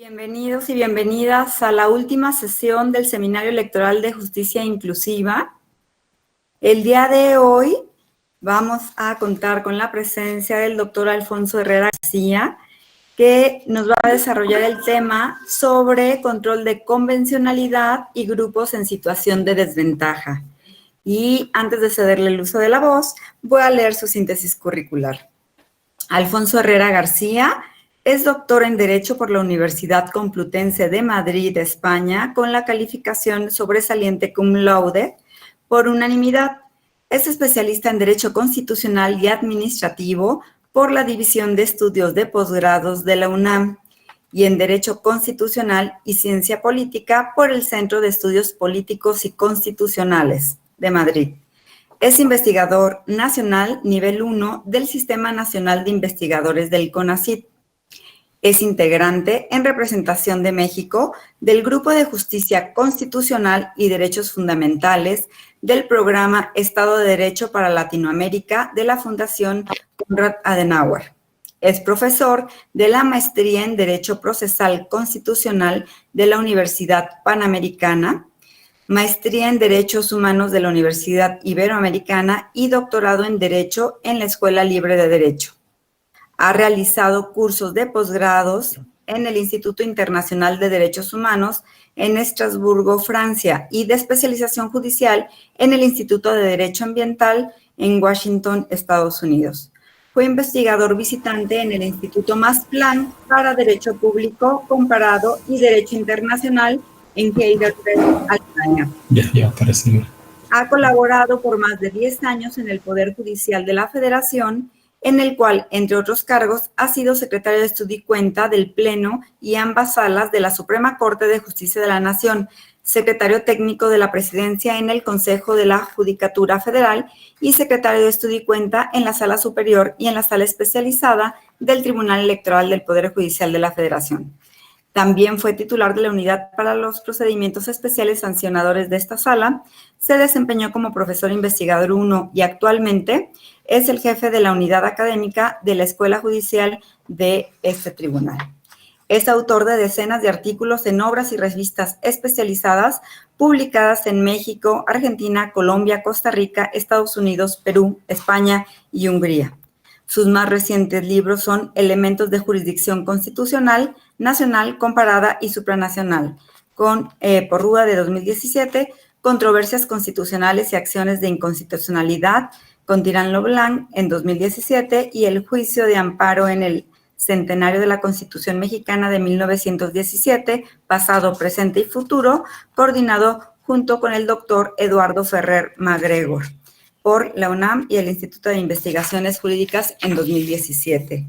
Bienvenidos y bienvenidas a la última sesión del Seminario Electoral de Justicia Inclusiva. El día de hoy vamos a contar con la presencia del doctor Alfonso Herrera García, que nos va a desarrollar el tema sobre control de convencionalidad y grupos en situación de desventaja. Y antes de cederle el uso de la voz, voy a leer su síntesis curricular. Alfonso Herrera García es doctor en Derecho por la Universidad Complutense de Madrid, España, con la calificación sobresaliente cum laude por unanimidad. Es especialista en Derecho Constitucional y Administrativo por la División de Estudios de Posgrados de la UNAM y en Derecho Constitucional y Ciencia Política por el Centro de Estudios Políticos y Constitucionales de Madrid. Es investigador nacional nivel 1 del Sistema Nacional de Investigadores del CONACYT. Es integrante en representación de México del Grupo de Justicia Constitucional y Derechos Fundamentales del Programa Estado de Derecho para Latinoamérica de la Fundación Konrad Adenauer. Es profesor de la Maestría en Derecho Procesal Constitucional de la Universidad Panamericana, Maestría en Derechos Humanos de la Universidad Iberoamericana y doctorado en Derecho en la Escuela Libre de Derecho. Ha realizado cursos de posgrados en el Instituto Internacional de Derechos Humanos en Estrasburgo, Francia, y de especialización judicial en el Instituto de Derecho Ambiental en Washington, Estados Unidos. Fue investigador visitante en el Instituto Max Planck para Derecho Público Comparado y Derecho Internacional en Heidelberg, Alemania. Ya apareció. Ha colaborado por más de 10 años en el Poder Judicial de la Federación, en el cual, entre otros cargos, ha sido secretario de Estudio y Cuenta del Pleno y ambas salas de la Suprema Corte de Justicia de la Nación, secretario técnico de la Presidencia en el Consejo de la Judicatura Federal y secretario de Estudio y Cuenta en la Sala Superior y en la Sala Especializada del Tribunal Electoral del Poder Judicial de la Federación. También fue titular de la Unidad para los Procedimientos Especiales Sancionadores de esta sala, se desempeñó como profesor investigador 1 y actualmente es el jefe de la unidad académica de la Escuela Judicial de este tribunal. Es autor de decenas de artículos en obras y revistas especializadas publicadas en México, Argentina, Colombia, Costa Rica, Estados Unidos, Perú, España y Hungría. Sus más recientes libros son Elementos de Jurisdicción Constitucional, Nacional, Comparada y Supranacional, con Porrúa de 2017, Controversias Constitucionales y Acciones de Inconstitucionalidad, con Tirán Leblanc en 2017, y El Juicio de Amparo en el Centenario de la Constitución Mexicana de 1917, Pasado, Presente y Futuro, coordinado junto con el doctor Eduardo Ferrer Magregor por la UNAM y el Instituto de Investigaciones Jurídicas en 2017.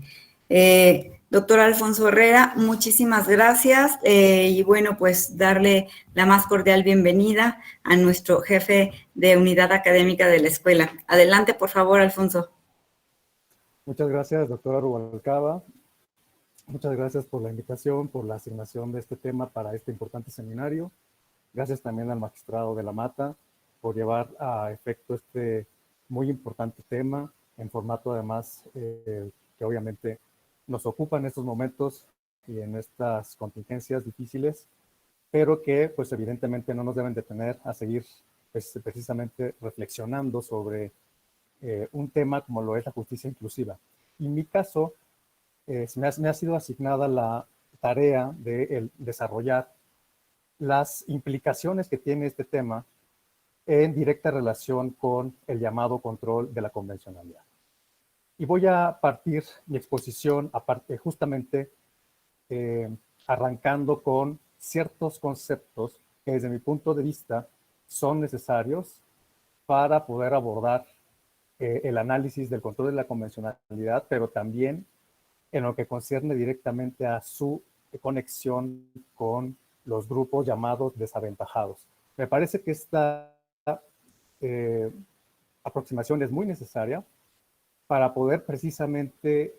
Doctor Alfonso Herrera, muchísimas gracias y bueno, pues darle la más cordial bienvenida a nuestro jefe de unidad académica de la escuela. Adelante, por favor, Alfonso. Muchas gracias, doctora Rubalcaba. Muchas gracias por la invitación, por la asignación de este tema para este importante seminario. Gracias también al magistrado de la Mata por llevar a efecto este muy importante tema en formato además que obviamente nos ocupa en estos momentos y en estas contingencias difíciles, pero que pues evidentemente no nos deben detener a seguir pues, precisamente reflexionando sobre un tema como lo es la justicia inclusiva. Y en mi caso, me ha sido asignada la tarea de desarrollar las implicaciones que tiene este tema en directa relación con el llamado control de la convencionalidad. Y voy a partir mi exposición justamente arrancando con ciertos conceptos que desde mi punto de vista son necesarios para poder abordar el análisis del control de la convencionalidad, pero también en lo que concierne directamente a su conexión con los grupos llamados desaventajados. Me parece que esta aproximación es muy necesaria para poder precisamente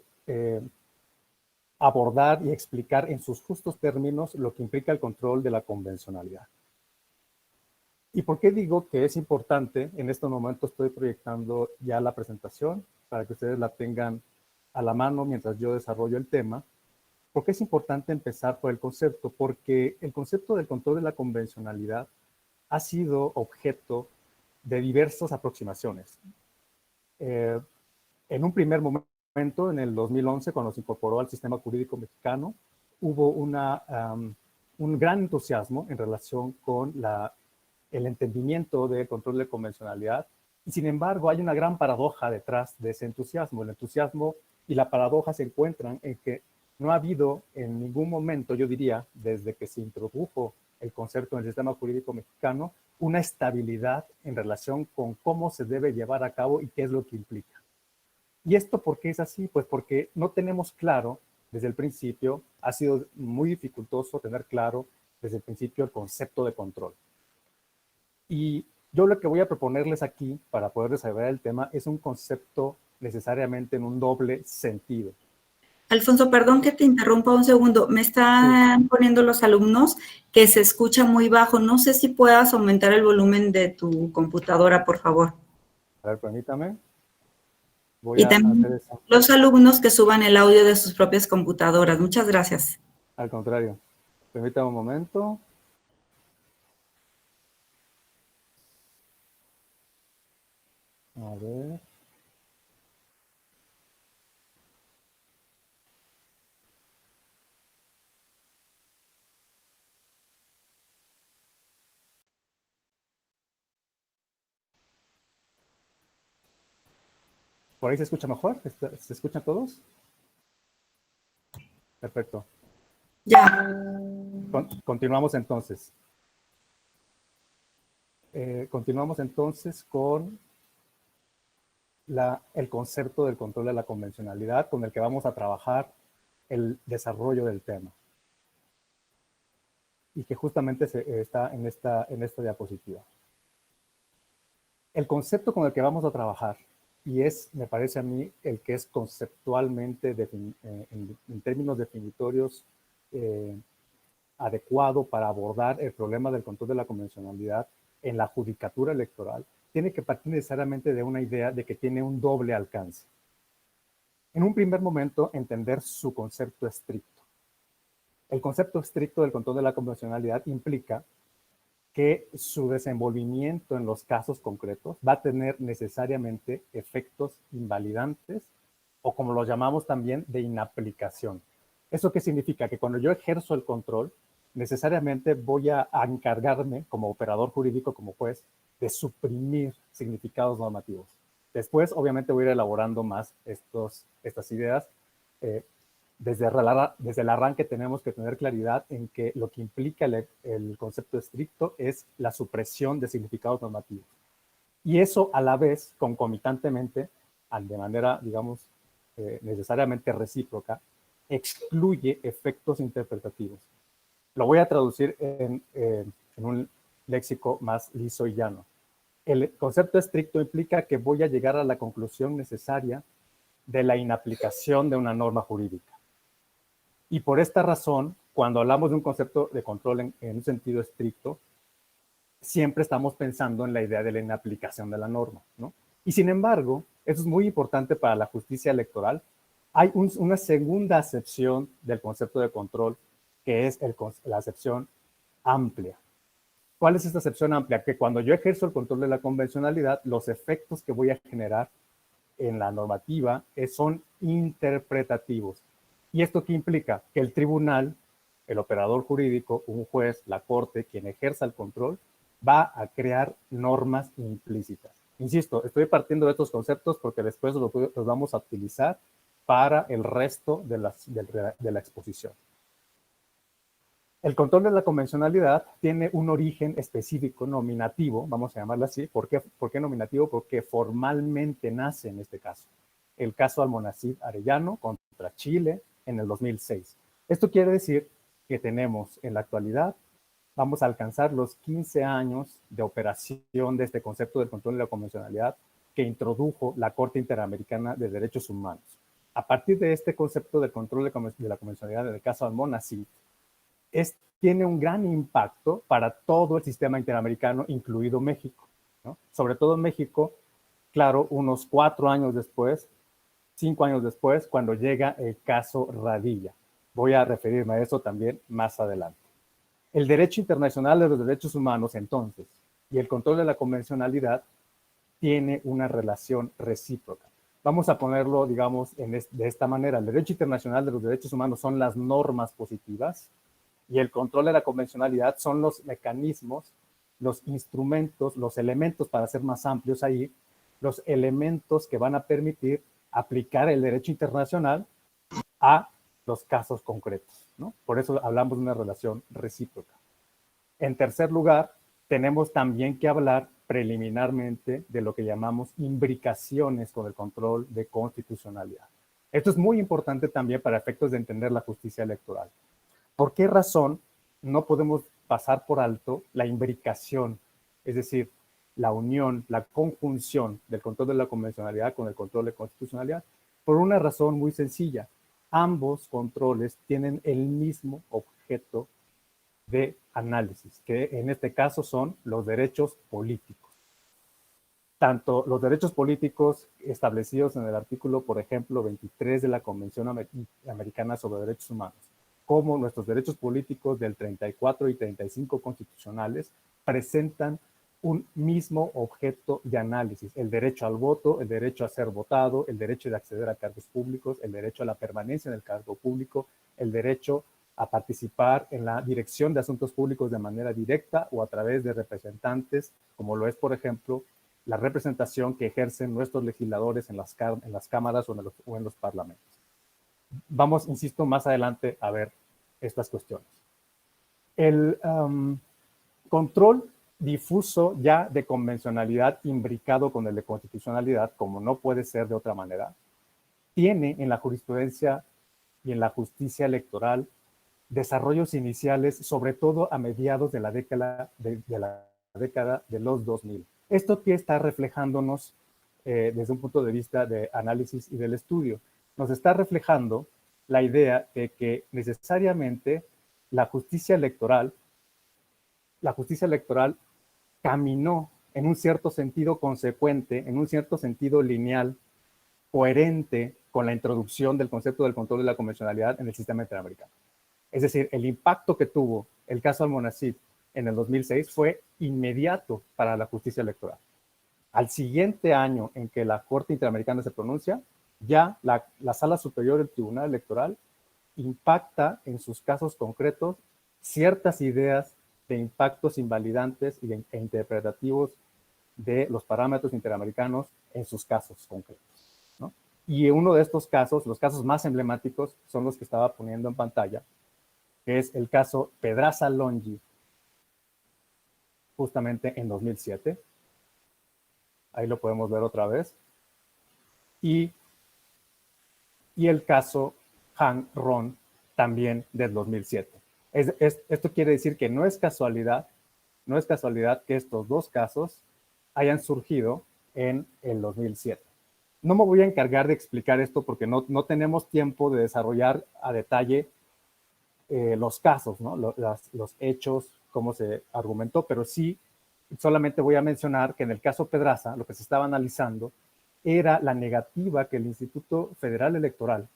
abordar y explicar en sus justos términos lo que implica el control de la convencionalidad. ¿Y por qué digo que es importante? En este momento estoy proyectando ya la presentación para que ustedes la tengan a la mano mientras yo desarrollo el tema. ¿Por qué es importante empezar por el concepto? Porque el concepto del control de la convencionalidad ha sido objeto de diversas aproximaciones. En un primer momento, en el 2011, cuando se incorporó al sistema jurídico mexicano, hubo un gran entusiasmo en relación con el entendimiento del control de convencionalidad. Y sin embargo, hay una gran paradoja detrás de ese entusiasmo. El entusiasmo y la paradoja se encuentran en que no ha habido en ningún momento, yo diría, desde que se introdujo el concepto en el sistema jurídico mexicano, una estabilidad en relación con cómo se debe llevar a cabo y qué es lo que implica. ¿Y esto por qué es así? Pues porque no tenemos claro desde el principio, ha sido muy dificultoso tener claro desde el principio el concepto de control. Y yo lo que voy a proponerles aquí para poder desarrollar el tema es un concepto necesariamente en un doble sentido. Alfonso, perdón que te interrumpa un segundo. Me están poniendo los alumnos que se escucha muy bajo. No sé si puedas aumentar el volumen de tu computadora, por favor. A ver, permítame. Voy Y a también hacer eso. los alumnos que suban el audio de sus propias computadoras. Muchas gracias. Al contrario. Permítame un momento. A ver. ¿Por ahí se escucha mejor? ¿Se escuchan todos? Perfecto. Ya. Continuamos entonces. Continuamos entonces con el concepto del control de la convencionalidad con el que vamos a trabajar el desarrollo del tema. Y que justamente está en esta diapositiva. El concepto con el que vamos a trabajar, y me parece a mí, el que es conceptualmente, en términos definitorios, adecuado para abordar el problema del control de la convencionalidad en la judicatura electoral, tiene que partir necesariamente de una idea de que tiene un doble alcance. En un primer momento, entender su concepto estricto. El concepto estricto del control de la convencionalidad implica que su desenvolvimiento en los casos concretos va a tener necesariamente efectos invalidantes o, como los llamamos también, de inaplicación. ¿Eso qué significa? Que cuando yo ejerzo el control, necesariamente voy a encargarme, como operador jurídico, como juez, de suprimir significados normativos. Después, obviamente, voy a ir elaborando más estas ideas. Desde el arranque tenemos que tener claridad en que lo que implica el concepto estricto es la supresión de significados normativos. Y eso, a la vez, concomitantemente, de manera, digamos, necesariamente recíproca, excluye efectos interpretativos. Lo voy a traducir en un léxico más liso y llano. El concepto estricto implica que voy a llegar a la conclusión necesaria de la inaplicación de una norma jurídica. Y por esta razón, cuando hablamos de un concepto de control en un sentido estricto, siempre estamos pensando en la idea de la inaplicación de la norma, ¿no? Y sin embargo, eso es muy importante para la justicia electoral. Hay una segunda acepción del concepto de control, que es la acepción amplia. ¿Cuál es esta acepción amplia? Que cuando yo ejerzo el control de la convencionalidad, los efectos que voy a generar en la normativa son interpretativos. ¿Y esto qué implica? Que el tribunal, el operador jurídico, un juez, la corte, quien ejerza el control, va a crear normas implícitas. Insisto, estoy partiendo de estos conceptos porque después los vamos a utilizar para el resto de la exposición. El control de la convencionalidad tiene un origen específico nominativo, vamos a llamarlo así. ¿Por qué nominativo? Porque formalmente nace en este caso. El caso Almonacid Arellano contra Chile en el 2006. Esto quiere decir que tenemos en la actualidad, vamos a alcanzar los 15 años de operación de este concepto del control de la convencionalidad que introdujo la Corte Interamericana de Derechos Humanos. A partir de este concepto del control de la convencionalidad en el caso Almonacid, tiene un gran impacto para todo el sistema interamericano, incluido México, ¿no? Sobre todo en México, claro, unos 4 años después, 5 años después, cuando llega el caso Radilla. Voy a referirme a eso también más adelante. El derecho internacional de los derechos humanos, entonces, y el control de la convencionalidad tiene una relación recíproca. Vamos a ponerlo, digamos, de esta manera. El derecho internacional de los derechos humanos son las normas positivas y el control de la convencionalidad son los mecanismos, los instrumentos, los elementos, para ser más amplios ahí, los elementos que van a permitir aplicar el derecho internacional a los casos concretos, ¿no? Por eso hablamos de una relación recíproca. En tercer lugar, tenemos también que hablar preliminarmente de lo que llamamos imbricaciones con el control de constitucionalidad. Esto es muy importante también para efectos de entender la justicia electoral. ¿Por qué razón no podemos pasar por alto la imbricación? Es decir, la unión, la conjunción del control de la convencionalidad con el control de constitucionalidad. Por una razón muy sencilla. Ambos controles tienen el mismo objeto de análisis, que en este caso son los derechos políticos. Tanto los derechos políticos establecidos en el artículo, por ejemplo, 23 de la Convención Americana sobre Derechos Humanos, como nuestros derechos políticos del 34 y 35 constitucionales, presentan un mismo objeto de análisis: el derecho al voto, el derecho a ser votado, el derecho de acceder a cargos públicos, el derecho a la permanencia en el cargo público, el derecho a participar en la dirección de asuntos públicos de manera directa o a través de representantes, como lo es, por ejemplo, la representación que ejercen nuestros legisladores en las cámaras o en los parlamentos. Vamos, insisto, más adelante a ver estas cuestiones. El control difuso ya de convencionalidad imbricado con el de constitucionalidad, como no puede ser de otra manera, tiene en la jurisprudencia y en la justicia electoral desarrollos iniciales, sobre todo a mediados de la década de los 2000. Esto que está reflejándonos desde un punto de vista de análisis y del estudio, nos está reflejando la idea de que necesariamente la justicia electoral caminó en un cierto sentido consecuente, en un cierto sentido lineal, coherente con la introducción del concepto del control de la convencionalidad en el sistema interamericano. Es decir, el impacto que tuvo el caso Almonacid en el 2006 fue inmediato para la justicia electoral. Al siguiente año en que la Corte Interamericana se pronuncia, ya la Sala Superior del Tribunal Electoral impacta en sus casos concretos ciertas ideas de impactos invalidantes e interpretativos de los parámetros interamericanos en sus casos concretos, ¿no? Y uno de estos casos, los casos más emblemáticos, son los que estaba poniendo en pantalla, que es el caso Pedraza-Longi, justamente en 2007. Ahí lo podemos ver otra vez. Y el caso Han-Ron, también del 2007. Esto quiere decir que no es casualidad que estos dos casos hayan surgido en el 2007. No me voy a encargar de explicar esto porque no tenemos tiempo de desarrollar a detalle los casos, ¿no? los hechos, cómo se argumentó, pero sí solamente voy a mencionar que en el caso Pedraza lo que se estaba analizando era la negativa que el Instituto Federal Electoral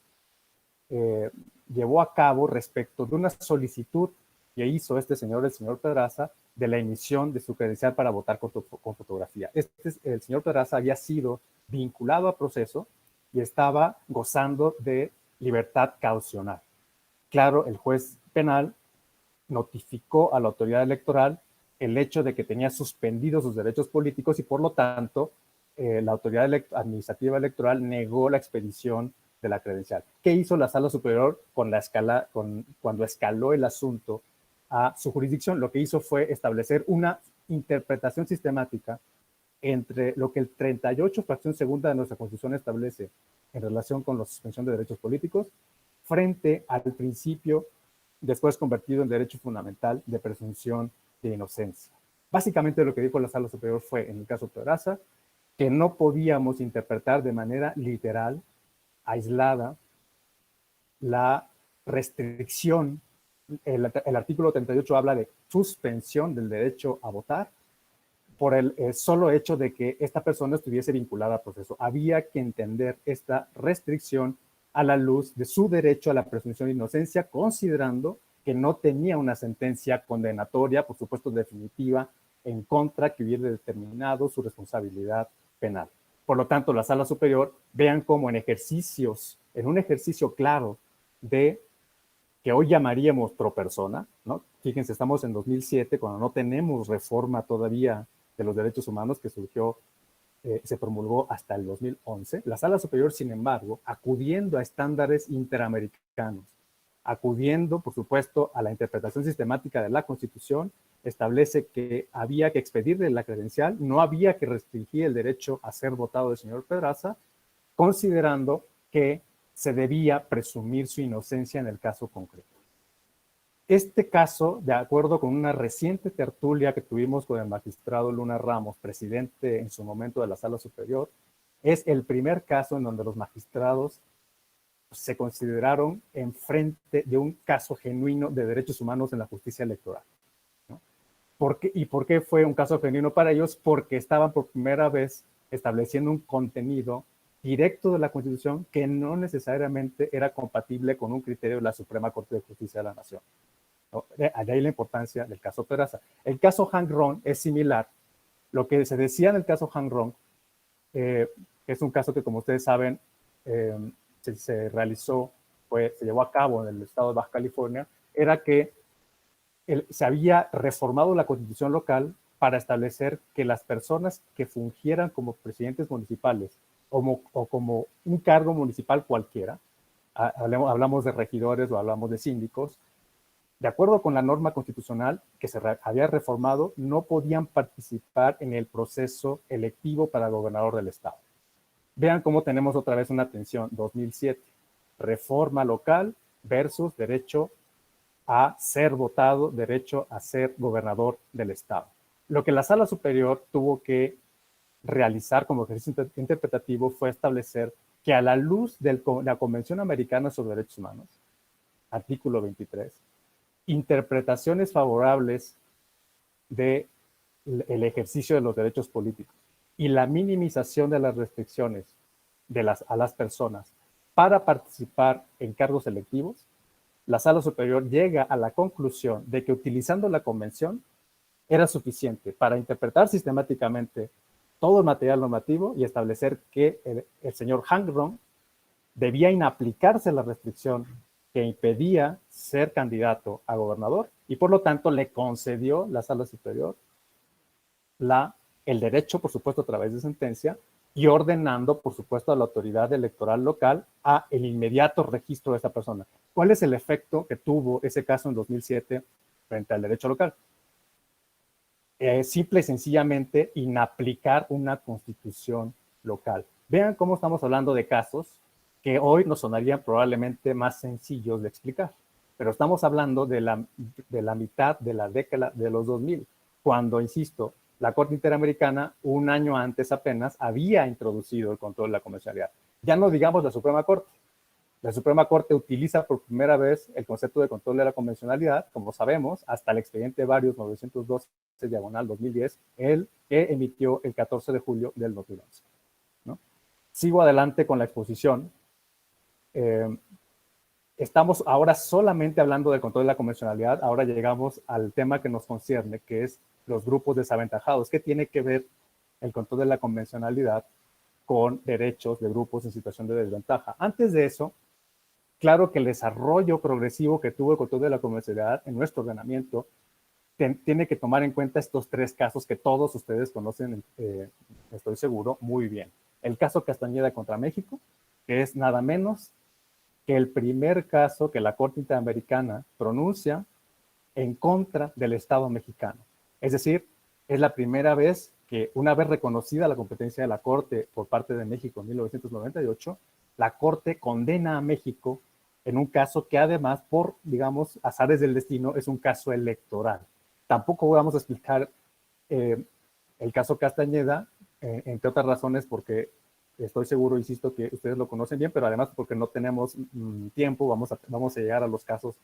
llevó a cabo respecto de una solicitud que hizo el señor Pedraza, de la emisión de su credencial para votar con fotografía. El señor Pedraza había sido vinculado a proceso y estaba gozando de libertad caucional. Claro, el juez penal notificó a la autoridad electoral el hecho de que tenía suspendidos sus derechos políticos y por lo tanto la autoridad administrativa electoral negó la expedición de la credencial. ¿Qué hizo la Sala Superior cuando escaló el asunto a su jurisdicción? Lo que hizo fue establecer una interpretación sistemática entre lo que el 38, fracción segunda de nuestra Constitución establece en relación con la suspensión de derechos políticos, frente al principio después convertido en derecho fundamental de presunción de inocencia. Básicamente lo que dijo la Sala Superior fue, en el caso Pedraza, que no podíamos interpretar de manera literal, aislada, la restricción. El artículo 38 habla de suspensión del derecho a votar por el solo hecho de que esta persona estuviese vinculada al proceso. Había que entender esta restricción a la luz de su derecho a la presunción de inocencia, considerando que no tenía una sentencia condenatoria, por supuesto definitiva, en contra que hubiera determinado su responsabilidad penal. Por lo tanto, la Sala Superior, vean cómo en un ejercicio claro de que hoy llamaríamos pro persona, ¿no? Fíjense, estamos en 2007, cuando no tenemos reforma todavía de los derechos humanos que surgió, se promulgó hasta el 2011. La Sala Superior, sin embargo, acudiendo a estándares interamericanos, acudiendo, por supuesto, a la interpretación sistemática de la Constitución, establece que había que expedirle la credencial, no había que restringir el derecho a ser votado del señor Pedraza, considerando que se debía presumir su inocencia en el caso concreto. Este caso, de acuerdo con una reciente tertulia que tuvimos con el magistrado Luna Ramos, presidente en su momento de la Sala Superior, es el primer caso en donde los magistrados se consideraron enfrente de un caso genuino de derechos humanos en la justicia electoral, ¿no? ¿Y por qué fue un caso genuino para ellos? Porque estaban por primera vez estableciendo un contenido directo de la Constitución que no necesariamente era compatible con un criterio de la Suprema Corte de Justicia de la Nación, ¿no? De ahí la importancia del caso Pedraza. El caso Hang Rong es similar. Lo que se decía en el caso Hang Rong, que es un caso que, como ustedes saben, se llevó a cabo en el estado de Baja California, era que se había reformado la Constitución local para establecer que las personas que fungieran como presidentes municipales o como un cargo municipal cualquiera, hablamos de regidores o hablamos de síndicos, de acuerdo con la norma constitucional que se había reformado, no podían participar en el proceso electivo para gobernador del estado. Vean cómo tenemos otra vez una tensión, 2007, reforma local versus derecho a ser votado, derecho a ser gobernador del estado. Lo que la Sala Superior tuvo que realizar como ejercicio interpretativo fue establecer que a la luz de la Convención Americana sobre Derechos Humanos, artículo 23, interpretaciones favorables del ejercicio de los derechos políticos y la minimización de las restricciones a las personas para participar en cargos electivos, la Sala Superior llega a la conclusión de que utilizando la convención era suficiente para interpretar sistemáticamente todo el material normativo y establecer que el señor Hang Rong debía inaplicarse la restricción que impedía ser candidato a gobernador y por lo tanto le concedió la Sala Superior el derecho, por supuesto, a través de sentencia y ordenando, por supuesto, a la autoridad electoral local a el inmediato registro de esta persona. ¿Cuál es el efecto que tuvo ese caso en 2007 frente al derecho local? Simple y sencillamente inaplicar una constitución local. Vean cómo estamos hablando de casos que hoy nos sonarían probablemente más sencillos de explicar, pero estamos hablando de la mitad de la década de los 2000, cuando, insisto, la Corte Interamericana, un año antes apenas, había introducido el control de la convencionalidad. Ya no digamos la Suprema Corte. La Suprema Corte utiliza por primera vez el concepto de control de la convencionalidad, como sabemos, hasta el expediente Varios 912/2010, el que emitió el 14 de julio del 2011. ¿No? Sigo adelante con la exposición. Estamos ahora solamente hablando del control de la convencionalidad. Ahora llegamos al tema que nos concierne, que es los grupos desaventajados. ¿Qué tiene que ver el control de la convencionalidad con derechos de grupos en situación de desventaja? Antes de eso, claro que el desarrollo progresivo que tuvo el control de la convencionalidad en nuestro ordenamiento tiene que tomar en cuenta estos tres casos que todos ustedes conocen, estoy seguro, muy bien. El caso Castañeda contra México, que es nada menos que el primer caso que la Corte Interamericana pronuncia en contra del Estado mexicano. Es decir, es la primera vez que, una vez reconocida la competencia de la Corte por parte de México en 1998, la Corte condena a México en un caso que además, por, digamos, azares del destino, es un caso electoral. Tampoco vamos a explicar el caso Castañeda, entre otras razones porque estoy seguro, insisto, que ustedes lo conocen bien, pero además porque no tenemos tiempo, vamos a llegar a los casos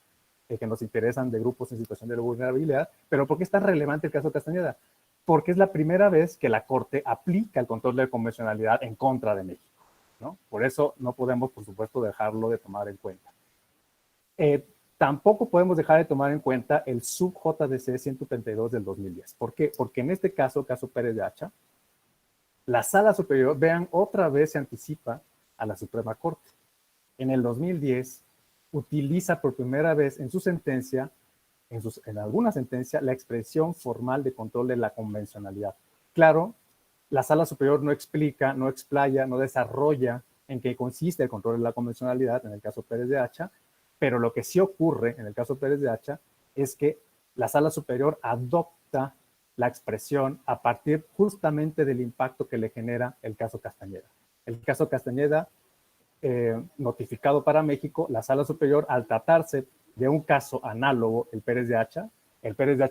que nos interesan de grupos en situación de vulnerabilidad. Pero ¿por qué es tan relevante el caso Castañeda? Porque es la primera vez que la Corte aplica el control de convencionalidad en contra de México. ¿no? Por eso no podemos, por supuesto, dejarlo de tomar en cuenta. Tampoco podemos dejar de tomar en cuenta el sub JDC 132 del 2010. ¿Por qué? Porque en este caso, caso Pérez de Hacha, la Sala Superior, vean, otra vez se anticipa a la Suprema Corte. En el 2010, utiliza por primera vez en su sentencia, en alguna sentencia, la expresión formal de control de la convencionalidad. Claro, la Sala Superior no explica, no explaya, no desarrolla en qué consiste el control de la convencionalidad en el caso Pérez de Hacha, pero lo que sí ocurre en el caso Pérez de Hacha es que la Sala Superior adopta la expresión a partir justamente del impacto que le genera el caso Castañeda. El caso Castañeda, notificado para México, la Sala Superior, al tratarse de un caso análogo, el Pérez de Hacha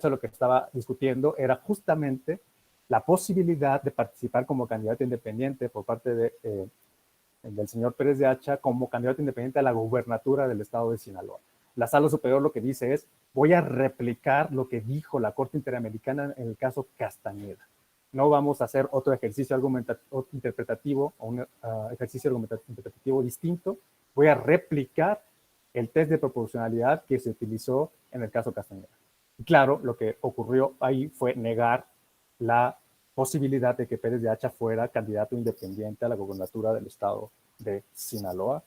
lo que estaba discutiendo era justamente la posibilidad de participar como candidato independiente por parte del señor Pérez de Hacha como candidato independiente a la gubernatura del estado de Sinaloa. La Sala Superior lo que dice es, voy a replicar lo que dijo la Corte Interamericana en el caso Castañeda. No vamos a hacer otro ejercicio interpretativo o un ejercicio interpretativo distinto. Voy a replicar el test de proporcionalidad que se utilizó en el caso Castañeda. Y claro, lo que ocurrió ahí fue negar la posibilidad de que Pérez de Hacha fuera candidato independiente a la gobernatura del estado de Sinaloa,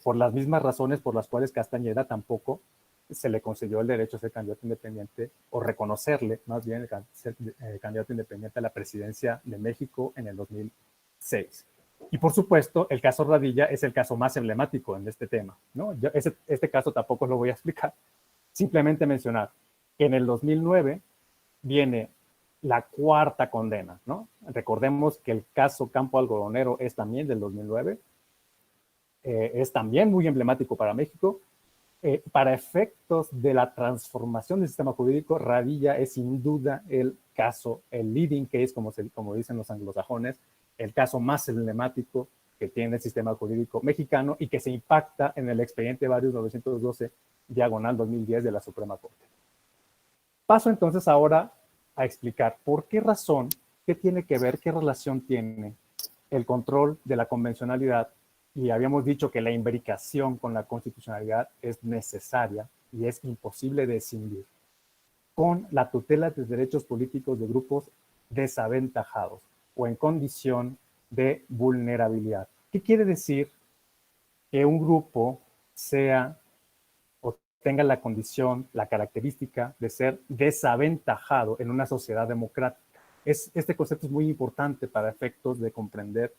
por las mismas razones por las cuales Castañeda tampoco se le concedió el derecho a ser candidato independiente, o reconocerle más bien ser candidato independiente a la presidencia de México en el 2006. Y por supuesto, el caso Radilla es el caso más emblemático en este tema, ¿no? Este caso tampoco lo voy a explicar, simplemente mencionar que en el 2009 viene la cuarta condena, ¿no? Recordemos que el caso Campo Algodonero es también del 2009, es también muy emblemático para México. Para efectos de la transformación del sistema jurídico, Radilla es sin duda el caso, el leading case, como dicen los anglosajones, el caso más emblemático que tiene el sistema jurídico mexicano y que se impacta en el expediente Varios 912, diagonal 2010 de la Suprema Corte. Paso entonces ahora a explicar por qué razón, qué tiene que ver, qué relación tiene el control de la convencionalidad, y habíamos dicho que la imbricación con la constitucionalidad es necesaria y es imposible de escindir, con la tutela de derechos políticos de grupos desaventajados o en condición de vulnerabilidad. ¿Qué quiere decir que un grupo sea o tenga la condición, la característica de ser desaventajado en una sociedad democrática? Este concepto es muy importante para efectos de comprender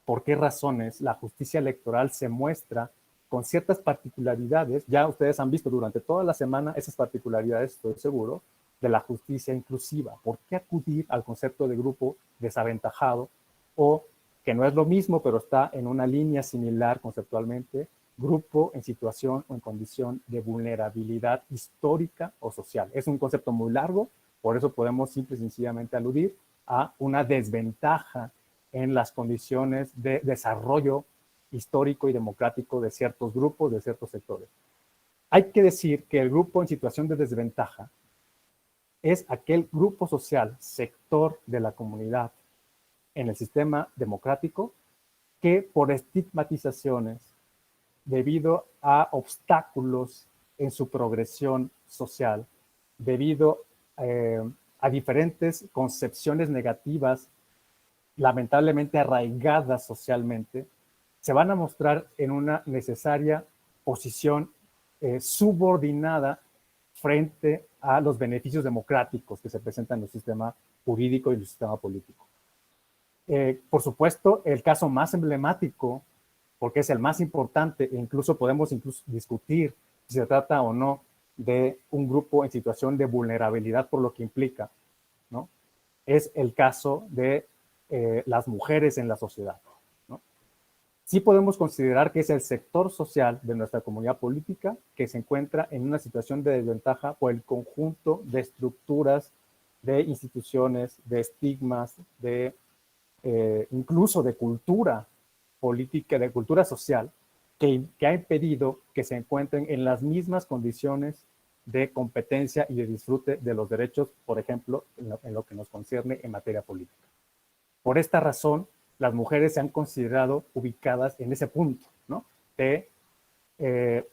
por qué razones la justicia electoral se muestra con ciertas particularidades. Ya ustedes han visto durante toda la semana esas particularidades, estoy seguro, de la justicia inclusiva. ¿Por qué acudir al concepto de grupo desaventajado, o que no es lo mismo, pero está en una línea similar conceptualmente, grupo en situación o en condición de vulnerabilidad histórica o social? Es un concepto muy largo, por eso podemos simple y sencillamente aludir a una desventaja en las condiciones de desarrollo histórico y democrático de ciertos grupos, de ciertos sectores. Hay que decir que el grupo en situación de desventaja es aquel grupo social, sector de la comunidad en el sistema democrático que por estigmatizaciones, debido a obstáculos en su progresión social, debido a diferentes concepciones negativas lamentablemente arraigadas socialmente, se van a mostrar en una necesaria posición subordinada frente a los beneficios democráticos que se presentan en el sistema jurídico y en el sistema político. Por supuesto, el caso más emblemático, porque es el más importante, e incluso podemos discutir si se trata o no de un grupo en situación de vulnerabilidad por lo que implica, ¿no? Es el caso de las mujeres en la sociedad, ¿no? Sí podemos considerar que es el sector social de nuestra comunidad política que se encuentra en una situación de desventaja por el conjunto de estructuras, de instituciones, de estigmas, de incluso de cultura política, de cultura social, que ha impedido que se encuentren en las mismas condiciones de competencia y de disfrute de los derechos, por ejemplo, en lo que nos concierne en materia política. Por esta razón, las mujeres se han considerado ubicadas en ese punto, ¿no? De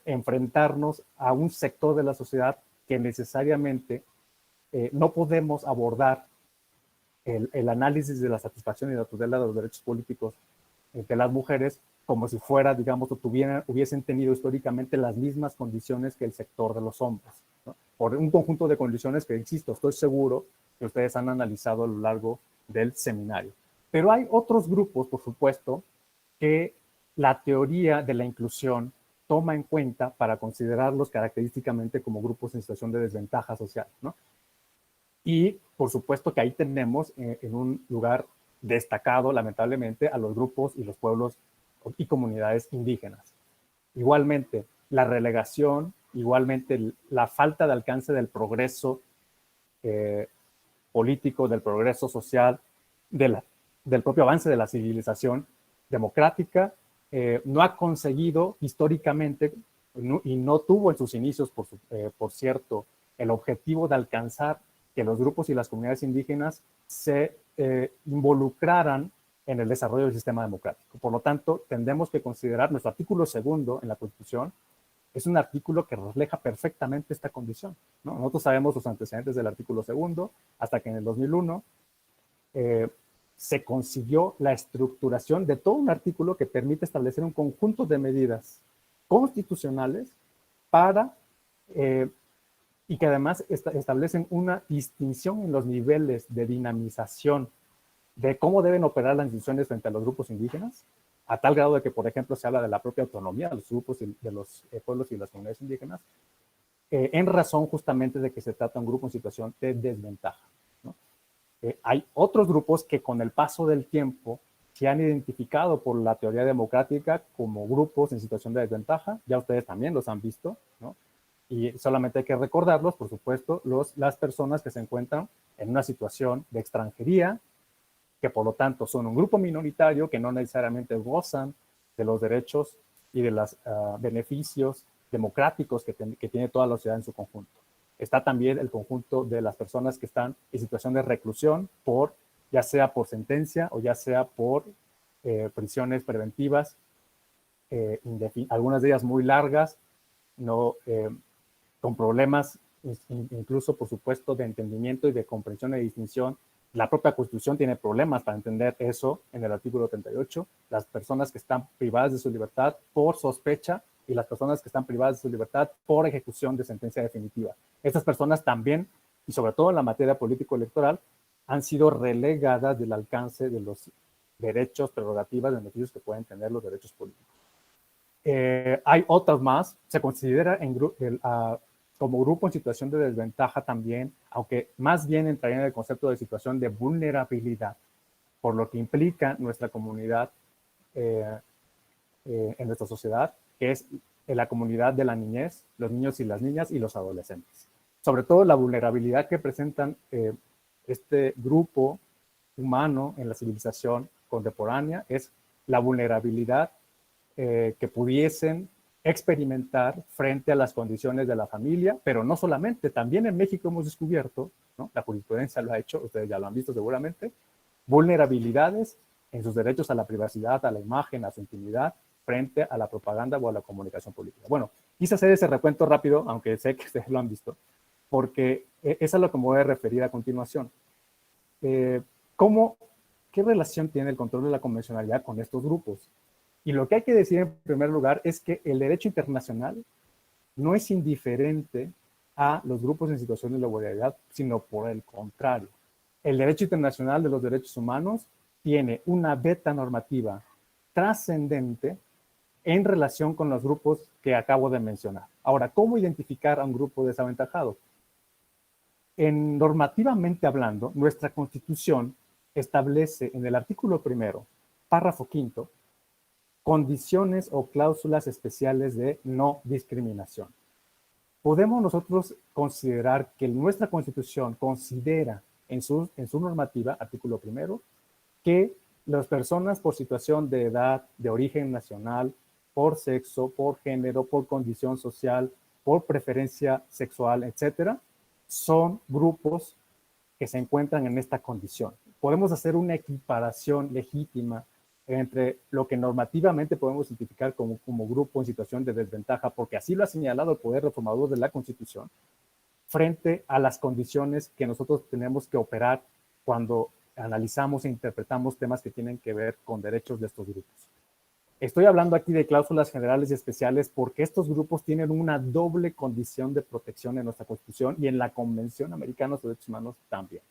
enfrentarnos a un sector de la sociedad que necesariamente no podemos abordar el análisis de la satisfacción y la tutela de los derechos políticos de las mujeres como si fuera, digamos, o hubiesen tenido históricamente las mismas condiciones que el sector de los hombres, ¿no? Por un conjunto de condiciones que, insisto, estoy seguro que ustedes han analizado a lo largo del seminario. Pero hay otros grupos, por supuesto, que la teoría de la inclusión toma en cuenta para considerarlos característicamente como grupos en situación de desventaja social, ¿no? Y por supuesto que ahí tenemos en un lugar destacado, lamentablemente, a los grupos y los pueblos y comunidades indígenas. Igualmente, la relegación, igualmente la falta de alcance del progreso político, del progreso social, del propio avance de la civilización democrática, no ha conseguido históricamente y no tuvo en sus inicios, por cierto, el objetivo de alcanzar que los grupos y las comunidades indígenas se involucraran en el desarrollo del sistema democrático. Por lo tanto, tendremos que considerar nuestro artículo 2 en la Constitución es un artículo que refleja perfectamente esta condición, ¿no? Nosotros sabemos los antecedentes del artículo 2 hasta que en el 2001 se consiguió la estructuración de todo un artículo que permite establecer un conjunto de medidas constitucionales para y que además establecen una distinción en los niveles de dinamización de cómo deben operar las instituciones frente a los grupos indígenas, a tal grado de que, por ejemplo, se habla de la propia autonomía de los grupos de los pueblos y las comunidades indígenas, en razón justamente de que se trata de un grupo en situación de desventaja, ¿no? Hay otros grupos que con el paso del tiempo se han identificado por la teoría democrática como grupos en situación de desventaja, ya ustedes también los han visto, ¿no? Y solamente hay que recordarlos, por supuesto, las personas que se encuentran en una situación de extranjería, que por lo tanto son un grupo minoritario que no necesariamente gozan de los derechos y de los beneficios democráticos que tiene toda la sociedad en su conjunto. Está también el conjunto de las personas que están en situación de reclusión, ya sea por sentencia o ya sea por prisiones preventivas, algunas de ellas muy largas, no, con problemas incluso, por supuesto, de entendimiento y de comprensión y distinción. La propia Constitución tiene problemas para entender eso en el artículo 38. Las personas que están privadas de su libertad por sospecha y las personas que están privadas de su libertad por ejecución de sentencia definitiva. Estas personas también, y sobre todo en la materia político-electoral, han sido relegadas del alcance de los derechos, prerrogativas, beneficios que pueden tener los derechos políticos. Hay otras más. Se considera como grupo en situación de desventaja también, aunque más bien entraría en el concepto de situación de vulnerabilidad, por lo que implica nuestra comunidad en nuestra sociedad, que es la comunidad de la niñez, los niños y las niñas y los adolescentes. Sobre todo la vulnerabilidad que presentan este grupo humano en la civilización contemporánea es la vulnerabilidad que pudiesen experimentar frente a las condiciones de la familia, pero no solamente, también en México hemos descubierto, ¿no? La jurisprudencia lo ha hecho, ustedes ya lo han visto seguramente, vulnerabilidades en sus derechos a la privacidad, a la imagen, a su intimidad, frente a la propaganda o a la comunicación política. Bueno, quise hacer ese recuento rápido, aunque sé que ustedes lo han visto, porque es a lo que me voy a referir a continuación. ¿Qué relación tiene el control de la convencionalidad con estos grupos? Y lo que hay que decir en primer lugar es que el derecho internacional no es indiferente a los grupos en situación de vulnerabilidad, sino por el contrario. El derecho internacional de los derechos humanos tiene una beta normativa trascendente en relación con los grupos que acabo de mencionar. Ahora, ¿cómo identificar a un grupo desaventajado? Normativamente hablando, nuestra Constitución establece en el artículo 1, párrafo 5, condiciones o cláusulas especiales de no discriminación. Podemos nosotros considerar que nuestra Constitución considera en su normativa, artículo 1, que las personas por situación de edad, de origen nacional, por sexo, por género, por condición social, por preferencia sexual, etcétera, son grupos que se encuentran en esta condición. Podemos hacer una equiparación legítima entre lo que normativamente podemos identificar como grupo en situación de desventaja, porque así lo ha señalado el Poder Reformador de la Constitución, frente a las condiciones que nosotros tenemos que operar cuando analizamos e interpretamos temas que tienen que ver con derechos de estos grupos. Estoy hablando aquí de cláusulas generales y especiales porque estos grupos tienen una doble condición de protección en nuestra Constitución y en la Convención Americana de Derechos Humanos también.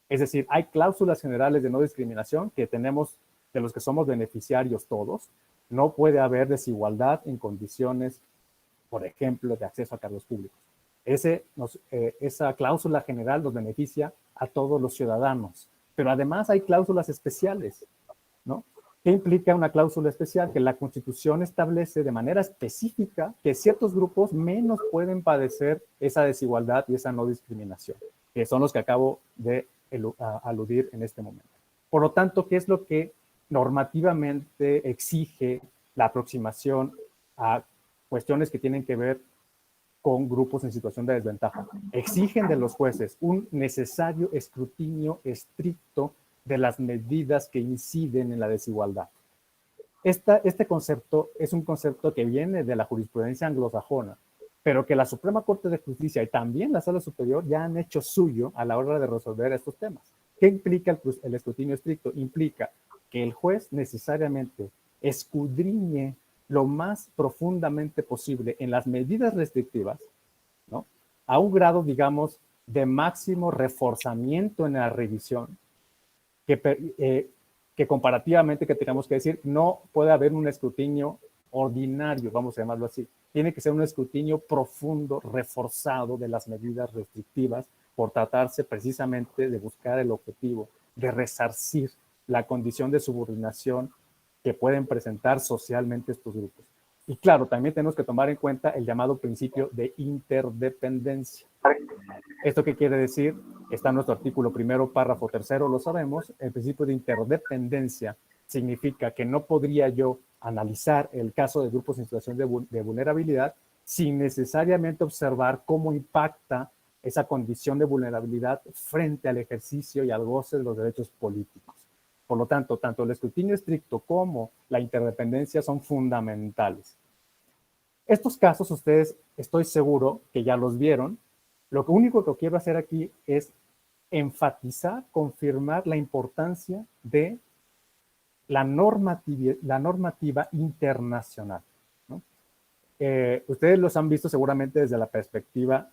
Es decir, hay cláusulas generales de no discriminación que tenemos, de los que somos beneficiarios todos. No puede haber desigualdad en condiciones, por ejemplo, de acceso a cargos públicos. Esa cláusula general nos beneficia a todos los ciudadanos, pero además hay cláusulas especiales, ¿no? ¿Qué implica una cláusula especial? Que la Constitución establece de manera específica que ciertos grupos menos pueden padecer esa desigualdad y esa no discriminación, que son los que acabo de aludir en este momento. Por lo tanto, ¿qué es lo que normativamente exige la aproximación a cuestiones que tienen que ver con grupos en situación de desventaja? Exigen de los jueces un necesario escrutinio estricto de las medidas que inciden en la desigualdad. Este concepto es un concepto que viene de la jurisprudencia anglosajona, pero que la Suprema Corte de Justicia y también la Sala Superior ya han hecho suyo a la hora de resolver estos temas. ¿Qué implica el escrutinio estricto? Implica que el juez necesariamente escudriñe lo más profundamente posible en las medidas restrictivas, ¿no? A un grado, digamos, de máximo reforzamiento en la revisión, que comparativamente, que tenemos que decir, no puede haber un escrutinio ordinario, vamos a llamarlo así. Tiene que ser un escrutinio profundo, reforzado de las medidas restrictivas, por tratarse precisamente de buscar el objetivo de resarcir la condición de subordinación que pueden presentar socialmente estos grupos. Y claro, también tenemos que tomar en cuenta el llamado principio de interdependencia. ¿Esto qué quiere decir? Está en nuestro artículo primero, párrafo tercero, lo sabemos. El principio de interdependencia significa que no podría yo analizar el caso de grupos en situación de vulnerabilidad sin necesariamente observar cómo impacta esa condición de vulnerabilidad frente al ejercicio y al goce de los derechos políticos. Por lo tanto, tanto el escrutinio estricto como la interdependencia son fundamentales. Estos casos ustedes, estoy seguro que ya los vieron. Lo único que quiero hacer aquí es enfatizar, confirmar la importancia de la normativa internacional, ¿no? Ustedes los han visto seguramente desde la perspectiva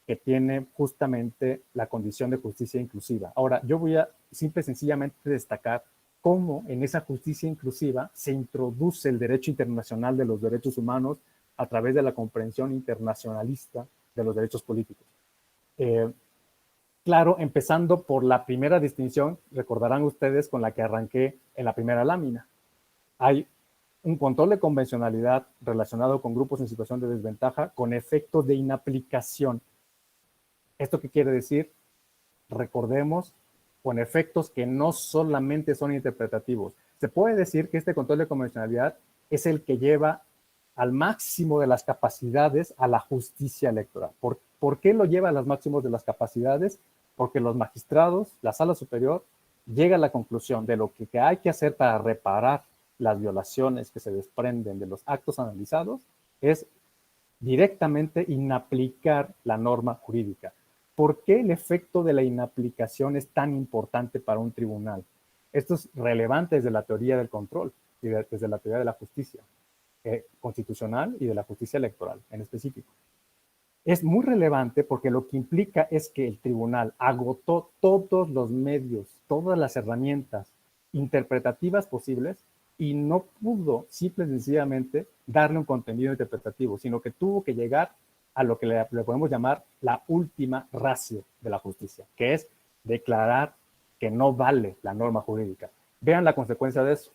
que tiene justamente la condición de justicia inclusiva. Ahora, yo voy a simple y sencillamente destacar cómo en esa justicia inclusiva se introduce el derecho internacional de los derechos humanos a través de la comprensión internacionalista de los derechos políticos. Claro, empezando por la primera distinción, recordarán ustedes con la que arranqué en la primera lámina. Hay un control de convencionalidad relacionado con grupos en situación de desventaja con efectos de inaplicación. ¿Esto qué quiere decir? Recordemos, con efectos que no solamente son interpretativos. Se puede decir que este control de convencionalidad es el que lleva al máximo de las capacidades a la justicia electoral. ¿Por qué lo lleva a los máximos de las capacidades? Porque los magistrados, la Sala Superior, llega a la conclusión de lo que hay que hacer para reparar las violaciones que se desprenden de los actos analizados es directamente inaplicar la norma jurídica. ¿Por qué el efecto de la inaplicación es tan importante para un tribunal? Esto es relevante desde la teoría del control y desde la teoría de la justicia constitucional y de la justicia electoral en específico. Es muy relevante porque lo que implica es que el tribunal agotó todos los medios, todas las herramientas interpretativas posibles y no pudo simple y sencillamente darle un contenido interpretativo, sino que tuvo que llegar a lo que le podemos llamar la última ratio de la justicia, que es declarar que no vale la norma jurídica. Vean la consecuencia de eso.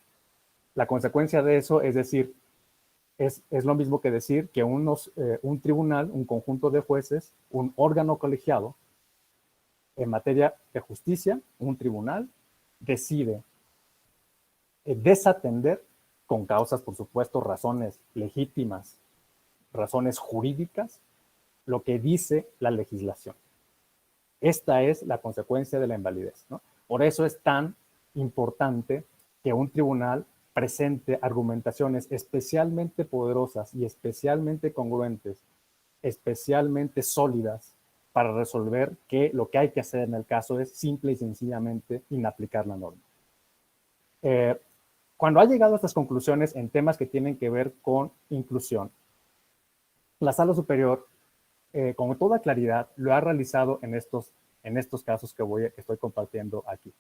La consecuencia de eso es decir, es lo mismo que decir que un tribunal, un conjunto de jueces, un órgano colegiado en materia de justicia, un tribunal, decide desatender con causas, por supuesto, razones legítimas, razones jurídicas, lo que dice la legislación. Esta es la consecuencia de la invalidez, ¿no? Por eso es tan importante que un tribunal presente argumentaciones especialmente poderosas y especialmente congruentes, especialmente sólidas para resolver que lo que hay que hacer en el caso es simple y sencillamente inaplicar la norma. Cuando ha llegado a estas conclusiones en temas que tienen que ver con inclusión, la Sala Superior, con toda claridad, lo ha realizado en estos casos que estoy compartiendo aquí,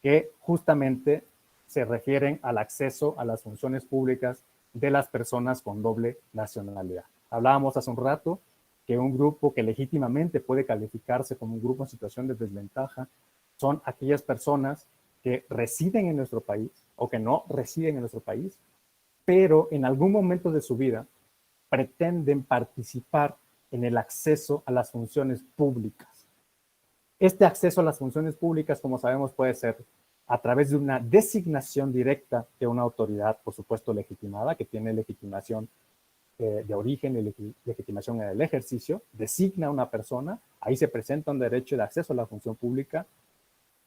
que justamente se refieren al acceso a las funciones públicas de las personas con doble nacionalidad. Hablábamos hace un rato que un grupo que legítimamente puede calificarse como un grupo en situación de desventaja son aquellas personas que residen en nuestro país o que no residen en nuestro país, pero en algún momento de su vida pretenden participar en el acceso a las funciones públicas. Este acceso a las funciones públicas, como sabemos, puede ser a través de una designación directa de una autoridad, por supuesto legitimada, que tiene legitimación de origen y legitimación en el ejercicio, designa a una persona, ahí se presenta un derecho de acceso a la función pública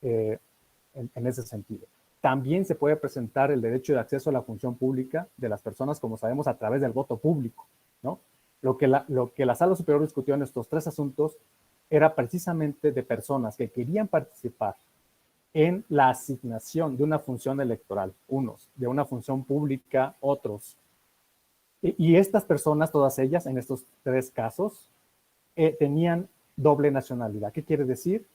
en ese sentido. También se puede presentar el derecho de acceso a la función pública de las personas, como sabemos, a través del voto público, ¿no? Lo que la Sala Superior discutió en estos tres asuntos era precisamente de personas que querían participar en la asignación de una función electoral, unos, de una función pública, otros. Y estas personas, todas ellas, en estos tres casos, tenían doble nacionalidad. ¿Qué quiere decir?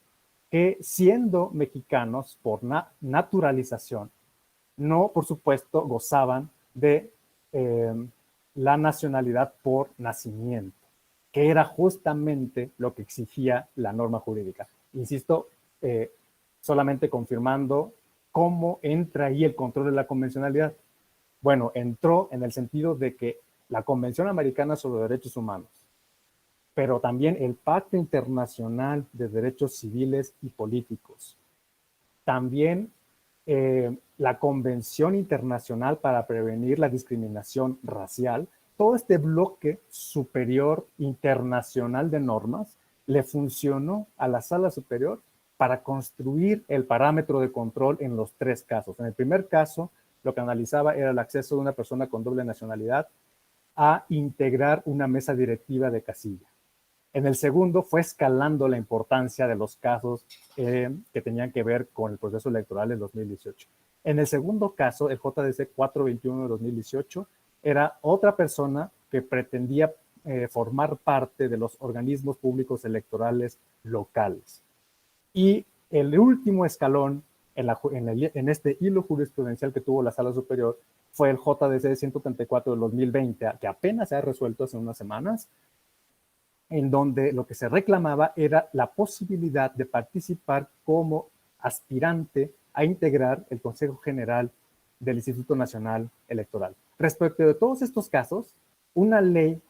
Que siendo mexicanos por naturalización, no, por supuesto, gozaban de la nacionalidad por nacimiento, que era justamente lo que exigía la norma jurídica. Insisto, solamente confirmando cómo entra ahí el control de la convencionalidad. Bueno, entró en el sentido de que la Convención Americana sobre Derechos Humanos, pero también el Pacto Internacional de Derechos Civiles y Políticos, también la Convención Internacional para Prevenir la Discriminación Racial, todo este bloque superior internacional de normas le funcionó a la Sala Superior para construir el parámetro de control en los tres casos. En el primer caso, lo que analizaba era el acceso de una persona con doble nacionalidad a integrar una mesa directiva de casilla. En el segundo fue escalando la importancia de los casos que tenían que ver con el proceso electoral del 2018. En el segundo caso, el JDC 421 de 2018, era otra persona que pretendía formar parte de los organismos públicos electorales locales. Y el último escalón en este hilo jurisprudencial que tuvo la Sala Superior fue el JDC 134 de 2020, que apenas se ha resuelto hace unas semanas, en donde lo que se reclamaba era la posibilidad de participar como aspirante a integrar el Consejo General del Instituto Nacional Electoral. Respecto de todos estos casos, una ley,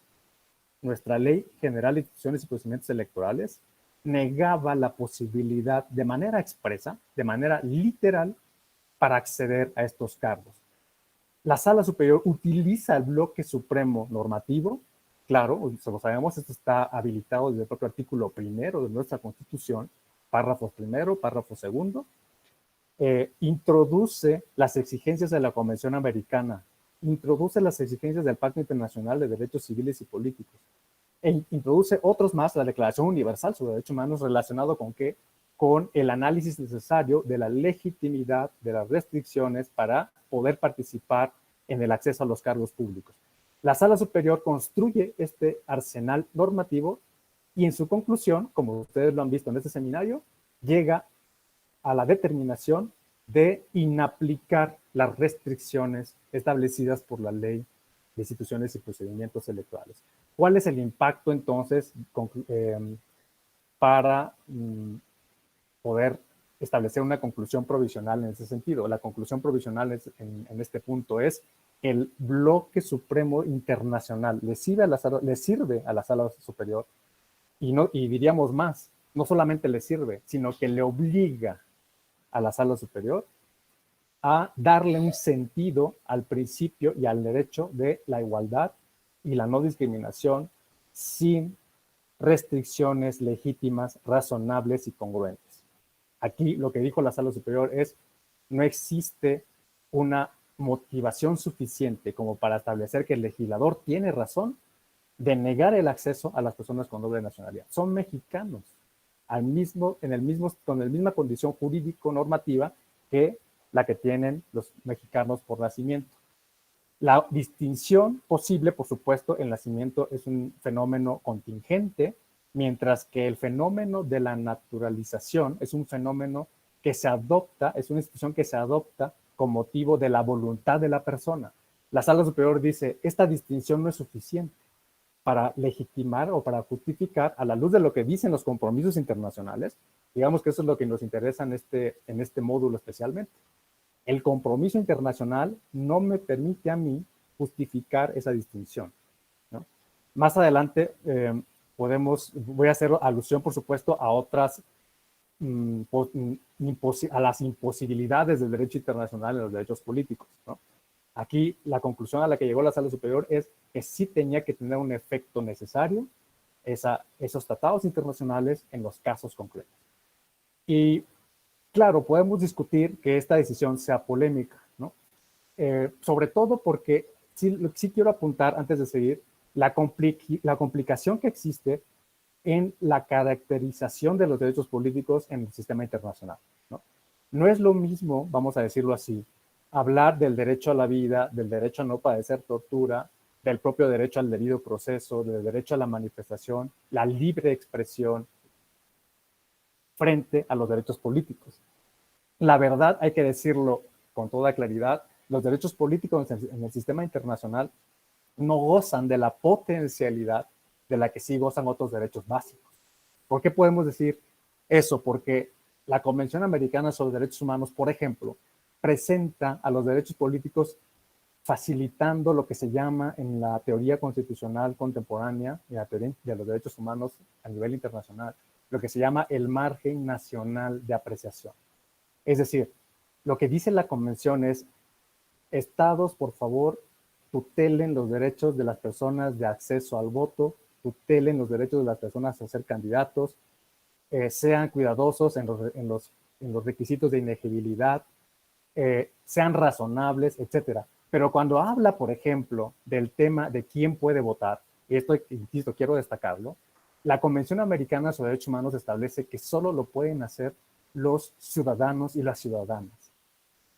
nuestra Ley General de Instituciones y Procedimientos Electorales, negaba la posibilidad de manera expresa, de manera literal, para acceder a estos cargos. La Sala Superior utiliza el bloque supremo normativo. Claro, lo sabemos, esto está habilitado desde el propio artículo 1 de nuestra Constitución, párrafo 1, párrafo 2, introduce las exigencias de la Convención Americana, introduce las exigencias del Pacto Internacional de Derechos Civiles y Políticos, e introduce otros más, la Declaración Universal sobre Derechos Humanos, relacionado con qué, con el análisis necesario de la legitimidad de las restricciones para poder participar en el acceso a los cargos públicos. La Sala Superior construye este arsenal normativo y en su conclusión, como ustedes lo han visto en este seminario, llega a la determinación de inaplicar las restricciones establecidas por la Ley de Instituciones y Procedimientos Electorales. ¿Cuál es el impacto entonces para poder establecer una conclusión provisional en ese sentido? La conclusión provisional en este punto es el bloque supremo internacional le sirve a la Sala Superior y diríamos más, no solamente le sirve, sino que le obliga a la Sala Superior a darle un sentido al principio y al derecho de la igualdad y la no discriminación sin restricciones legítimas, razonables y congruentes. Aquí lo que dijo la Sala Superior es: no existe una motivación suficiente como para establecer que el legislador tiene razón de negar el acceso a las personas con doble nacionalidad. Son mexicanos, con la misma condición jurídico-normativa que la que tienen los mexicanos por nacimiento. La distinción posible, por supuesto, el nacimiento es un fenómeno contingente, mientras que el fenómeno de la naturalización es un fenómeno que se adopta, es una institución que se adopta con motivo de la voluntad de la persona. La Sala Superior dice, esta distinción no es suficiente para legitimar o para justificar, a la luz de lo que dicen los compromisos internacionales, digamos que eso es lo que nos interesa en este módulo especialmente. El compromiso internacional no me permite a mí justificar esa distinción, ¿no? Más adelante voy a hacer alusión, por supuesto, a otras, a las imposibilidades del derecho internacional en los derechos políticos, ¿no? Aquí la conclusión a la que llegó la Sala Superior es que sí tenía que tener un efecto necesario esos tratados internacionales en los casos concretos. Y claro, podemos discutir que esta decisión sea polémica, ¿no? Sobre todo porque sí quiero apuntar, antes de seguir, la complicación que existe en la caracterización de los derechos políticos en el sistema internacional, ¿no? No es lo mismo, vamos a decirlo así, hablar del derecho a la vida, del derecho a no padecer tortura, del propio derecho al debido proceso, del derecho a la manifestación, la libre expresión, frente a los derechos políticos. La verdad, hay que decirlo con toda claridad, los derechos políticos en el sistema internacional no gozan de la potencialidad de la que sí gozan otros derechos básicos. ¿Por qué podemos decir eso? Porque la Convención Americana sobre Derechos Humanos, por ejemplo, presenta a los derechos políticos facilitando lo que se llama en la teoría constitucional contemporánea y la teoría de los derechos humanos a nivel internacional, lo que se llama el margen nacional de apreciación. Es decir, lo que dice la Convención es, estados, por favor, tutelen los derechos de las personas de acceso al voto, tutelen los derechos de las personas a ser candidatos, sean cuidadosos en los requisitos de inegibilidad, sean razonables, etcétera. Pero cuando habla, por ejemplo, del tema de quién puede votar, y esto, insisto, quiero destacarlo, la Convención Americana sobre Derechos Humanos establece que solo lo pueden hacer los ciudadanos y las ciudadanas.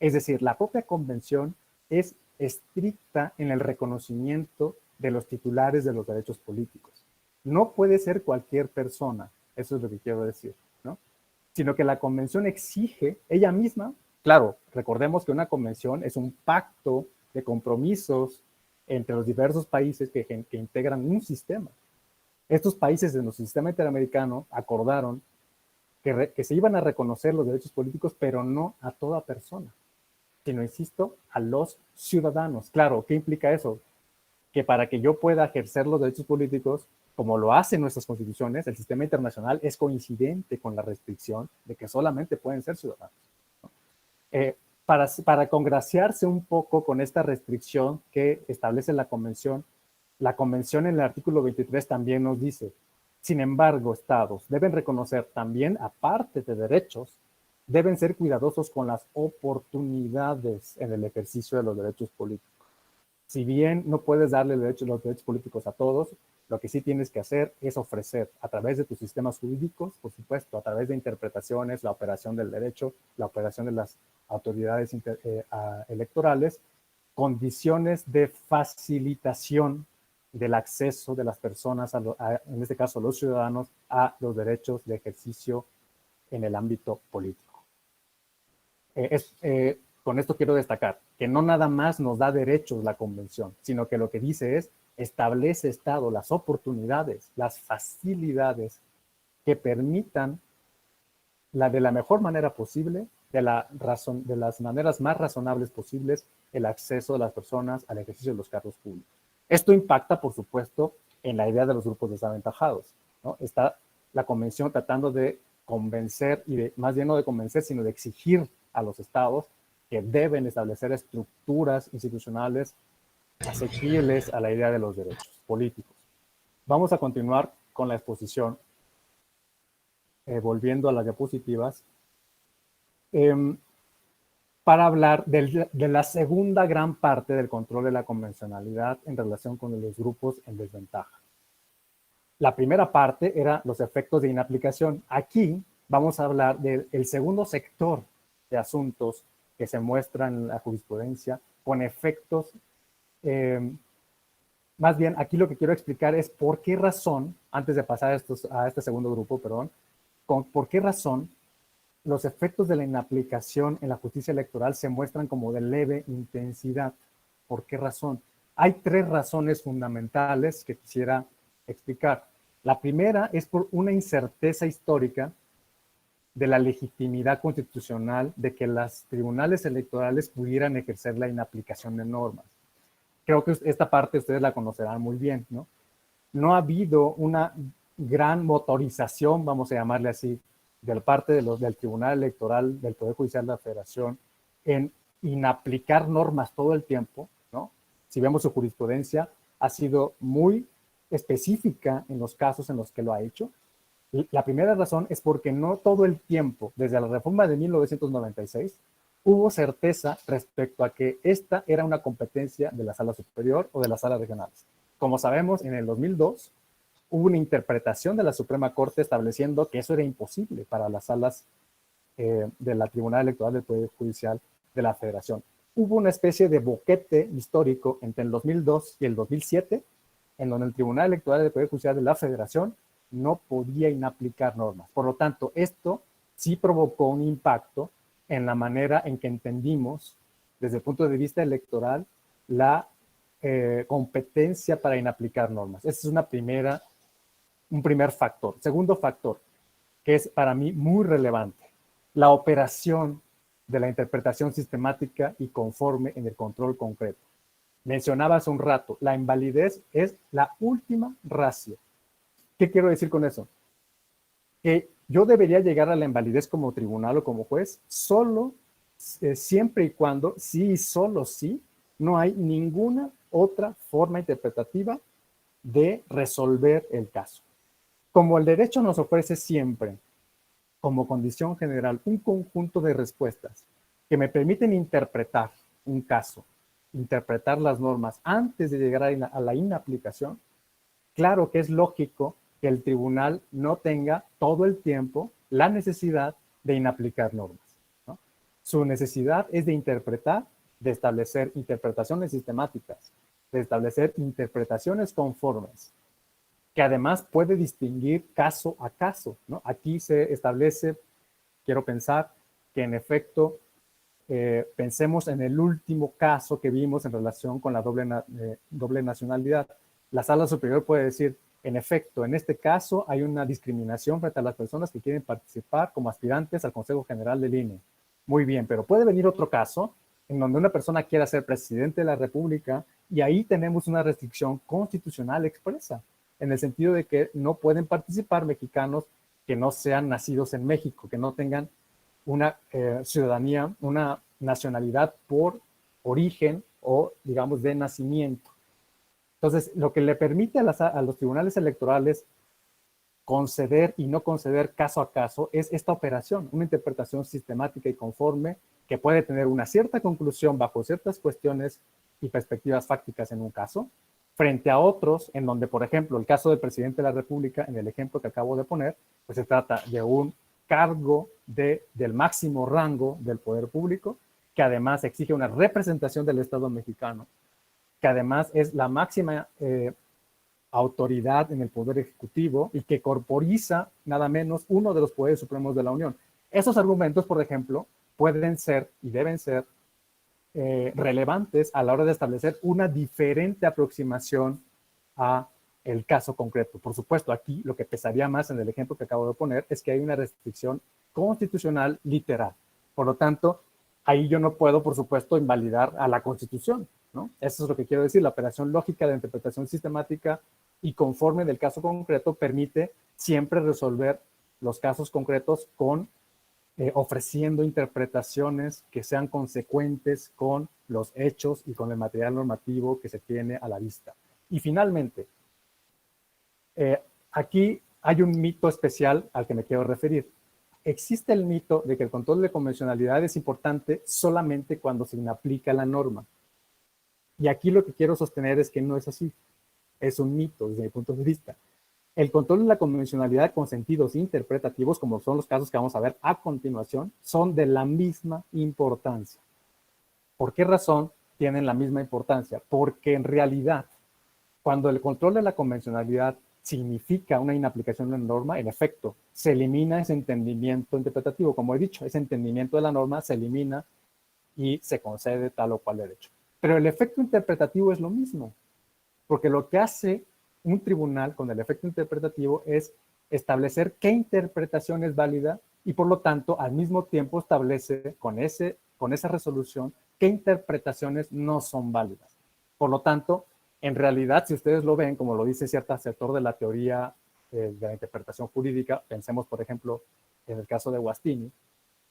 Es decir, la propia convención es estricta en el reconocimiento de los titulares de los derechos políticos. No puede ser cualquier persona, eso es lo que quiero decir, ¿no? Sino que la convención exige ella misma, claro, recordemos que una convención es un pacto de compromisos entre los diversos países que integran un sistema. Estos países en el sistema interamericano acordaron que se iban a reconocer los derechos políticos, pero no a toda persona, sino, insisto, a los ciudadanos. Claro, ¿qué implica eso? Que para que yo pueda ejercer los derechos políticos, como lo hacen nuestras constituciones, el sistema internacional es coincidente con la restricción de que solamente pueden ser ciudadanos, ¿no? Para congraciarse un poco con esta restricción que establece la convención en el artículo 23 también nos dice, sin embargo, estados deben reconocer también, aparte de derechos, deben ser cuidadosos con las oportunidades en el ejercicio de los derechos políticos. Si bien no puedes darle los derechos políticos a todos, lo que sí tienes que hacer es ofrecer a través de tus sistemas jurídicos, por supuesto, a través de interpretaciones, la operación del derecho, la operación de las autoridades electorales, condiciones de facilitación del acceso de las personas, en este caso los ciudadanos, a los derechos de ejercicio en el ámbito político. Con esto quiero destacar que no nada más nos da derechos la convención, sino que lo que dice es, establece Estado las oportunidades, las facilidades que permitan de la mejor manera posible, de las maneras más razonables posibles, el acceso de las personas al ejercicio de los cargos públicos. Esto impacta, por supuesto, en la idea de los grupos desaventajados, ¿no? Está la convención tratando de convencer, más bien no de convencer, sino de exigir a los estados que deben establecer estructuras institucionales asequibles a la idea de los derechos políticos. Vamos a continuar con la exposición, volviendo a las diapositivas. para hablar de la segunda gran parte del control de la convencionalidad en relación con los grupos en desventaja. La primera parte era los efectos de inaplicación. Aquí vamos a hablar del segundo sector de asuntos que se muestran en la jurisprudencia con efectos. Más bien, aquí lo que quiero explicar es por qué razón, antes de pasar a este segundo grupo, perdón, por qué razón los efectos de la inaplicación en la justicia electoral se muestran como de leve intensidad. ¿Por qué razón? Hay tres razones fundamentales que quisiera explicar. La primera es por una incerteza histórica de la legitimidad constitucional de que los tribunales electorales pudieran ejercer la inaplicación de normas. Creo que esta parte ustedes la conocerán muy bien, ¿no? No ha habido una gran motorización, vamos a llamarle así, de parte del Tribunal Electoral, del Poder Judicial de la Federación, en inaplicar normas todo el tiempo, ¿no? Si vemos su jurisprudencia, ha sido muy específica en los casos en los que lo ha hecho. La primera razón es porque no todo el tiempo, desde la reforma de 1996, hubo certeza respecto a que esta era una competencia de la Sala Superior o de las salas regionales. Como sabemos, en el 2002 hubo una interpretación de la Suprema Corte estableciendo que eso era imposible para las salas de la Tribunal Electoral del Poder Judicial de la Federación. Hubo una especie de boquete histórico entre el 2002 y el 2007, en donde el Tribunal Electoral del Poder Judicial de la Federación no podía inaplicar normas. Por lo tanto, esto sí provocó un impacto en la manera en que entendimos, desde el punto de vista electoral, la competencia para inaplicar normas. Ese es un primer factor. Segundo factor, que es para mí muy relevante, la operación de la interpretación sistemática y conforme en el control concreto. Mencionaba hace un rato, la invalidez es la última ratio. ¿Qué quiero decir con eso? Que yo debería llegar a la invalidez como tribunal o como juez solo, siempre y cuando, sí y solo sí, no hay ninguna otra forma interpretativa de resolver el caso. Como el derecho nos ofrece siempre, como condición general, un conjunto de respuestas que me permiten interpretar un caso, interpretar las normas antes de llegar a la inaplicación, claro que es lógico que el tribunal no tenga todo el tiempo la necesidad de inaplicar normas, ¿no? Su necesidad es de interpretar, de establecer interpretaciones sistemáticas, de establecer interpretaciones conformes, que además puede distinguir caso a caso, ¿no? Aquí se establece, quiero pensar, que en efecto pensemos en el último caso que vimos en relación con la doble nacionalidad. La Sala Superior puede decir, en efecto, en este caso hay una discriminación frente a las personas que quieren participar como aspirantes al Consejo General del INE. Muy bien, pero puede venir otro caso en donde una persona quiera ser presidente de la República y ahí tenemos una restricción constitucional expresa, en el sentido de que no pueden participar mexicanos que no sean nacidos en México, que no tengan una ciudadanía, una nacionalidad por origen o, digamos, de nacimiento. Entonces, lo que le permite a los tribunales electorales conceder y no conceder caso a caso es esta operación, una interpretación sistemática y conforme que puede tener una cierta conclusión bajo ciertas cuestiones y perspectivas fácticas en un caso, frente a otros en donde, por ejemplo, el caso del presidente de la República, en el ejemplo que acabo de poner, pues se trata de un cargo del máximo rango del poder público, que además exige una representación del Estado mexicano, que además es la máxima autoridad en el Poder Ejecutivo y que corporiza nada menos uno de los poderes supremos de la Unión. Esos argumentos, por ejemplo, pueden ser y deben ser relevantes a la hora de establecer una diferente aproximación a el caso concreto. Por supuesto, aquí lo que pesaría más en el ejemplo que acabo de poner es que hay una restricción constitucional literal. Por lo tanto, ahí yo no puedo, por supuesto, invalidar a la Constitución, ¿no? Eso es lo que quiero decir. La operación lógica de interpretación sistemática y conforme del caso concreto permite siempre resolver los casos concretos con ofreciendo interpretaciones que sean consecuentes con los hechos y con el material normativo que se tiene a la vista. Y finalmente, aquí hay un mito especial al que me quiero referir. existe el mito de que el control de convencionalidad es importante solamente cuando se inaplica la norma. Y aquí lo que quiero sostener es que no es así. Es un mito desde mi punto de vista. El control de la convencionalidad con sentidos interpretativos, como son los casos que vamos a ver a continuación, son de la misma importancia. ¿Por qué razón tienen la misma importancia? Porque en realidad, cuando el control de la convencionalidad significa una inaplicación de la norma, en efecto, se elimina ese entendimiento interpretativo. Como he dicho, ese entendimiento de la norma se elimina y se concede tal o cual derecho. Pero el efecto interpretativo es lo mismo, porque lo que hace un tribunal con el efecto interpretativo es establecer qué interpretación es válida y por lo tanto al mismo tiempo establece con esa resolución qué interpretaciones no son válidas. Por lo tanto, en realidad, si ustedes lo ven, como lo dice cierto sector de la teoría de la interpretación jurídica, pensemos por ejemplo en el caso de Guastini,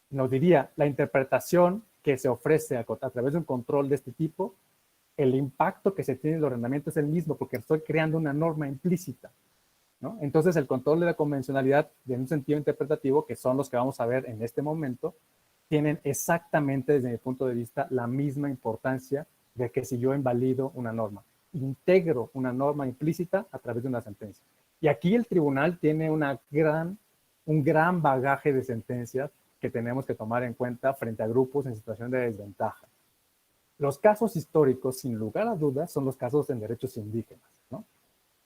nos diría la interpretación que se ofrece a través de un control de este tipo, el impacto que se tiene en el ordenamiento es el mismo porque estoy creando una norma implícita, ¿no? Entonces el control de la convencionalidad en un sentido interpretativo, que son los que vamos a ver en este momento, tienen exactamente desde mi punto de vista la misma importancia de que si yo invalido una norma, integro una norma implícita a través de una sentencia. Y aquí el tribunal tiene un gran bagaje de sentencias que tenemos que tomar en cuenta frente a grupos en situación de desventaja. Los casos históricos, sin lugar a dudas, son los casos en derechos indígenas, ¿no?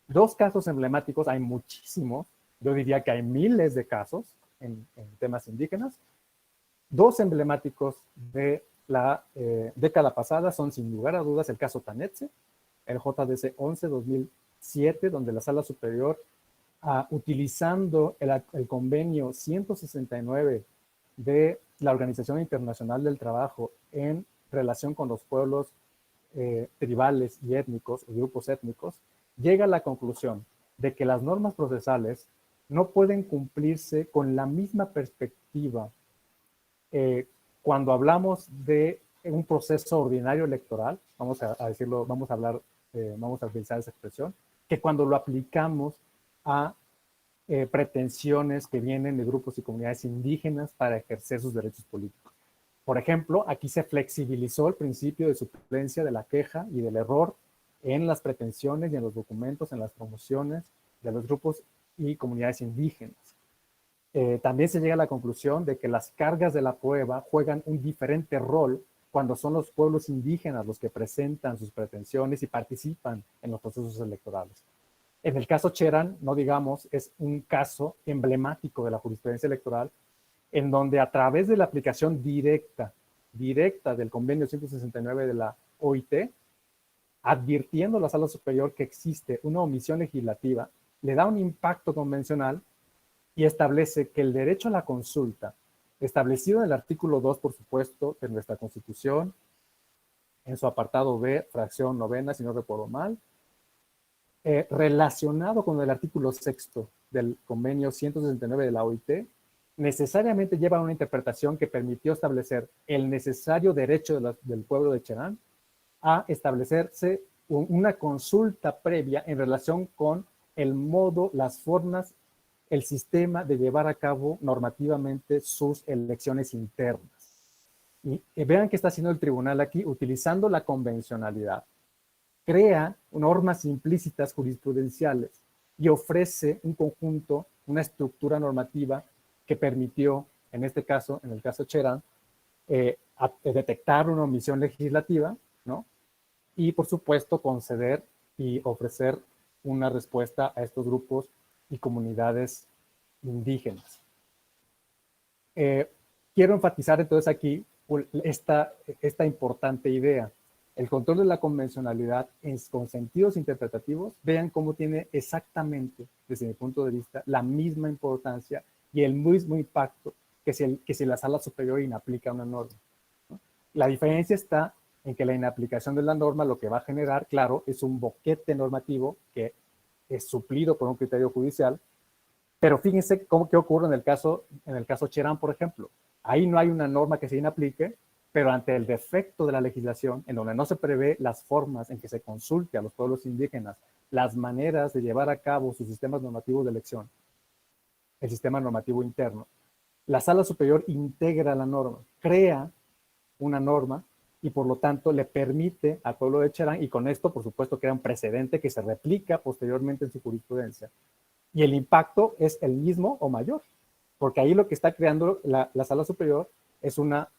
Dos casos emblemáticos, hay muchísimos, yo diría que hay miles de casos en temas indígenas. Dos emblemáticos de la década pasada son, sin lugar a dudas, el caso Tanetse, el JDC 11-2007, donde la Sala Superior, utilizando el convenio 169 de la Organización Internacional del Trabajo en relación con los pueblos tribales y étnicos, o grupos étnicos, llega a la conclusión de que las normas procesales no pueden cumplirse con la misma perspectiva cuando hablamos de un proceso ordinario electoral, vamos a decirlo, vamos a utilizar esa expresión, que cuando lo aplicamos a pretensiones que vienen de grupos y comunidades indígenas para ejercer sus derechos políticos. Por ejemplo, aquí se flexibilizó el principio de suplencia de la queja y del error en las pretensiones y en los documentos, en las promociones de los grupos y comunidades indígenas. También se llega a la conclusión de que las cargas de la prueba juegan un diferente rol cuando son los pueblos indígenas los que presentan sus pretensiones y participan en los procesos electorales. En el caso Cherán, no digamos, es un caso emblemático de la jurisprudencia electoral en donde a través de la aplicación directa del convenio 169 de la OIT, advirtiendo a la Sala Superior que existe una omisión legislativa, le da un impacto convencional y establece que el derecho a la consulta, establecido en el artículo 2, por supuesto, de nuestra Constitución, en su apartado B, fracción novena, si no recuerdo mal, relacionado con el artículo 6 del convenio 169 de la OIT, necesariamente lleva una interpretación que permitió establecer el necesario derecho del pueblo de Cherán a establecerse una consulta previa en relación con el modo, las formas, el sistema de llevar a cabo normativamente sus elecciones internas. Y vean qué está haciendo el tribunal aquí, utilizando la convencionalidad. Crea normas implícitas jurisprudenciales y ofrece un conjunto, una estructura normativa que permitió, en este caso, en el caso Cherán, detectar una omisión legislativa, ¿no? Y, por supuesto, conceder y ofrecer una respuesta a estos grupos y comunidades indígenas. Quiero enfatizar entonces aquí esta importante idea. El control de la convencionalidad con sentidos interpretativos, vean cómo tiene exactamente, desde mi punto de vista, la misma importancia y el mismo impacto que si la Sala Superior inaplica una norma, ¿no? La diferencia está en que la inaplicación de la norma lo que va a generar, claro, es un boquete normativo que es suplido por un criterio judicial, pero fíjense qué ocurre en el caso Cherán, por ejemplo. Ahí no hay una norma que se inaplique, pero ante el defecto de la legislación, en donde no se prevé las formas en que se consulte a los pueblos indígenas, las maneras de llevar a cabo sus sistemas normativos de elección, el sistema normativo interno, La sala superior integra la norma, crea una norma y por lo tanto le permite al pueblo de Cherán, y con esto por supuesto crea un precedente que se replica posteriormente en su jurisprudencia. Y el impacto es el mismo o mayor, porque ahí lo que está creando la sala superior es una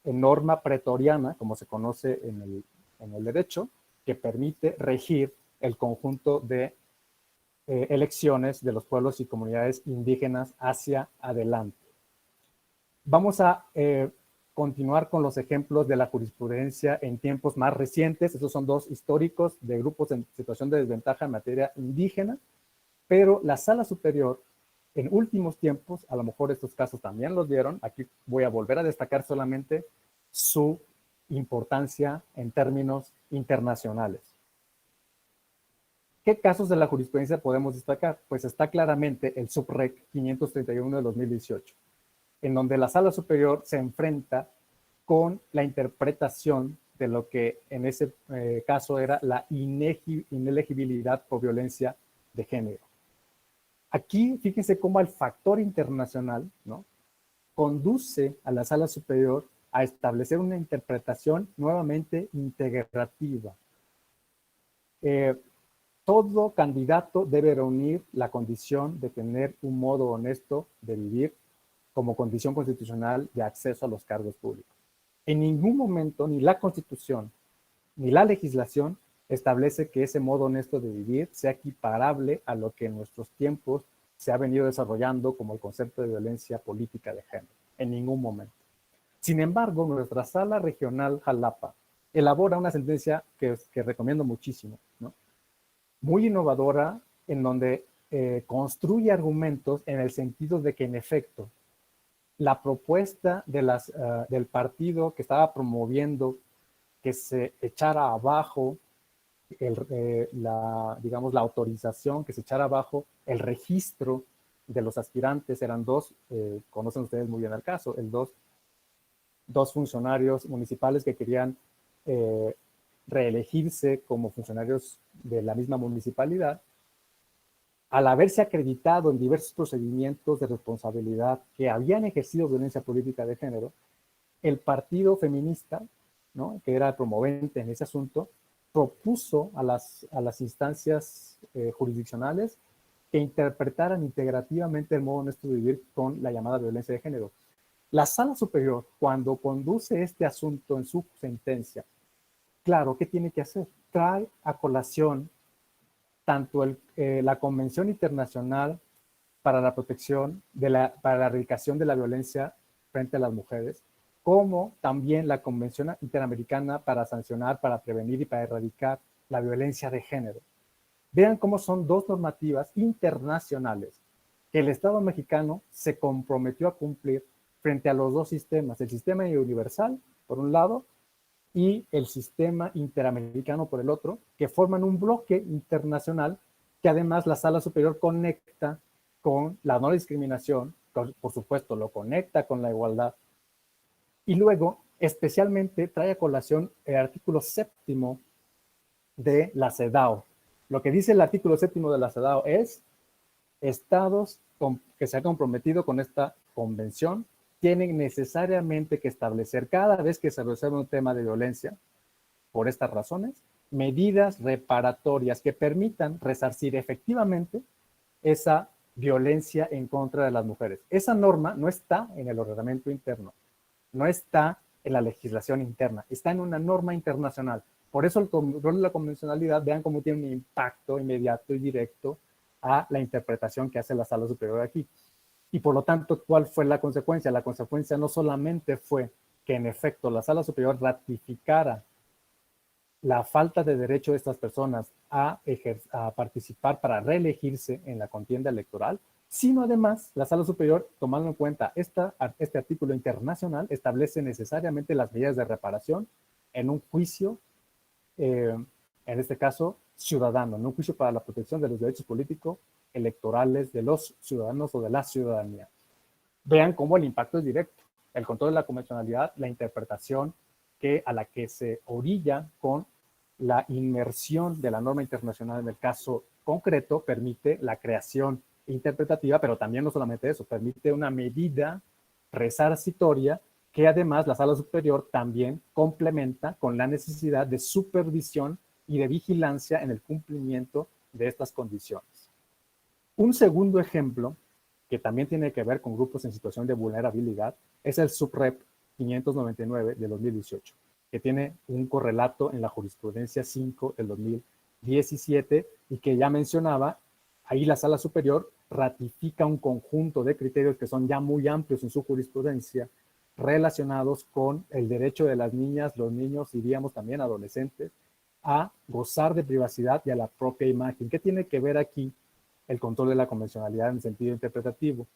norma pretoriana, como se conoce en el derecho, que permite regir el conjunto de elecciones de los pueblos y comunidades indígenas hacia adelante. Vamos a continuar con los ejemplos de la jurisprudencia en tiempos más recientes. Estos son dos históricos de grupos en situación de desventaja en materia indígena, pero la sala superior en últimos tiempos, a lo mejor estos casos también los vieron, aquí voy a volver a destacar solamente su importancia en términos internacionales. ¿Qué casos de la jurisprudencia podemos destacar? Pues está claramente el Subrec 531 de 2018, en donde la sala superior se enfrenta con la interpretación de lo que en ese caso era la inelegibilidad por violencia de género. Aquí, fíjense cómo el factor internacional, ¿no?, conduce a la sala superior a establecer una interpretación nuevamente integrativa. Todo candidato debe reunir la condición de tener un modo honesto de vivir como condición constitucional de acceso a los cargos públicos. En ningún momento, ni la Constitución, ni la legislación establece que ese modo honesto de vivir sea equiparable a lo que en nuestros tiempos se ha venido desarrollando como el concepto de violencia política de género. En ningún momento. Sin embargo, nuestra sala regional Jalapa elabora una sentencia que recomiendo muchísimo, ¿no?, muy innovadora, en donde construye argumentos en el sentido de que, en efecto, la propuesta de del partido que estaba promoviendo que se echara abajo digamos, la autorización, que se echara abajo el registro de los aspirantes, eran dos, conocen ustedes muy bien el caso, dos funcionarios municipales que querían reelegirse como funcionarios de la misma municipalidad. Al haberse acreditado en diversos procedimientos de responsabilidad que habían ejercido violencia política de género, el partido feminista, ¿no?, que era el promovente en ese asunto, propuso a las instancias jurisdiccionales que interpretaran integrativamente el modo honesto de vivir con la llamada violencia de género. La sala superior, cuando conduce este asunto en su sentencia, claro, ¿qué tiene que hacer? Trae a colación tanto la Convención Internacional para la Protección, para la erradicación de la violencia frente a las mujeres, como también la Convención Interamericana para sancionar, para prevenir y para erradicar la violencia de género. Vean cómo son dos normativas internacionales que el Estado mexicano se comprometió a cumplir frente a los dos sistemas, el sistema universal, por un lado, y el sistema interamericano por el otro, que forman un bloque internacional que además la Sala Superior conecta con la no discriminación, por supuesto lo conecta con la igualdad, y luego especialmente trae a colación el artículo 7º de la CEDAW. Lo que dice el artículo 7º de la CEDAW es: estados que se han comprometido con esta convención tienen necesariamente que establecer, cada vez que se resuelve un tema de violencia, por estas razones, medidas reparatorias que permitan resarcir efectivamente esa violencia en contra de las mujeres. Esa norma no está en el ordenamiento interno, no está en la legislación interna, está en una norma internacional. Por eso el rol de la convencionalidad, vean cómo tiene un impacto inmediato y directo a la interpretación que hace la Sala Superior aquí. Y por lo tanto, ¿cuál fue la consecuencia? La consecuencia no solamente fue que en efecto la Sala Superior ratificara la falta de derecho de estas personas a participar para reelegirse en la contienda electoral, sino además la Sala Superior, tomando en cuenta este artículo internacional, establece necesariamente las medidas de reparación en un juicio, en este caso ciudadano, en un juicio para la protección de los derechos políticos electorales de los ciudadanos o de la ciudadanía. Vean cómo el impacto es directo. El control de la convencionalidad, la interpretación a la que se orilla con la inmersión de la norma internacional en el caso concreto, permite la creación interpretativa, pero también no solamente eso, permite una medida resarcitoria, que además la sala superior también complementa con la necesidad de supervisión y de vigilancia en el cumplimiento de estas condiciones. Un segundo ejemplo, que también tiene que ver con grupos en situación de vulnerabilidad, es el SUBREP 599 de 2018, que tiene un correlato en la jurisprudencia 5 del 2017 y que ya mencionaba, ahí la sala superior ratifica un conjunto de criterios que son ya muy amplios en su jurisprudencia relacionados con el derecho de las niñas, los niños, diríamos también adolescentes, a gozar de privacidad y a la propia imagen. ¿Qué tiene que ver aquí el control de la convencionalidad en sentido interpretativo?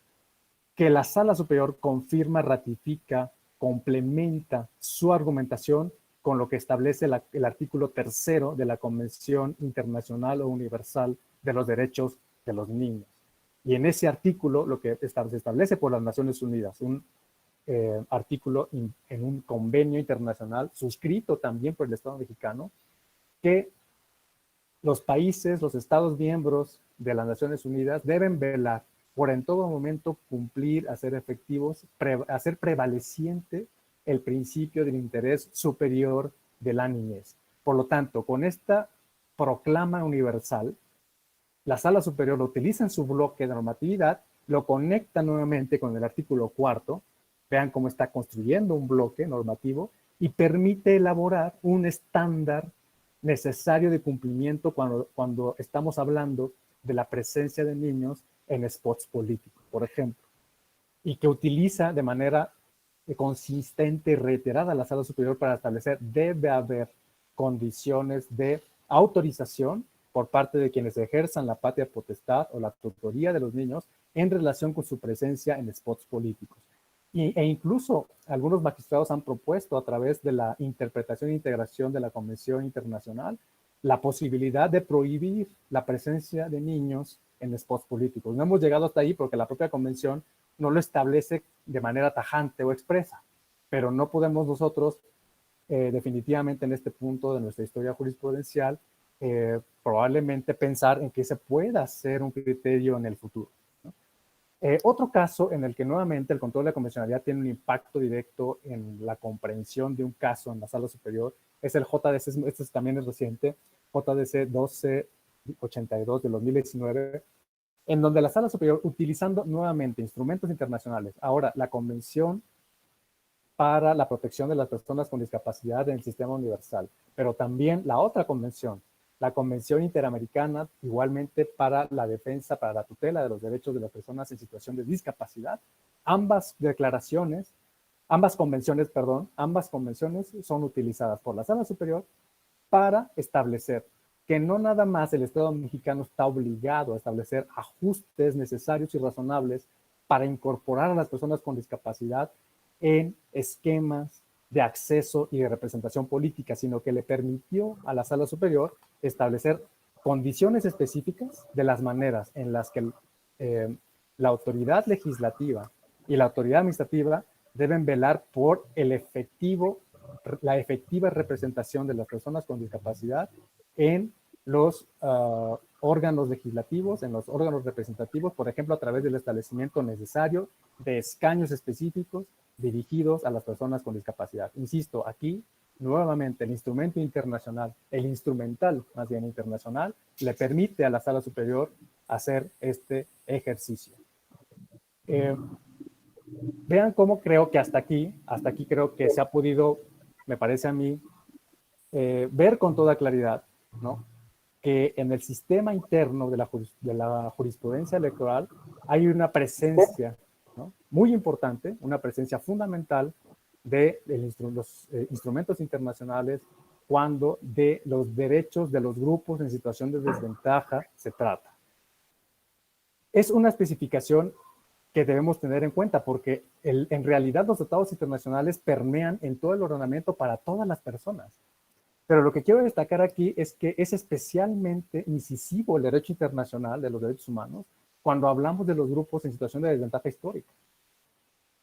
Que la sala superior confirma, ratifica, complementa su argumentación con lo que establece el artículo 3 de la Convención Internacional o Universal de los Derechos de los Niños. Y en ese artículo, lo que se establece por las Naciones Unidas, un artículo en un convenio internacional suscrito también por el Estado mexicano, que los países, los Estados miembros de las Naciones Unidas deben velar por en todo momento cumplir, hacer efectivos, hacer prevaleciente el principio del interés superior de la niñez. Por lo tanto, con esta proclama universal, la sala superior lo utiliza en su bloque de normatividad, lo conecta nuevamente con el artículo 4, vean cómo está construyendo un bloque normativo y permite elaborar un estándar necesario de cumplimiento cuando estamos hablando de la presencia de niños en spots políticos, por ejemplo, y que utiliza de manera consistente y reiterada la sala superior para establecer debe haber condiciones de autorización por parte de quienes ejerzan la patria potestad o la tutoría de los niños en relación con su presencia en spots políticos. E incluso algunos magistrados han propuesto a través de la interpretación e integración de la Convención Internacional la posibilidad de prohibir la presencia de niños en spots políticos. No hemos llegado hasta ahí porque la propia Convención no lo establece de manera tajante o expresa, pero no podemos nosotros definitivamente en este punto de nuestra historia jurisprudencial probablemente pensar en que se pueda hacer un criterio en el futuro. Otro caso en el que nuevamente el control de la convencionalidad tiene un impacto directo en la comprensión de un caso en la sala superior es el JDC, este también es reciente, JDC 1282 de 2019, en donde la sala superior, utilizando nuevamente instrumentos internacionales, ahora la Convención para la protección de las personas con discapacidad en el sistema universal, pero también la otra convención, la Convención Interamericana, igualmente para la defensa, para la tutela de los derechos de las personas en situación de discapacidad. Ambas convenciones son utilizadas por la Sala Superior para establecer que no nada más el Estado mexicano está obligado a establecer ajustes necesarios y razonables para incorporar a las personas con discapacidad en esquemas de acceso y de representación política, sino que le permitió a la Sala Superior establecer condiciones específicas de las maneras en las que la autoridad legislativa y la autoridad administrativa deben velar por la efectiva representación de las personas con discapacidad en los órganos legislativos, en los órganos representativos, por ejemplo, a través del establecimiento necesario de escaños específicos dirigidos a las personas con discapacidad. Insisto, aquí nuevamente el instrumento internacional, el instrumental más bien internacional, le permite a la Sala Superior hacer este ejercicio. Vean cómo creo que hasta aquí creo que se ha podido, me parece a mí, ver con toda claridad, ¿no?, que en el sistema interno de la jurisprudencia electoral hay una presencia, ¿no?, muy importante, una presencia fundamental de los instrumentos internacionales cuando de los derechos de los grupos en situación de desventaja se trata. Es una especificación que debemos tener en cuenta porque en realidad los tratados internacionales permean en todo el ordenamiento para todas las personas. Pero lo que quiero destacar aquí es que es especialmente incisivo el derecho internacional de los derechos humanos cuando hablamos de los grupos en situación de desventaja histórica.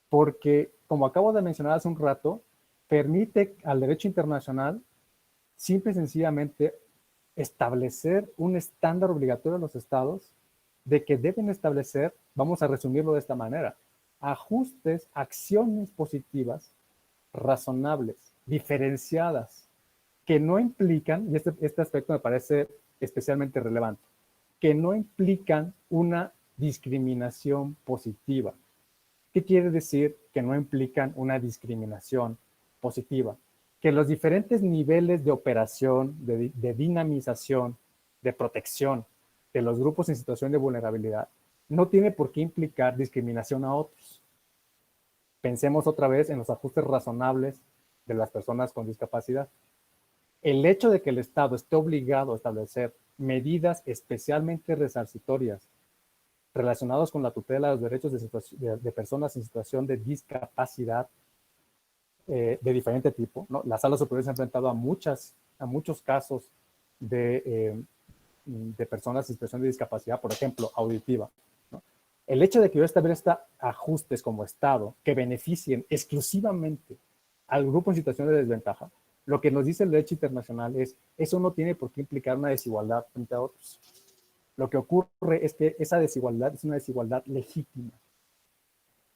Porque, como acabo de mencionar hace un rato, permite al derecho internacional simple y sencillamente establecer un estándar obligatorio a los estados de que deben establecer, vamos a resumirlo de esta manera, ajustes, acciones positivas, razonables, diferenciadas, que no implican, y este aspecto me parece especialmente relevante, que no implican una discriminación positiva. ¿Qué quiere decir que no implican una discriminación positiva? Que los diferentes niveles de operación, de dinamización, de protección de los grupos en situación de vulnerabilidad no tiene por qué implicar discriminación a otros. Pensemos otra vez en los ajustes razonables de las personas con discapacidad. El hecho de que el Estado esté obligado a establecer medidas especialmente resarcitorias relacionados con la tutela de los derechos de personas en situación de discapacidad de diferente tipo, ¿no? La Sala Superior se ha enfrentado a muchos casos de personas en situación de discapacidad, por ejemplo, auditiva, ¿no? El hecho de que yo establezca ajustes como Estado que beneficien exclusivamente al grupo en situación de desventaja, lo que nos dice el derecho internacional es, eso no tiene por qué implicar una desigualdad frente a otros. Lo que ocurre es que esa desigualdad es una desigualdad legítima.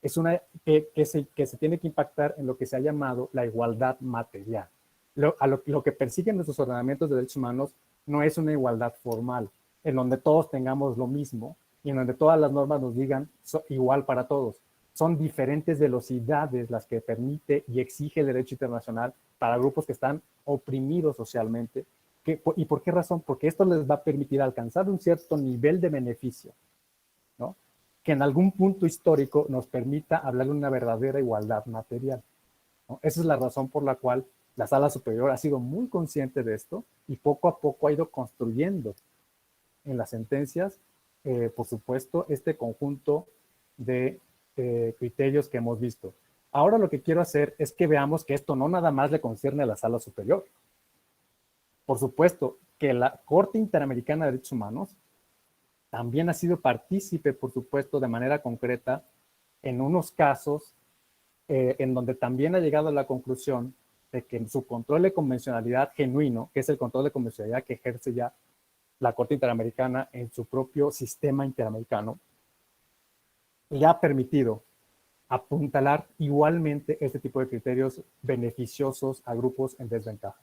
Es una que se tiene que impactar en lo que se ha llamado la igualdad material. Lo que persiguen nuestros ordenamientos de derechos humanos no es una igualdad formal, en donde todos tengamos lo mismo y en donde todas las normas nos digan igual para todos. Son diferentes velocidades las que permite y exige el derecho internacional para grupos que están oprimidos socialmente. ¿Y por qué razón? Porque esto les va a permitir alcanzar un cierto nivel de beneficio, ¿no? Que en algún punto histórico nos permita hablar de una verdadera igualdad material, ¿no? Esa es la razón por la cual la Sala Superior ha sido muy consciente de esto y poco a poco ha ido construyendo en las sentencias, por supuesto, este conjunto de criterios que hemos visto. Ahora lo que quiero hacer es que veamos que esto no nada más le concierne a la Sala Superior. Por supuesto que la Corte Interamericana de Derechos Humanos también ha sido partícipe, por supuesto, de manera concreta en unos casos en donde también ha llegado a la conclusión de que su control de convencionalidad genuino, que es el control de convencionalidad que ejerce ya la Corte Interamericana en su propio sistema interamericano, le ha permitido apuntalar igualmente este tipo de criterios beneficiosos a grupos en desventaja.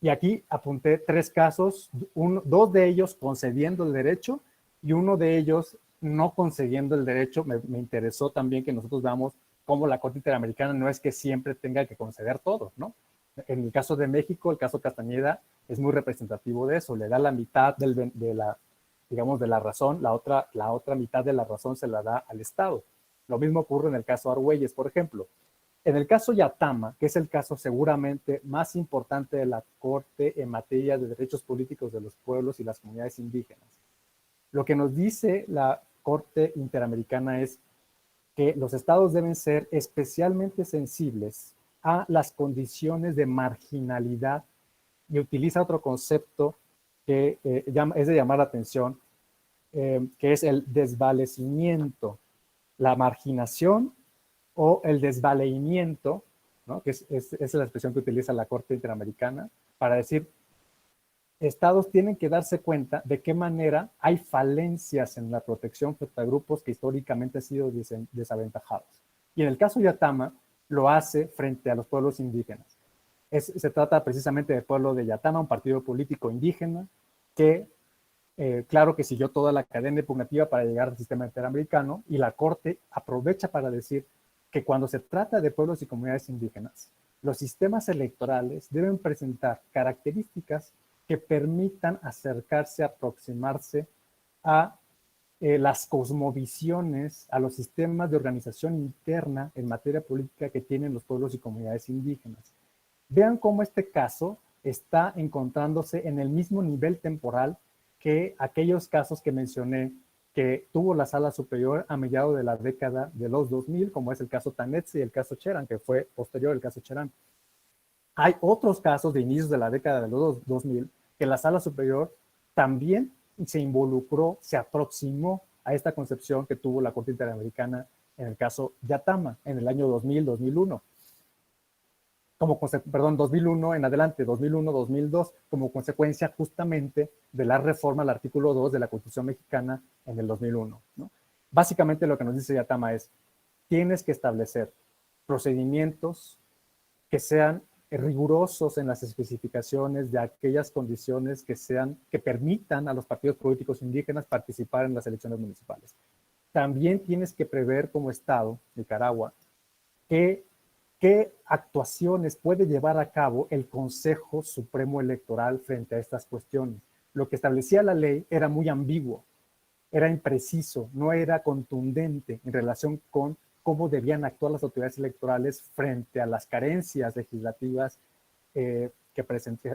Y aquí apunté 3 casos, 2 de ellos concediendo el derecho y uno de ellos no concediendo el derecho. Me interesó también que nosotros veamos cómo la Corte Interamericana no es que siempre tenga que conceder todo, ¿no? En el caso de México, el caso Castañeda es muy representativo de eso, le da la mitad de la razón, la otra mitad de la razón se la da al Estado. Lo mismo ocurre en el caso Argüelles, por ejemplo. En el caso Yatama, que es el caso seguramente más importante de la Corte en materia de derechos políticos de los pueblos y las comunidades indígenas, lo que nos dice la Corte Interamericana es que los estados deben ser especialmente sensibles a las condiciones de marginalidad y utiliza otro concepto que es de llamar la atención, que es el desvalecimiento, la marginación o el desvaleimiento, ¿no? Que es la expresión que utiliza la Corte Interamericana para decir, estados tienen que darse cuenta de qué manera hay falencias en la protección frente a grupos que históricamente han sido desaventajados. Y en el caso de Yatama, lo hace frente a los pueblos indígenas. Se trata precisamente del pueblo de Yatama, un partido político indígena que, claro que siguió toda la cadena impugnativa para llegar al sistema interamericano, y la Corte aprovecha para decir que cuando se trata de pueblos y comunidades indígenas, los sistemas electorales deben presentar características que permitan acercarse, aproximarse a las cosmovisiones, a los sistemas de organización interna en materia política que tienen los pueblos y comunidades indígenas. Vean cómo este caso está encontrándose en el mismo nivel temporal que aquellos casos que mencioné que tuvo la Sala Superior a mediados de la década de los 2000, como es el caso Tanetsi y el caso Cherán, que fue posterior al caso Cherán. Hay otros casos de inicios de la década de los 2000 que la Sala Superior también se involucró, se aproximó a esta concepción que tuvo la Corte Interamericana en el caso Yatama en el año 2000-2001. 2001 en adelante, 2001-2002, como consecuencia justamente de la reforma al artículo 2 de la Constitución mexicana en el 2001, ¿no? Básicamente lo que nos dice Yatama es, tienes que establecer procedimientos que sean rigurosos en las especificaciones de aquellas condiciones que permitan a los partidos políticos indígenas participar en las elecciones municipales. También tienes que prever como Estado, Nicaragua, qué actuaciones puede llevar a cabo el Consejo Supremo Electoral frente a estas cuestiones. Lo que establecía la ley era muy ambiguo, era impreciso, no era contundente en relación con cómo debían actuar las autoridades electorales frente a las carencias legislativas que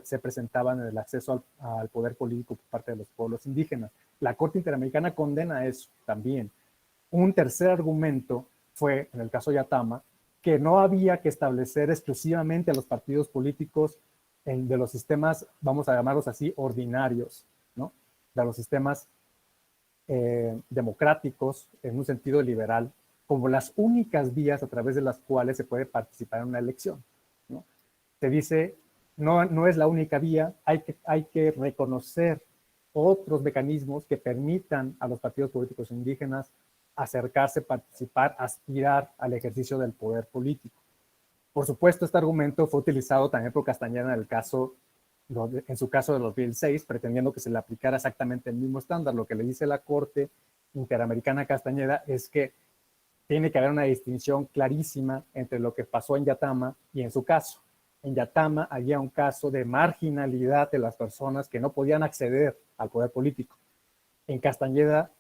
se presentaban en el acceso al poder político por parte de los pueblos indígenas. La Corte Interamericana condena eso también. Un tercer argumento fue, en el caso Yatama, que no había que establecer exclusivamente a los partidos políticos de los sistemas, vamos a llamarlos así, ordinarios, ¿no? De los sistemas democráticos en un sentido liberal, como las únicas vías a través de las cuales se puede participar en una elección, ¿no? Se dice, no es la única vía, hay que reconocer otros mecanismos que permitan a los partidos políticos indígenas acercarse, participar, aspirar al ejercicio del poder político. Por supuesto, este argumento fue utilizado también por Castañeda en su caso de 2006, pretendiendo que se le aplicara exactamente el mismo estándar. Lo que le dice la Corte Interamericana a Castañeda es que tiene que haber una distinción clarísima entre lo que pasó en Yatama y en su caso. En Yatama había un caso de marginalidad de las personas que no podían acceder al poder político. En Castañeda,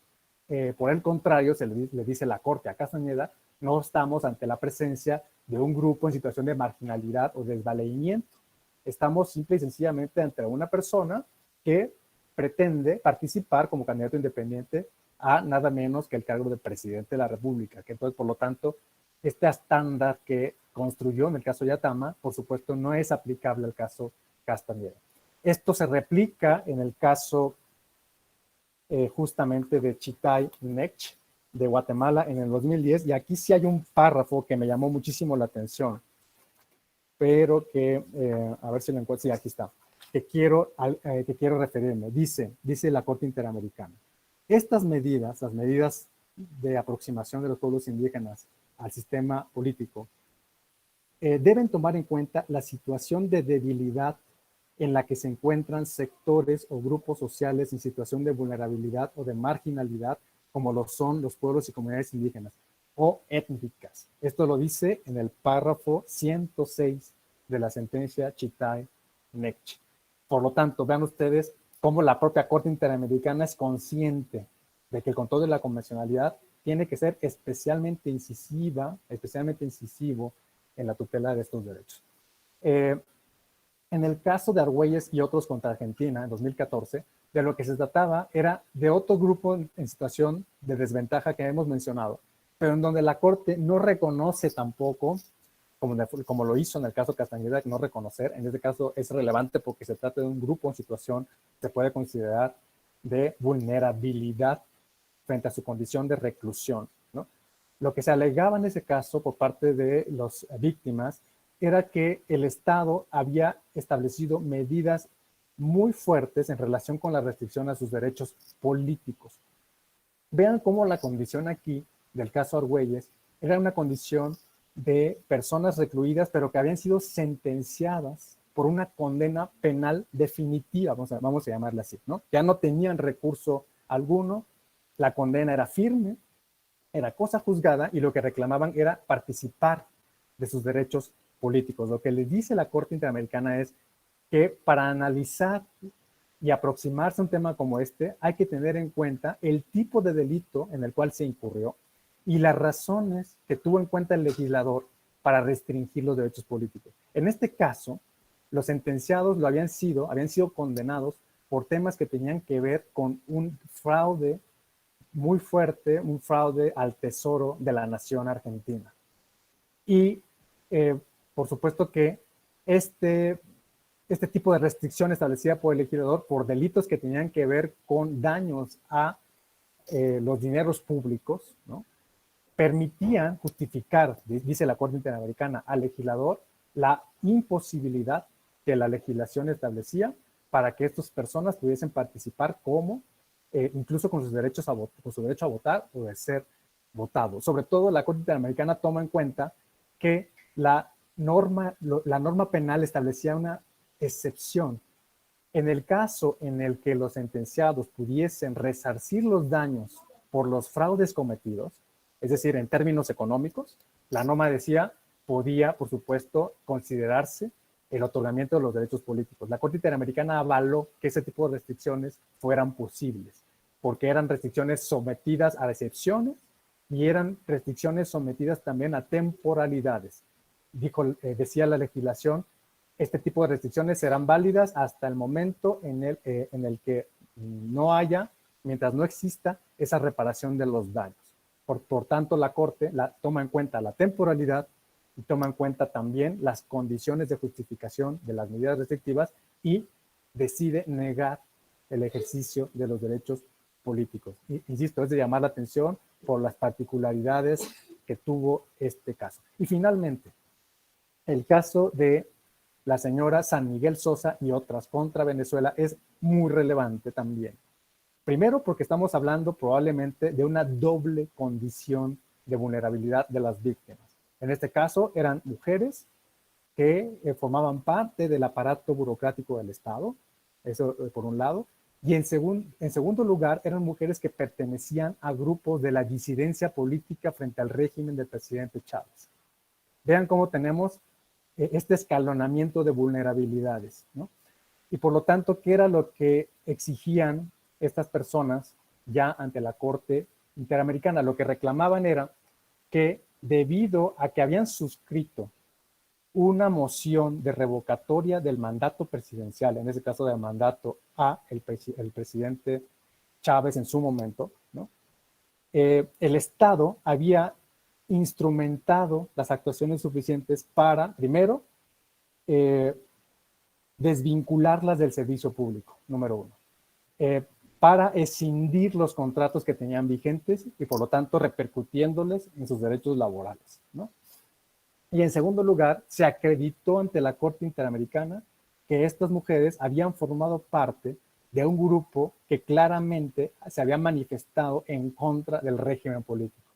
por el contrario, le dice la Corte a Castañeda, no estamos ante la presencia de un grupo en situación de marginalidad o desvalimiento. Estamos simple y sencillamente ante una persona que pretende participar como candidato independiente a nada menos que el cargo de presidente de la República, que entonces, por lo tanto, este estándar que construyó en el caso Yatama, por supuesto, no es aplicable al caso Castañeda. Esto se replica en el caso justamente de Chitay Nech, de Guatemala, en el 2010, y aquí sí hay un párrafo que me llamó muchísimo la atención, pero que, a ver si lo encuentro, sí, aquí está, que quiero referirme. Dice la Corte Interamericana, estas medidas, las medidas de aproximación de los pueblos indígenas al sistema político, deben tomar en cuenta la situación de debilidad en la que se encuentran sectores o grupos sociales en situación de vulnerabilidad o de marginalidad, como lo son los pueblos y comunidades indígenas o étnicas. Esto lo dice en el párrafo 106 de la sentencia Chitay Nech. Por lo tanto, vean ustedes cómo la propia Corte Interamericana es consciente de que el control de la convencionalidad tiene que ser especialmente incisivo en la tutela de estos derechos. En el caso de Argüelles y otros contra Argentina en 2014, de lo que se trataba era de otro grupo en situación de desventaja que hemos mencionado, pero en donde la Corte no reconoce tampoco, como lo hizo en el caso Castañeda, no reconocer, en este caso es relevante porque se trata de un grupo en situación que se puede considerar de vulnerabilidad frente a su condición de reclusión, ¿no? Lo que se alegaba en ese caso por parte de las víctimas era que el Estado había establecido medidas muy fuertes en relación con la restricción a sus derechos políticos. Vean cómo la condición aquí del caso Argüelles era una condición de personas recluidas, pero que habían sido sentenciadas por una condena penal definitiva, vamos a llamarla así, ¿no? Ya no tenían recurso alguno, la condena era firme, era cosa juzgada y lo que reclamaban era participar de sus derechos políticos. Lo que les dice la Corte Interamericana es que para analizar y aproximarse a un tema como este, hay que tener en cuenta el tipo de delito en el cual se incurrió y las razones que tuvo en cuenta el legislador para restringir los derechos políticos. En este caso, los sentenciados habían sido condenados por temas que tenían que ver con un fraude muy fuerte, un fraude al tesoro de la nación argentina. Y por supuesto que este tipo de restricción establecida por el legislador por delitos que tenían que ver con daños a los dineros públicos, ¿no? Permitían justificar, dice la Corte Interamericana, al legislador la imposibilidad que la legislación establecía para que estas personas pudiesen participar como, incluso con sus derechos con su derecho a votar o de ser votado. Sobre todo la Corte Interamericana toma en cuenta que la norma penal establecía una excepción. En el caso en el que los sentenciados pudiesen resarcir los daños por los fraudes cometidos, es decir, en términos económicos, la norma decía, podía, por supuesto, considerarse el otorgamiento de los derechos políticos. La Corte Interamericana avaló que ese tipo de restricciones fueran posibles, porque eran restricciones sometidas a excepciones y eran restricciones sometidas también a temporalidades. Decía la legislación, este tipo de restricciones serán válidas hasta el momento en el que no haya, mientras no exista esa reparación de los daños. Por tanto, la Corte toma en cuenta la temporalidad y toma en cuenta también las condiciones de justificación de las medidas restrictivas y decide negar el ejercicio de los derechos políticos. Insisto, es de llamar la atención por las particularidades que tuvo este caso. Y finalmente, el caso de la señora San Miguel Sosa y otras contra Venezuela es muy relevante también. Primero, porque estamos hablando probablemente de una doble condición de vulnerabilidad de las víctimas. En este caso, eran mujeres que formaban parte del aparato burocrático del Estado, eso por un lado, y en segundo lugar, eran mujeres que pertenecían a grupos de la disidencia política frente al régimen del presidente Chávez. Vean cómo tenemos este escalonamiento de vulnerabilidades, ¿no? Y por lo tanto, ¿qué era lo que exigían estas personas ya ante la Corte Interamericana? Lo que reclamaban era que debido a que habían suscrito una moción de revocatoria del mandato presidencial, en ese caso del mandato a el presidente Chávez en su momento, ¿no? El Estado había instrumentado las actuaciones suficientes para, primero, desvincularlas del servicio público, número uno, para escindir los contratos que tenían vigentes y por lo tanto repercutiéndoles en sus derechos laborales, ¿no? Y en segundo lugar, se acreditó ante la Corte Interamericana que estas mujeres habían formado parte de un grupo que claramente se había manifestado en contra del régimen político.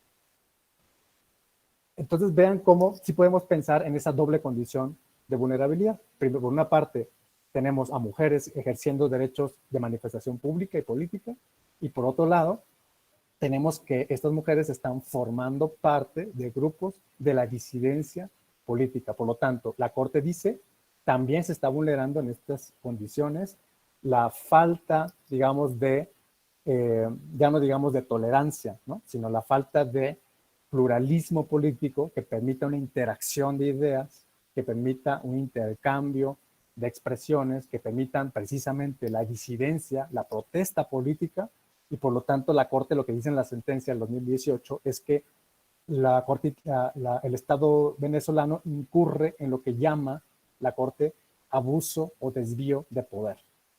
Entonces vean cómo sí podemos pensar en esa doble condición de vulnerabilidad. Primero, por una parte, tenemos a mujeres ejerciendo derechos de manifestación pública y política, y por otro lado, tenemos que estas mujeres están formando parte de grupos de la disidencia política. Por lo tanto, la Corte dice, también se está vulnerando en estas condiciones la falta, digamos, ya no digamos de tolerancia, ¿no? Sino la falta de pluralismo político que permita una interacción de ideas, que permita un intercambio de expresiones, que permitan precisamente la disidencia, la protesta política, y por lo tanto la Corte lo que dice en la sentencia del 2018 es que el Estado venezolano incurre en lo que llama la Corte abuso o desvío de poder,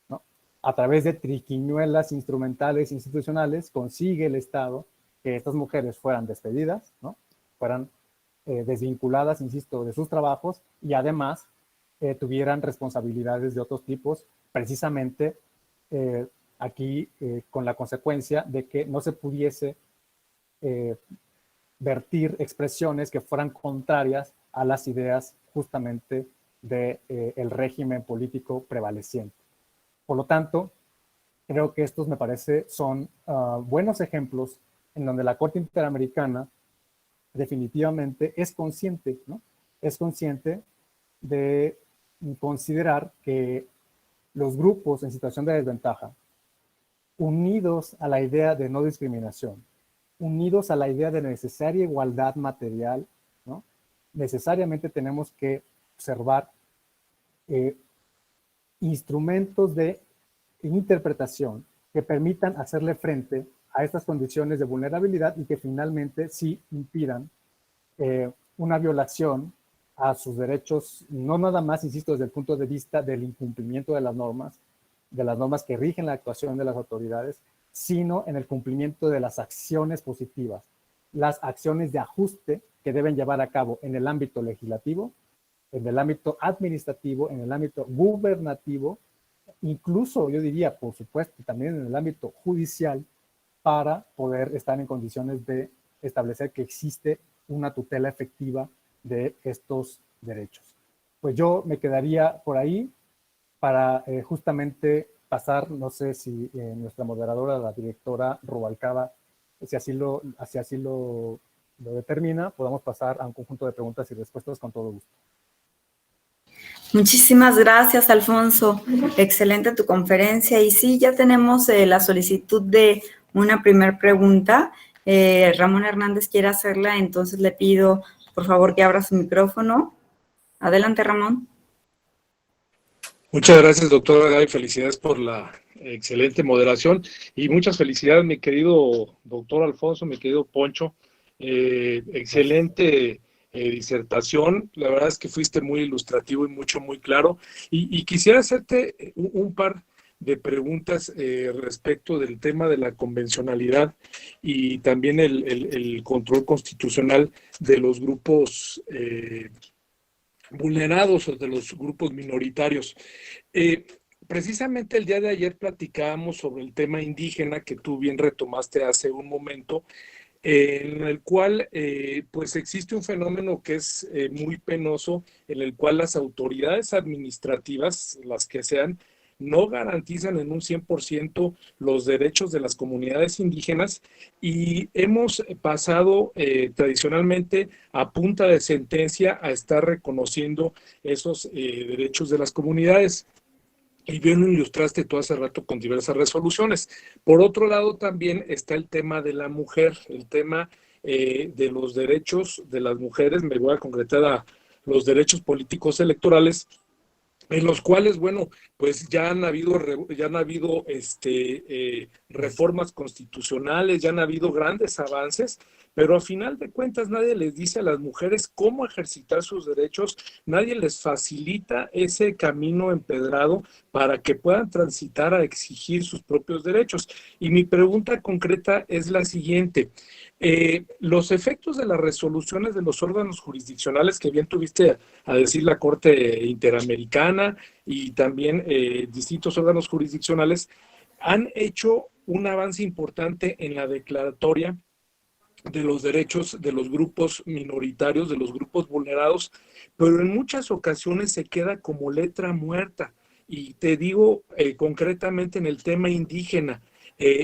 ¿no? A través de triquiñuelas instrumentales institucionales consigue el Estado que estas mujeres fueran despedidas, ¿no? Fueran desvinculadas, insisto, de sus trabajos y además tuvieran responsabilidades de otros tipos, precisamente aquí con la consecuencia de que no se pudiese vertir expresiones que fueran contrarias a las ideas justamente del régimen político prevaleciente. Por lo tanto, creo que estos me parece son buenos ejemplos en donde la Corte Interamericana definitivamente es consciente, ¿no? Es consciente de considerar que los grupos en situación de desventaja, unidos a la idea de no discriminación, unidos a la idea de necesaria igualdad material, ¿no? Necesariamente tenemos que observar instrumentos de interpretación que permitan hacerle frente a estas condiciones de vulnerabilidad y que finalmente sí impidan una violación a sus derechos, no nada más, insisto, desde el punto de vista del incumplimiento de las normas que rigen la actuación de las autoridades, sino en el cumplimiento de las acciones positivas, las acciones de ajuste que deben llevar a cabo en el ámbito legislativo, en el ámbito administrativo, en el ámbito gubernativo, incluso yo diría, por supuesto, también en el ámbito judicial, para poder estar en condiciones de establecer que existe una tutela efectiva de estos derechos. Pues yo me quedaría por ahí para justamente pasar, no sé si nuestra moderadora, la directora Rubalcaba, si así lo determina, podamos pasar a un conjunto de preguntas y respuestas con todo gusto. Muchísimas gracias, Alfonso. Excelente tu conferencia. Y sí, ya tenemos la solicitud de una primer pregunta. Ramón Hernández quiere hacerla, entonces le pido, por favor, que abra su micrófono. Adelante, Ramón. Muchas gracias, doctora Gaby. Felicidades por la excelente moderación y muchas felicidades, mi querido doctor Alfonso, mi querido Poncho. Excelente disertación. La verdad es que fuiste muy ilustrativo y muy claro. Y quisiera hacerte un par de preguntas respecto del tema de la convencionalidad y también el control constitucional de los grupos vulnerados o de los grupos minoritarios. Precisamente el día de ayer platicábamos sobre el tema indígena que tú bien retomaste hace un momento, en el cual pues existe un fenómeno que es muy penoso, en el cual las autoridades administrativas, las que sean, no garantizan en un 100% los derechos de las comunidades indígenas y hemos pasado tradicionalmente a punta de sentencia a estar reconociendo esos derechos de las comunidades. Y bien lo ilustraste tú hace rato con diversas resoluciones. Por otro lado, también está el tema de la mujer, el tema de los derechos de las mujeres. Me voy a concretar a los derechos políticos electorales, en los cuales, bueno, pues ya han habido reformas constitucionales, ya han habido grandes avances, pero a final de cuentas nadie les dice a las mujeres cómo ejercitar sus derechos, nadie les facilita ese camino empedrado para que puedan transitar a exigir sus propios derechos. Y mi pregunta concreta es la siguiente. Los efectos de las resoluciones de los órganos jurisdiccionales que bien tuviste a decir la Corte Interamericana y también distintos órganos jurisdiccionales han hecho un avance importante en la declaratoria de los derechos de los grupos minoritarios, de los grupos vulnerados, pero en muchas ocasiones se queda como letra muerta. Y te digo concretamente en el tema indígena,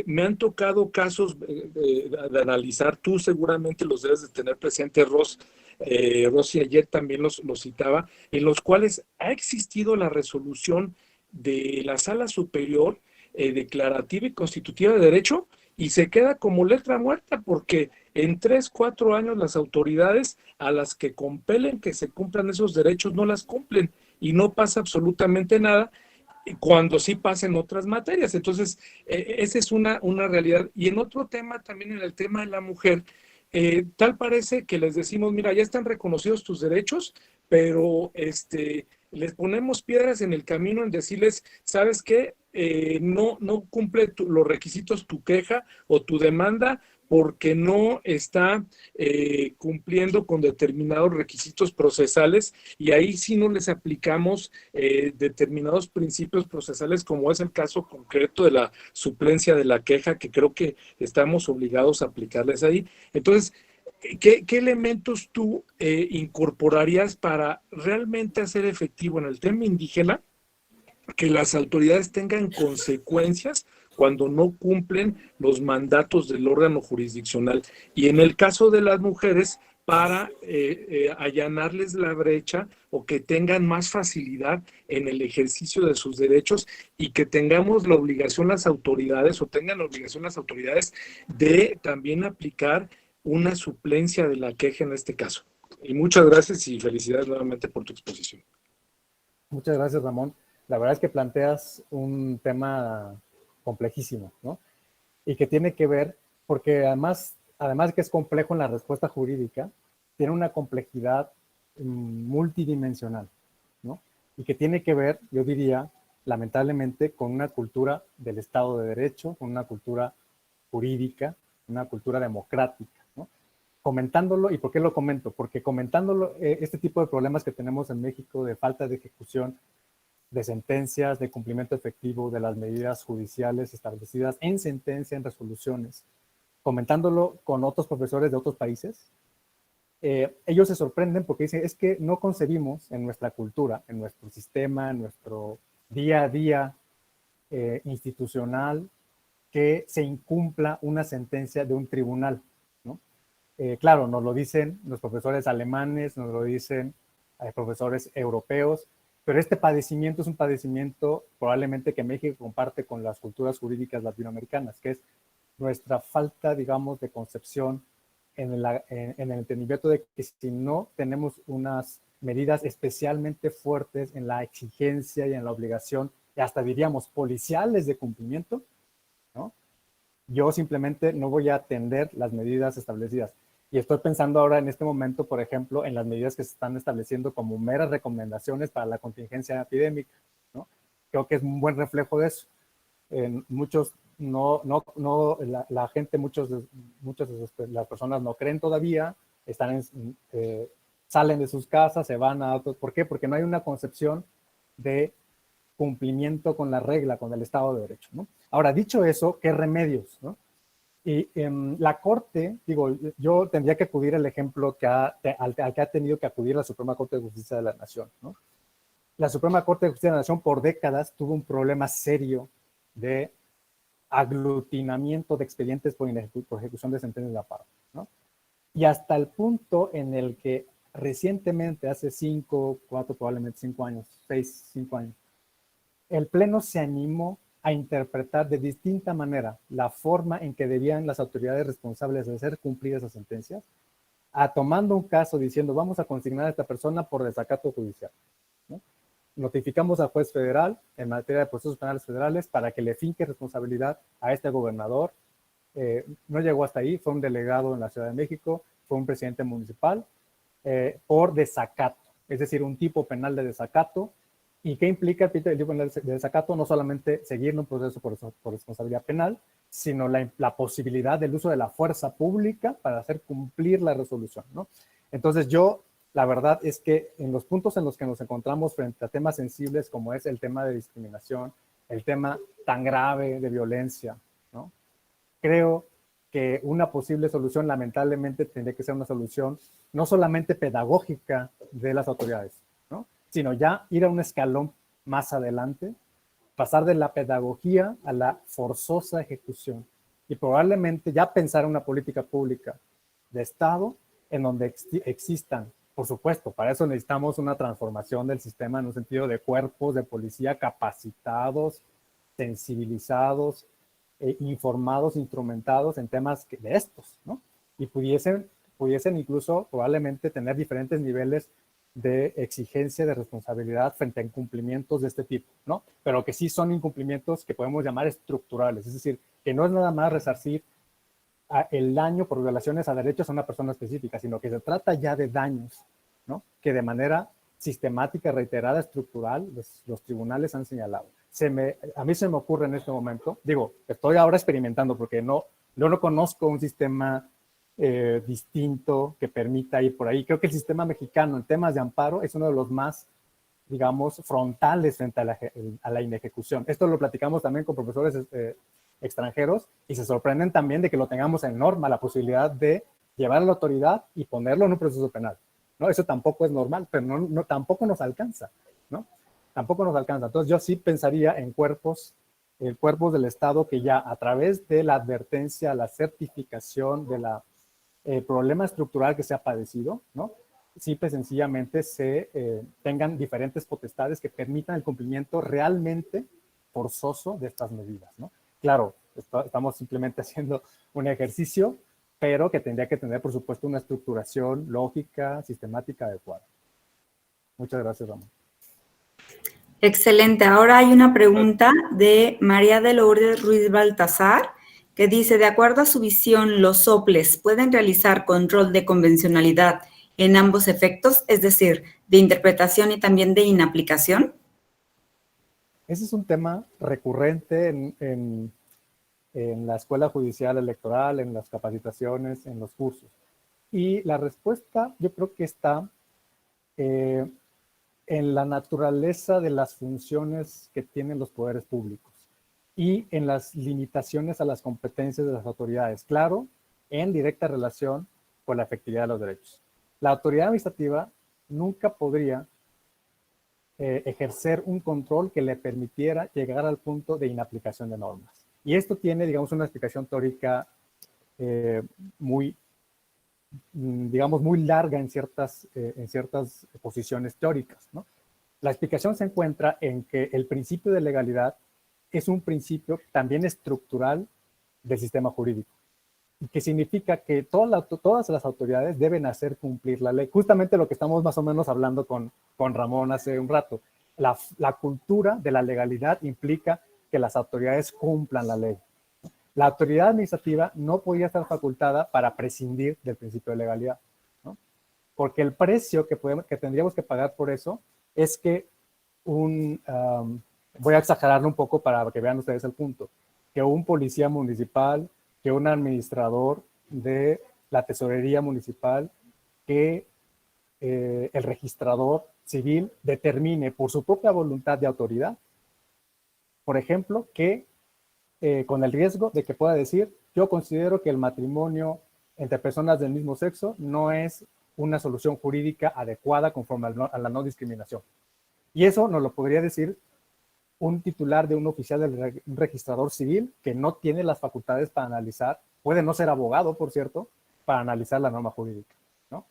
me han tocado casos de analizar, tú seguramente los debes de tener presente, Rosy ayer también los citaba, en los cuales ha existido la resolución de la Sala Superior Declarativa y Constitutiva de Derecho y se queda como letra muerta porque en 3, 4 años las autoridades a las que compelen que se cumplan esos derechos no las cumplen y no pasa absolutamente nada cuando sí pasen otras materias. Entonces, esa es una realidad. Y en otro tema, también en el tema de la mujer, tal parece que les decimos, mira, ya están reconocidos tus derechos, pero les ponemos piedras en el camino en decirles, ¿sabes qué? No cumple los requisitos tu queja o tu demanda porque no está cumpliendo con determinados requisitos procesales y ahí sí no les aplicamos determinados principios procesales como es el caso concreto de la suplencia de la queja que creo que estamos obligados a aplicarles ahí. Entonces, ¿qué elementos tú incorporarías para realmente hacer efectivo en el tema indígena que las autoridades tengan consecuencias cuando no cumplen los mandatos del órgano jurisdiccional? Y en el caso de las mujeres, para allanarles la brecha o que tengan más facilidad en el ejercicio de sus derechos y que tengamos la obligación las autoridades o tengan la obligación las autoridades de también aplicar una suplencia de la queja en este caso. Y muchas gracias y felicidades nuevamente por tu exposición. Muchas gracias, Ramón. La verdad es que planteas un tema complejísimo, ¿no? Y que tiene que ver, porque además de que es complejo en la respuesta jurídica, tiene una complejidad multidimensional, ¿no? Y que tiene que ver, yo diría, lamentablemente, con una cultura del Estado de Derecho, con una cultura jurídica, una cultura democrática, ¿no? Comentándolo, ¿y por qué lo comento? Porque comentándolo, este tipo de problemas que tenemos en México de falta de ejecución de sentencias, de cumplimiento efectivo de las medidas judiciales establecidas en sentencia, en resoluciones, comentándolo con otros profesores de otros países, ellos se sorprenden porque dicen, es que no concebimos en nuestra cultura, en nuestro sistema, en nuestro día a día institucional, que se incumpla una sentencia de un tribunal, ¿no? Claro, nos lo dicen los profesores alemanes, nos lo dicen profesores europeos, pero este padecimiento es un padecimiento probablemente que México comparte con las culturas jurídicas latinoamericanas, que es nuestra falta, digamos, de concepción en el entendimiento de que si no tenemos unas medidas especialmente fuertes en la exigencia y en la obligación, y hasta diríamos policiales de cumplimiento, ¿no? Yo simplemente no voy a atender las medidas establecidas. Y estoy pensando ahora en este momento, por ejemplo, en las medidas que se están estableciendo como meras recomendaciones para la contingencia epidémica, ¿no? Creo que es un buen reflejo de eso. Muchos la gente, muchas de las personas no creen todavía, salen de sus casas, se van a otros. ¿Por qué? Porque no hay una concepción de cumplimiento con la regla, con el Estado de Derecho, ¿no? Ahora, dicho eso, ¿qué remedios, no? Y la Corte, digo, yo tendría que acudir al ejemplo al que ha tenido que acudir la Suprema Corte de Justicia de la Nación, ¿no? La Suprema Corte de Justicia de la Nación por décadas tuvo un problema serio de aglutinamiento de expedientes por ejecución de sentencias de amparo, ¿no? Y hasta el punto en el que recientemente, hace 5 años, 5 años, el Pleno se animó a interpretar de distinta manera la forma en que debían las autoridades responsables de hacer cumplir esas sentencias, tomando un caso diciendo vamos a consignar a esta persona por desacato judicial, ¿no? Notificamos al juez federal en materia de procesos penales federales para que le finque responsabilidad a este gobernador. No llegó hasta ahí, fue un delegado en la Ciudad de México, fue un presidente municipal, por desacato, es decir, un tipo penal de desacato. ¿Y qué implica el tipo penal de desacato? No solamente seguir un proceso por responsabilidad penal, sino la posibilidad del uso de la fuerza pública para hacer cumplir la resolución, ¿no? Entonces la verdad es que en los puntos en los que nos encontramos frente a temas sensibles como es el tema de discriminación, el tema tan grave de violencia, ¿no? Creo que una posible solución lamentablemente tendría que ser una solución no solamente pedagógica de las autoridades, ¿no? Sino ya ir a un escalón más adelante, pasar de la pedagogía a la forzosa ejecución y probablemente ya pensar en una política pública de Estado en donde existan. Por supuesto, para eso necesitamos una transformación del sistema en un sentido de cuerpos de policía capacitados, sensibilizados, informados, instrumentados en temas de estos, ¿no? Y pudiesen incluso probablemente tener diferentes niveles de exigencia de responsabilidad frente a incumplimientos de este tipo, ¿no? Pero que sí son incumplimientos que podemos llamar estructurales, es decir, que no es nada más resarcir el daño por violaciones a derechos a una persona específica, sino que se trata ya de daños, ¿no? Que de manera sistemática, reiterada, estructural, los tribunales han señalado. A mí se me ocurre en este momento, digo, estoy ahora experimentando porque no conozco un sistema distinto que permita ir por ahí. Creo que el sistema mexicano en temas de amparo es uno de los más, digamos, frontales frente a la inejecución. Esto lo platicamos también con profesores extranjeros y se sorprenden también de que lo tengamos en norma, la posibilidad de llevar a la autoridad y ponerlo en un proceso penal, ¿no? Eso tampoco es normal, pero tampoco nos alcanza, ¿no? Tampoco nos alcanza. Entonces yo sí pensaría en cuerpos del Estado que ya a través de la advertencia, la certificación de la problema estructural que se ha padecido, ¿no? Simple sencillamente tengan diferentes potestades que permitan el cumplimiento realmente forzoso de estas medidas, ¿no? Claro, estamos simplemente haciendo un ejercicio, pero que tendría que tener, por supuesto, una estructuración lógica, sistemática adecuada. Muchas gracias, Ramón. Excelente. Ahora hay una pregunta de María de Lourdes Ruiz Baltazar, que dice, de acuerdo a su visión, ¿los soples pueden realizar control de convencionalidad en ambos efectos, es decir, de interpretación y también de inaplicación? Ese es un tema recurrente en la Escuela Judicial Electoral, en las capacitaciones, en los cursos. Y la respuesta yo creo que está en la naturaleza de las funciones que tienen los poderes públicos y en las limitaciones a las competencias de las autoridades. Claro en directa relación con la efectividad de los derechos. La autoridad administrativa nunca podría ejercer un control que le permitiera llegar al punto de inaplicación de normas. Y esto tiene, digamos, una explicación teórica muy larga en ciertas posiciones teóricas, ¿no? La explicación se encuentra en que el principio de legalidad es un principio también estructural del sistema jurídico, y que significa que todas las autoridades deben hacer cumplir la ley. Justamente lo que estamos más o menos hablando con Ramón hace un rato. La cultura de la legalidad implica que las autoridades cumplan la ley. La autoridad administrativa no podía estar facultada para prescindir del principio de legalidad, ¿no? Porque el precio que tendríamos que pagar por eso es que voy a exagerarlo un poco para que vean ustedes el punto, que un policía municipal, que un administrador de la tesorería municipal, que el registrador civil determine por su propia voluntad de autoridad, por ejemplo, que con el riesgo de que pueda decir, yo considero que el matrimonio entre personas del mismo sexo no es una solución jurídica adecuada conforme a la no discriminación. Y eso nos lo podría decir un titular de un oficial del registrador civil que no tiene las facultades para analizar, puede no ser abogado, por cierto, para analizar la norma jurídica, ¿no?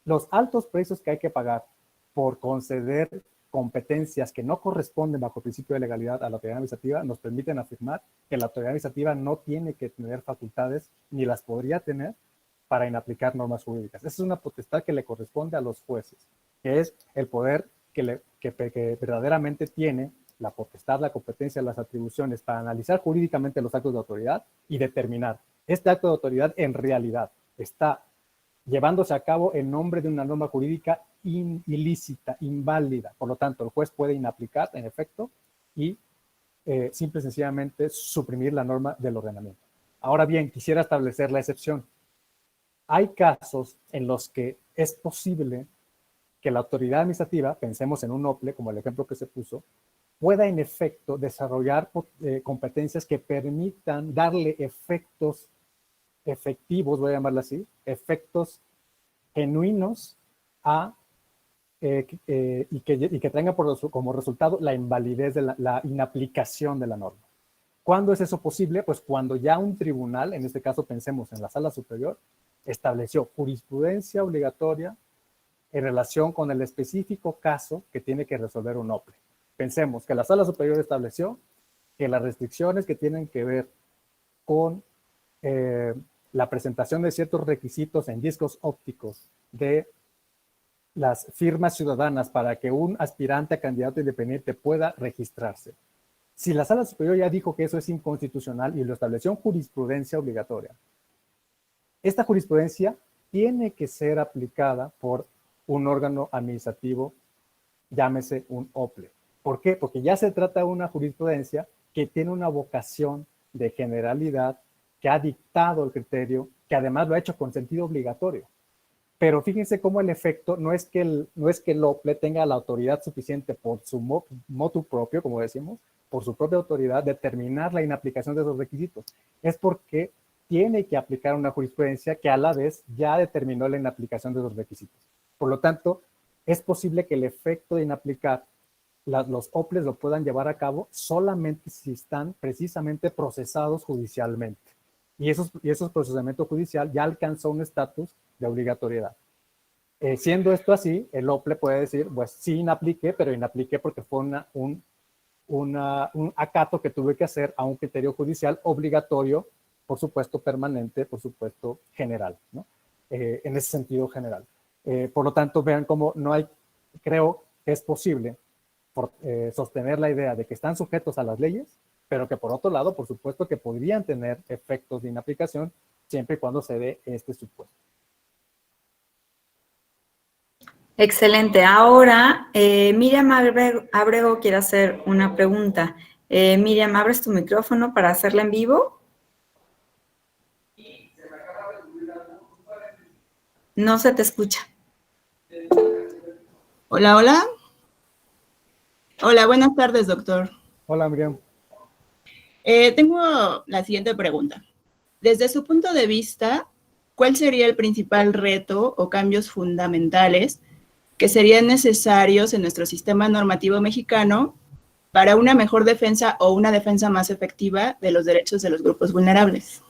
Los altos precios que hay que pagar por conceder competencias que no corresponden bajo el principio de legalidad a la autoridad administrativa nos permiten afirmar que la autoridad administrativa no tiene que tener facultades, ni las podría tener, para inaplicar normas jurídicas. Esa es una potestad que le corresponde a los jueces, que es el poder que verdaderamente tiene la potestad, la competencia, las atribuciones para analizar jurídicamente los actos de autoridad y determinar, este acto de autoridad en realidad está llevándose a cabo en nombre de una norma jurídica ilícita, inválida. Por lo tanto, el juez puede inaplicar, en efecto, y simple y sencillamente suprimir la norma del ordenamiento. Ahora bien, quisiera establecer la excepción. Hay casos en los que es posible que la autoridad administrativa, pensemos en un OPLE, como el ejemplo que se puso, pueda en efecto desarrollar competencias que permitan darle efectos efectivos, voy a llamarlo así, efectos genuinos y que tenga como resultado la invalidez de la inaplicación de la norma. ¿Cuándo es eso posible? Pues cuando ya un tribunal, en este caso pensemos en la sala superior, estableció jurisprudencia obligatoria en relación con el específico caso que tiene que resolver un OPLE. Pensemos que la sala superior estableció que las restricciones que tienen que ver con la presentación de ciertos requisitos en discos ópticos de las firmas ciudadanas para que un aspirante a candidato independiente pueda registrarse. Si la sala superior ya dijo que eso es inconstitucional y lo estableció en jurisprudencia obligatoria, esta jurisprudencia tiene que ser aplicada por un órgano administrativo, llámese un OPLE. ¿Por qué? Porque ya se trata de una jurisprudencia que tiene una vocación de generalidad, que ha dictado el criterio, que además lo ha hecho con sentido obligatorio. Pero fíjense cómo el efecto no es que el OPLE tenga la autoridad suficiente por su motu propio, como decimos, por su propia autoridad, determinar la inaplicación de esos requisitos. Es porque tiene que aplicar una jurisprudencia que a la vez ya determinó la inaplicación de esos requisitos. Por lo tanto, es posible que el efecto de inaplicar los OPLES lo puedan llevar a cabo solamente si están precisamente procesados judicialmente. Y esos procesamientos judicial ya alcanzó un estatus de obligatoriedad. Siendo esto así, el OPLE puede decir, pues sí inapliqué, pero inapliqué porque fue un acato que tuve que hacer a un criterio judicial obligatorio, por supuesto permanente, por supuesto general, ¿no? En ese sentido general. Por lo tanto, vean cómo creo que es posible sostener la idea de que están sujetos a las leyes, pero que por otro lado, por supuesto que podrían tener efectos de inaplicación siempre y cuando se dé este supuesto. Excelente. Ahora, Miriam Abrego quiere hacer una pregunta. Miriam, ¿abres tu micrófono para hacerla en vivo? No se te escucha. Hola, hola. Hola, buenas tardes, doctor. Hola, Miriam. Tengo la siguiente pregunta. Desde su punto de vista, ¿cuál sería el principal reto o cambios fundamentales que serían necesarios en nuestro sistema normativo mexicano para una mejor defensa o una defensa más efectiva de los derechos de los grupos vulnerables?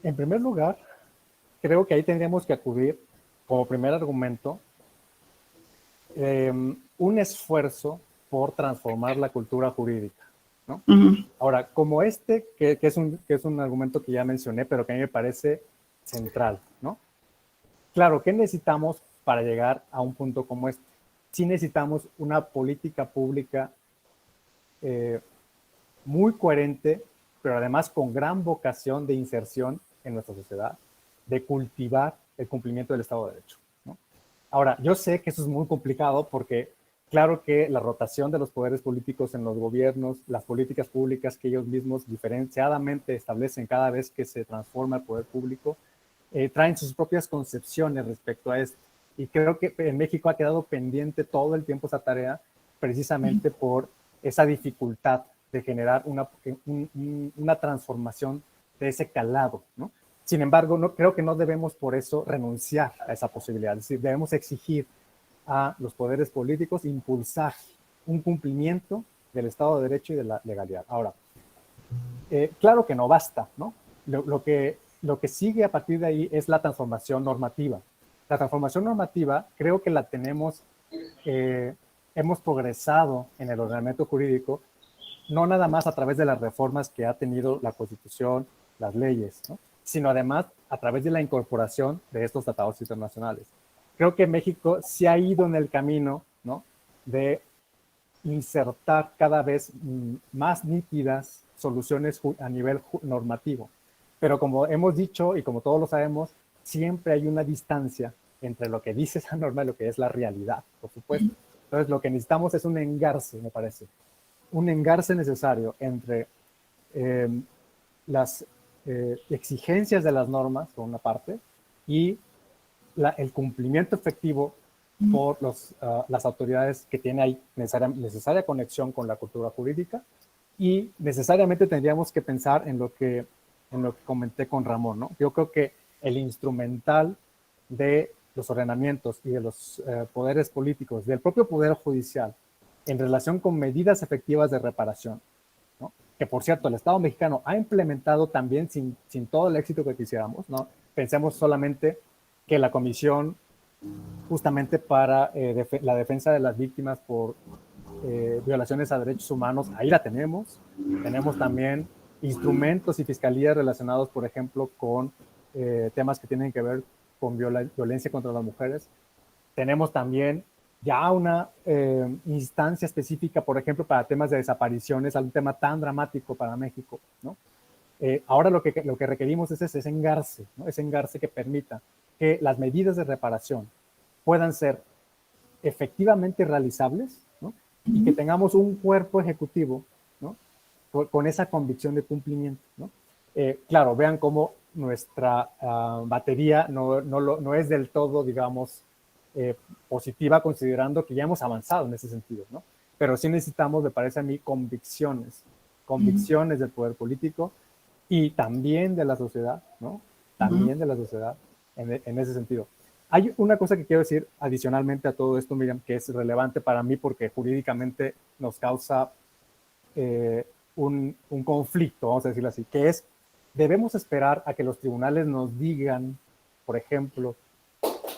En primer lugar, creo que ahí tendríamos que acudir, como primer argumento, un esfuerzo por transformar la cultura jurídica, ¿no? Ahora, como que es un argumento que ya mencioné, pero que a mí me parece central, ¿no? Claro, ¿qué necesitamos para llegar a un punto como este? Sí necesitamos una política pública muy coherente, pero además con gran vocación de inserción en nuestra sociedad, de cultivar el cumplimiento del Estado de Derecho, ¿no? Ahora, yo sé que eso es muy complicado porque claro que la rotación de los poderes políticos en los gobiernos, las políticas públicas que ellos mismos diferenciadamente establecen cada vez que se transforma el poder público, traen sus propias concepciones respecto a esto. Y creo que en México ha quedado pendiente todo el tiempo esa tarea precisamente por esa dificultad de generar una transformación de ese calado, ¿no? Sin embargo, creo que no debemos por eso renunciar a esa posibilidad. Es decir, debemos exigir a los poderes políticos impulsar un cumplimiento del Estado de Derecho y de la legalidad. Ahora, claro que no basta, ¿no? Lo que sigue a partir de ahí es la transformación normativa. La transformación normativa creo que la tenemos, hemos progresado en el ordenamiento jurídico, no nada más a través de las reformas que ha tenido la Constitución, las leyes, ¿no? Sino además a través de la incorporación de estos tratados internacionales. Creo que México se ha ido en el camino, ¿no?, de insertar cada vez más nítidas soluciones a nivel normativo. Pero como hemos dicho y como todos lo sabemos, siempre hay una distancia entre lo que dice esa norma y lo que es la realidad, por supuesto. Entonces, lo que necesitamos es un engarce, me parece. Un engarce necesario entre las exigencias de las normas, por una parte, y el cumplimiento efectivo por las autoridades que tienen ahí necesaria conexión con la cultura jurídica, y necesariamente tendríamos que pensar en lo que comenté con Ramón, ¿no? Yo creo que el instrumental de los ordenamientos y de los poderes políticos, del propio poder judicial, en relación con medidas efectivas de reparación, ¿no?, que por cierto el Estado mexicano ha implementado también sin todo el éxito que quisiéramos, ¿no? Pensemos solamente que la Comisión justamente para la defensa de las víctimas por violaciones a derechos humanos, ahí la tenemos. Tenemos también instrumentos y fiscalías relacionados, por ejemplo, con temas que tienen que ver con violencia contra las mujeres. Tenemos también ya una instancia específica, por ejemplo, para temas de desapariciones, un tema tan dramático para México, ¿no? Ahora lo que requerimos es ese engarce, ¿no? Ese engarce que permita que las medidas de reparación puedan ser efectivamente realizables, ¿no?, y que tengamos un cuerpo ejecutivo, ¿no?, con esa convicción de cumplimiento, ¿no? Claro, vean cómo nuestra batería no es del todo, digamos, positiva, considerando que ya hemos avanzado en ese sentido, ¿no? Pero sí necesitamos, me parece a mí, convicciones del poder político y también de la sociedad, ¿no? También de la sociedad en ese sentido. Hay una cosa que quiero decir adicionalmente a todo esto, Miriam, que es relevante para mí porque jurídicamente nos causa un conflicto, vamos a decirlo así, que es, debemos esperar a que los tribunales nos digan, por ejemplo,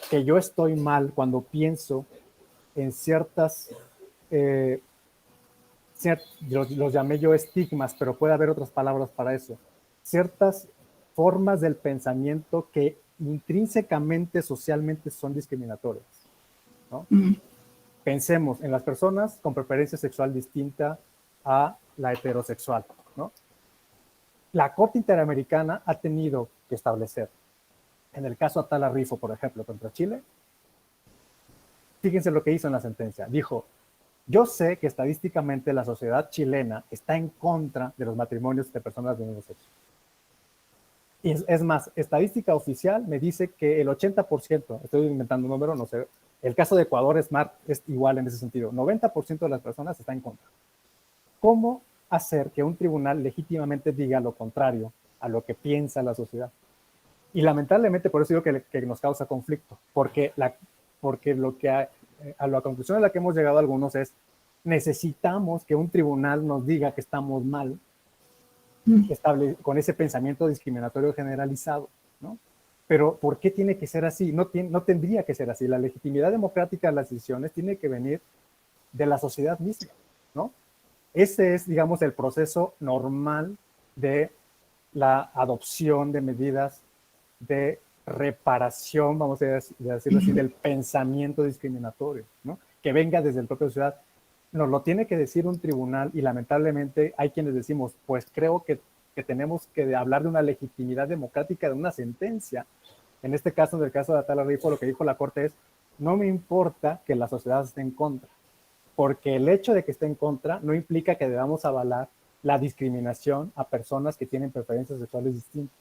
que yo estoy mal cuando pienso en ciertas, los llamé yo estigmas, pero puede haber otras palabras para eso, ciertas formas del pensamiento que intrínsecamente, socialmente son discriminatorias, ¿no? Pensemos en las personas con preferencia sexual distinta a la heterosexual, ¿no? La Corte Interamericana ha tenido que establecer, en el caso Atala Rifo, por ejemplo, contra Chile, fíjense lo que hizo en la sentencia. Dijo, yo sé que estadísticamente la sociedad chilena está en contra de los matrimonios de personas del mismo sexo. Y es más, estadística oficial me dice que el 80%, estoy inventando un número, no sé, el caso de Ecuador es igual en ese sentido, 90% de las personas están en contra. ¿Cómo hacer que un tribunal legítimamente diga lo contrario a lo que piensa la sociedad? Y lamentablemente por eso digo que nos causa conflicto, porque lo que a la conclusión a la que hemos llegado algunos es necesitamos que un tribunal nos diga que estamos mal con ese pensamiento discriminatorio generalizado, ¿no? Pero ¿por qué tiene que ser así? No tendría que ser así. La legitimidad democrática de las decisiones tiene que venir de la sociedad misma, ¿no? Ese es, digamos, el proceso normal de la adopción de medidas de reparación, vamos a decirlo así, del pensamiento discriminatorio, ¿no? Que venga desde el propio sociedad. Nos lo tiene que decir un tribunal y lamentablemente hay quienes decimos, pues creo que tenemos que hablar de una legitimidad democrática de una sentencia. En este caso, en el caso de Atala Rifo, lo que dijo la Corte es, no me importa que la sociedad esté en contra, porque el hecho de que esté en contra no implica que debamos avalar la discriminación a personas que tienen preferencias sexuales distintas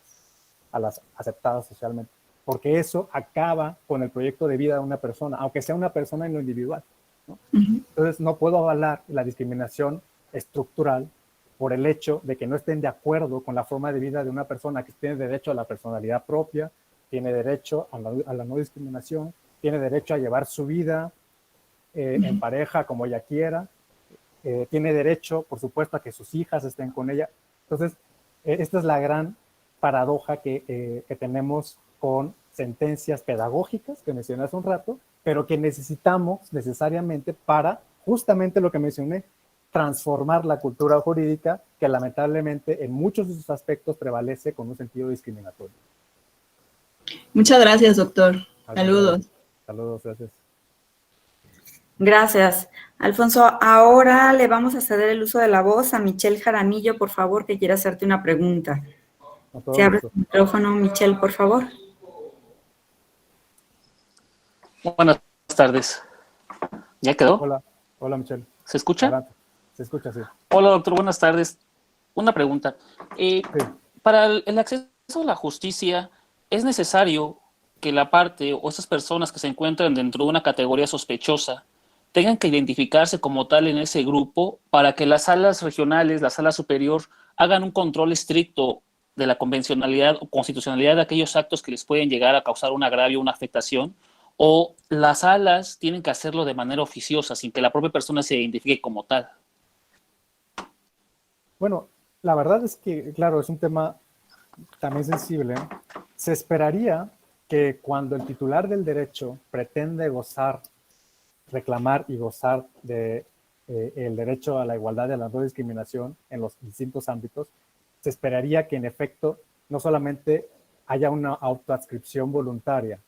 a las aceptadas socialmente, porque eso acaba con el proyecto de vida de una persona, aunque sea una persona en lo individual, ¿no? Entonces no puedo avalar la discriminación estructural por el hecho de que no estén de acuerdo con la forma de vida de una persona que tiene derecho a la personalidad propia, tiene derecho a la no discriminación, tiene derecho a llevar su vida en pareja como ella quiera, tiene derecho, por supuesto, a que sus hijas estén con ella. Entonces, esta es la gran paradoja que tenemos con sentencias pedagógicas, que mencioné hace un rato, pero que necesitamos necesariamente para justamente lo que mencioné, transformar la cultura jurídica que lamentablemente en muchos de sus aspectos prevalece con un sentido discriminatorio. Muchas gracias, doctor. Saludos. Saludos, gracias. Gracias. Alfonso, ahora le vamos a ceder el uso de la voz a Michelle Jaramillo, por favor, que quiere hacerte una pregunta. Se abre el micrófono, Michelle, por favor. Buenas tardes. ¿Ya quedó? Hola Michelle. ¿Se escucha? Adelante. Se escucha, sí. Hola, doctor, buenas tardes. Una pregunta. Sí. Para el acceso a la justicia, ¿es necesario que la parte o esas personas que se encuentran dentro de una categoría sospechosa tengan que identificarse como tal en ese grupo para que las salas regionales, la sala superior, hagan un control estricto de la convencionalidad o constitucionalidad de aquellos actos que les pueden llegar a causar un agravio, una afectación? ¿O las salas tienen que hacerlo de manera oficiosa, sin que la propia persona se identifique como tal? Bueno, la verdad es que, claro, es un tema también sensible. Se esperaría que cuando el titular del derecho pretende reclamar y gozar de el derecho a la igualdad y a la no discriminación en los distintos ámbitos, se esperaría que en efecto no solamente haya una autoadscripción voluntaria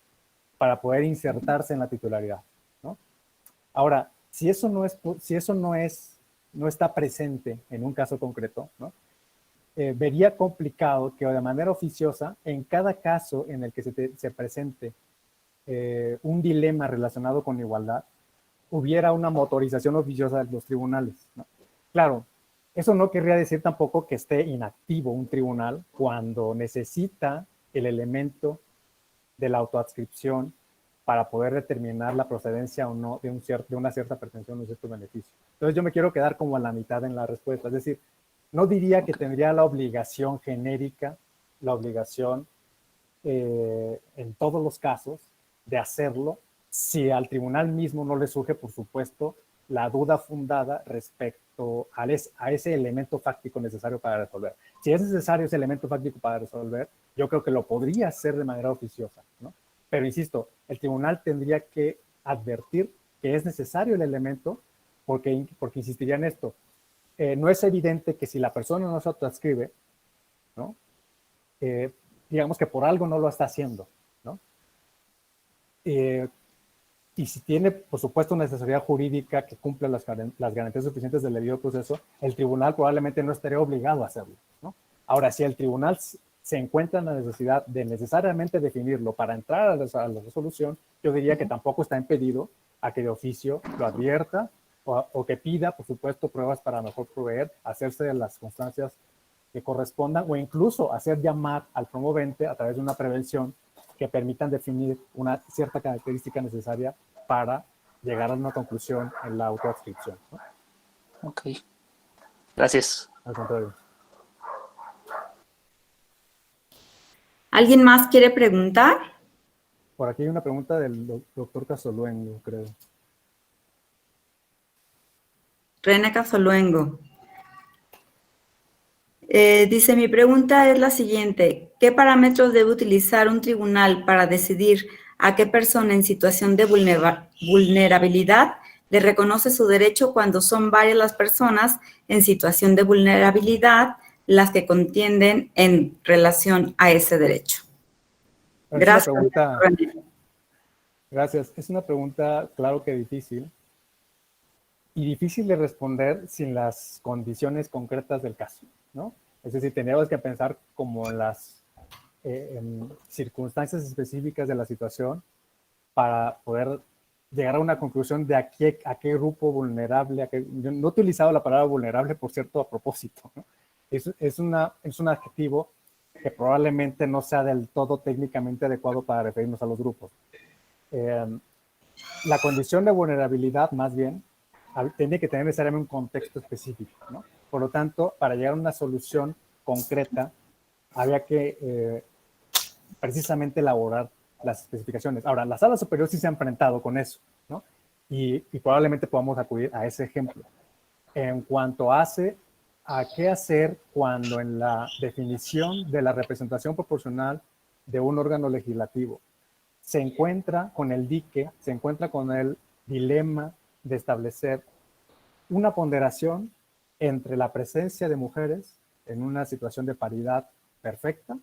para poder insertarse en la titularidad, ¿no? Ahora, si eso no está presente en un caso concreto, ¿no? Vería complicado que de manera oficiosa, en cada caso en el que se presente un dilema relacionado con igualdad, hubiera una motorización oficiosa de los tribunales, ¿no? Claro, eso no querría decir tampoco que esté inactivo un tribunal cuando necesita el elemento de la autoadscripción para poder determinar la procedencia o no de una cierta pretensión o un cierto beneficio. Entonces yo me quiero quedar como a la mitad en la respuesta, es decir, no diría que tendría la obligación genérica, la obligación en todos los casos de hacerlo, si al tribunal mismo no le surge, por supuesto, la duda fundada respecto a ese elemento fáctico necesario para resolver. Si es necesario ese elemento fáctico para resolver, yo creo que lo podría hacer de manera oficiosa, ¿no? Pero insisto, el tribunal tendría que advertir que es necesario el elemento porque insistiría en esto. No es evidente que si la persona no se autoadscribe, ¿no? Digamos que por algo no lo está haciendo, ¿no? Y si tiene, por supuesto, una necesidad jurídica que cumpla las garantías suficientes del debido proceso, el tribunal probablemente no estaría obligado a hacerlo, ¿no? Ahora, si el tribunal se encuentra en la necesidad de necesariamente definirlo para entrar a la resolución, yo diría que tampoco está impedido a que de oficio lo advierta o que pida, por supuesto, pruebas para mejor proveer, hacerse de las constancias que correspondan o incluso hacer llamar al promovente a través de una prevención que permitan definir una cierta característica necesaria para llegar a una conclusión en la autoadscripción, ¿no? Ok. Gracias. Al contrario. ¿Alguien más quiere preguntar? Por aquí hay una pregunta del doctor Casoluengo, creo. René Casoluengo. Dice, mi pregunta es la siguiente. ¿Qué parámetros debe utilizar un tribunal para decidir a qué persona en situación de vulnerabilidad le reconoce su derecho cuando son varias las personas en situación de vulnerabilidad las que contienden en relación a ese derecho? Gracias. Gracias. Es una pregunta, claro que difícil, y difícil de responder sin las condiciones concretas del caso, ¿no? Es decir, tendríamos que pensar como en circunstancias específicas de la situación para poder llegar a una conclusión de a qué grupo vulnerable, yo no he utilizado la palabra vulnerable, por cierto, a propósito, ¿no? Es un adjetivo que probablemente no sea del todo técnicamente adecuado para referirnos a los grupos. La condición de vulnerabilidad, más bien, tiene que tener necesariamente un contexto específico, ¿no? Por lo tanto, para llegar a una solución concreta, había que precisamente elaborar las especificaciones. Ahora, la Sala Superior sí se ha enfrentado con eso, ¿no? Y probablemente podamos acudir a ese ejemplo. En cuanto a qué hacer cuando en la definición de la representación proporcional de un órgano legislativo se encuentra con el dique, se encuentra con el dilema de establecer una ponderación entre la presencia de mujeres en una situación de paridad perfecta,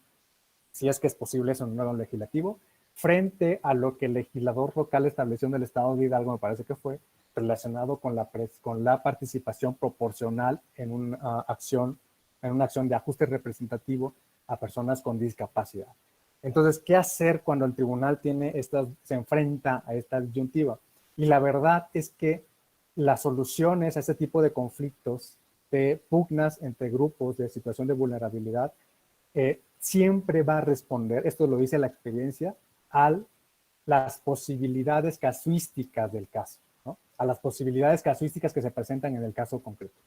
si es que es posible eso en un órgano legislativo, frente a lo que el legislador local estableció en el Estado de Hidalgo, me parece que fue, relacionado con la participación proporcional en una acción de ajuste representativo a personas con discapacidad. Entonces, ¿qué hacer cuando el tribunal se enfrenta a esta disyuntiva? Y la verdad es que las soluciones a este tipo de conflictos, de pugnas entre grupos de situación de vulnerabilidad, siempre va a responder, esto lo dice la experiencia, a las posibilidades casuísticas del caso, ¿no? A las posibilidades casuísticas que se presentan en el caso concreto.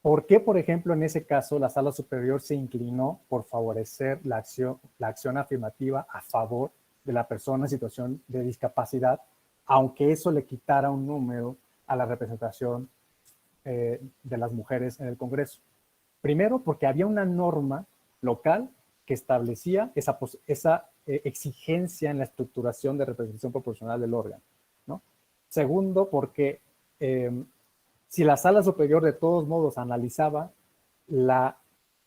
¿Por qué, por ejemplo, en ese caso la Sala Superior se inclinó por favorecer la acción afirmativa a favor de la persona en situación de discapacidad, aunque eso le quitara un número a la representación de las mujeres en el Congreso? Primero, porque había una norma local que establecía esa exigencia en la estructuración de representación proporcional del órgano, ¿no? Segundo, porque si la Sala Superior de todos modos analizaba la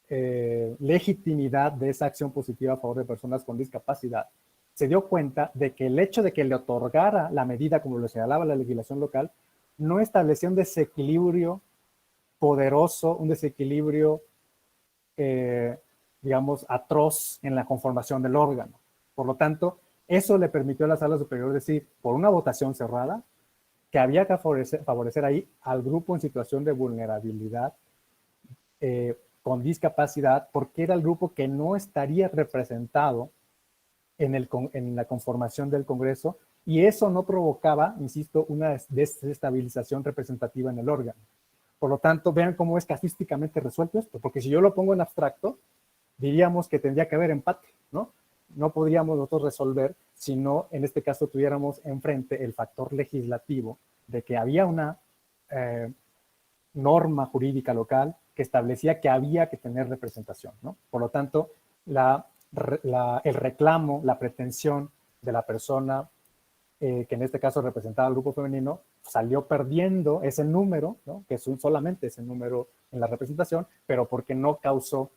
legitimidad de esa acción positiva a favor de personas con discapacidad, se dio cuenta de que el hecho de que le otorgara la medida, como lo señalaba la legislación local, no establecía un desequilibrio poderoso, un desequilibrio, digamos, atroz en la conformación del órgano. Por lo tanto, eso le permitió a la Sala Superior decir, por una votación cerrada, que había que favorecer ahí al grupo en situación de vulnerabilidad con discapacidad, porque era el grupo que no estaría representado en la conformación del Congreso, y eso no provocaba, insisto, una desestabilización representativa en el órgano. Por lo tanto, vean cómo es casuísticamente resuelto esto, porque si yo lo pongo en abstracto, diríamos que tendría que haber empate, ¿no? No podríamos nosotros resolver si no, en este caso, tuviéramos enfrente el factor legislativo de que había una norma jurídica local que establecía que había que tener representación, ¿no? Por lo tanto, el reclamo, la pretensión de la persona que en este caso representaba al grupo femenino, salió perdiendo ese número, ¿no? Que es solamente ese número en la representación, pero porque no causó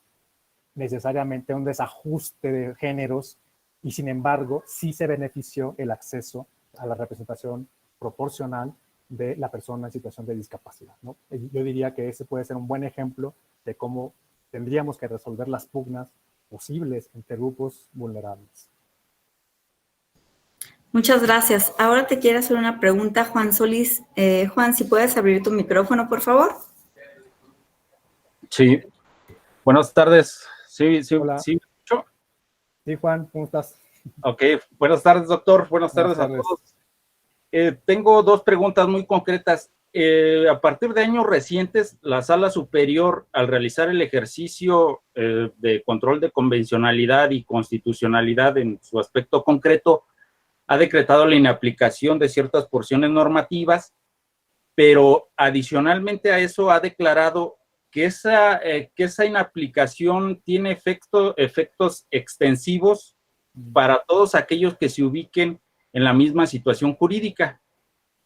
necesariamente un desajuste de géneros, y sin embargo sí se benefició el acceso a la representación proporcional de la persona en situación de discapacidad, ¿no? Yo diría que ese puede ser un buen ejemplo de cómo tendríamos que resolver las pugnas posibles entre grupos vulnerables. Muchas gracias. Ahora te quiero hacer una pregunta, Juan Solís. Juan, si puedes abrir tu micrófono, por favor. Sí. Buenas tardes. Sí. Hola. Sí, Juan, ¿cómo estás? Ok. Buenas tardes, doctor. Buenas tardes a todos. Tengo dos preguntas muy concretas. a partir de años recientes, la Sala Superior, al realizar el ejercicio de control de convencionalidad y constitucionalidad en su aspecto concreto, ha decretado la inaplicación de ciertas porciones normativas, pero adicionalmente a eso ha declarado que esa inaplicación tiene efectos extensivos para todos aquellos que se ubiquen en la misma situación jurídica.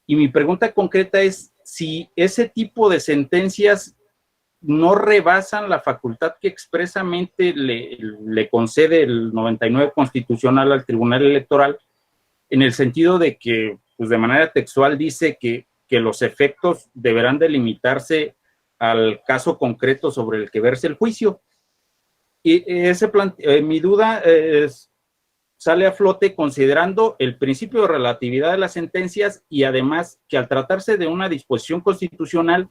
Y mi pregunta concreta es si ese tipo de sentencias no rebasan la facultad que expresamente le concede el 99 constitucional al Tribunal Electoral, en el sentido de que, pues de manera textual, dice que los efectos deberán delimitarse al caso concreto sobre el que verse el juicio. Y mi duda sale a flote considerando el principio de relatividad de las sentencias y además que al tratarse de una disposición constitucional,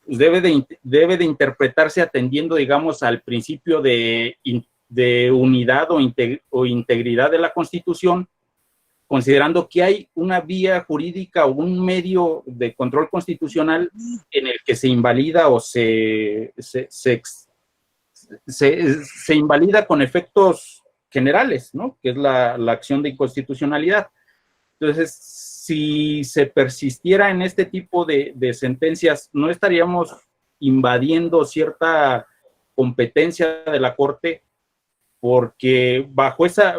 pues debe de interpretarse atendiendo, digamos, al principio de unidad o integridad de la Constitución, considerando que hay una vía jurídica o un medio de control constitucional en el que se invalida o se invalida con efectos generales, ¿no? Que es la acción de inconstitucionalidad. Entonces, si se persistiera en este tipo de sentencias, ¿no estaríamos invadiendo cierta competencia de la Corte? Porque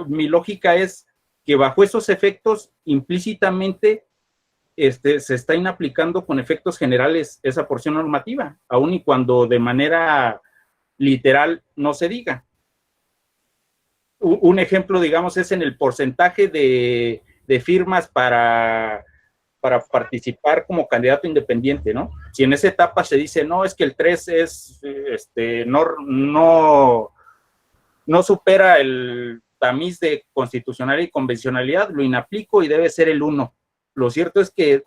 mi lógica es que bajo esos efectos, implícitamente, se está inaplicando con efectos generales esa porción normativa, aun y cuando de manera literal no se diga. Un ejemplo, digamos, es en el porcentaje de firmas para participar como candidato independiente, ¿no? Si en esa etapa se dice, no, es que el 3 es, no supera el tamiz de constitucionalidad y convencionalidad, lo inaplico y debe ser el 1. Lo cierto es que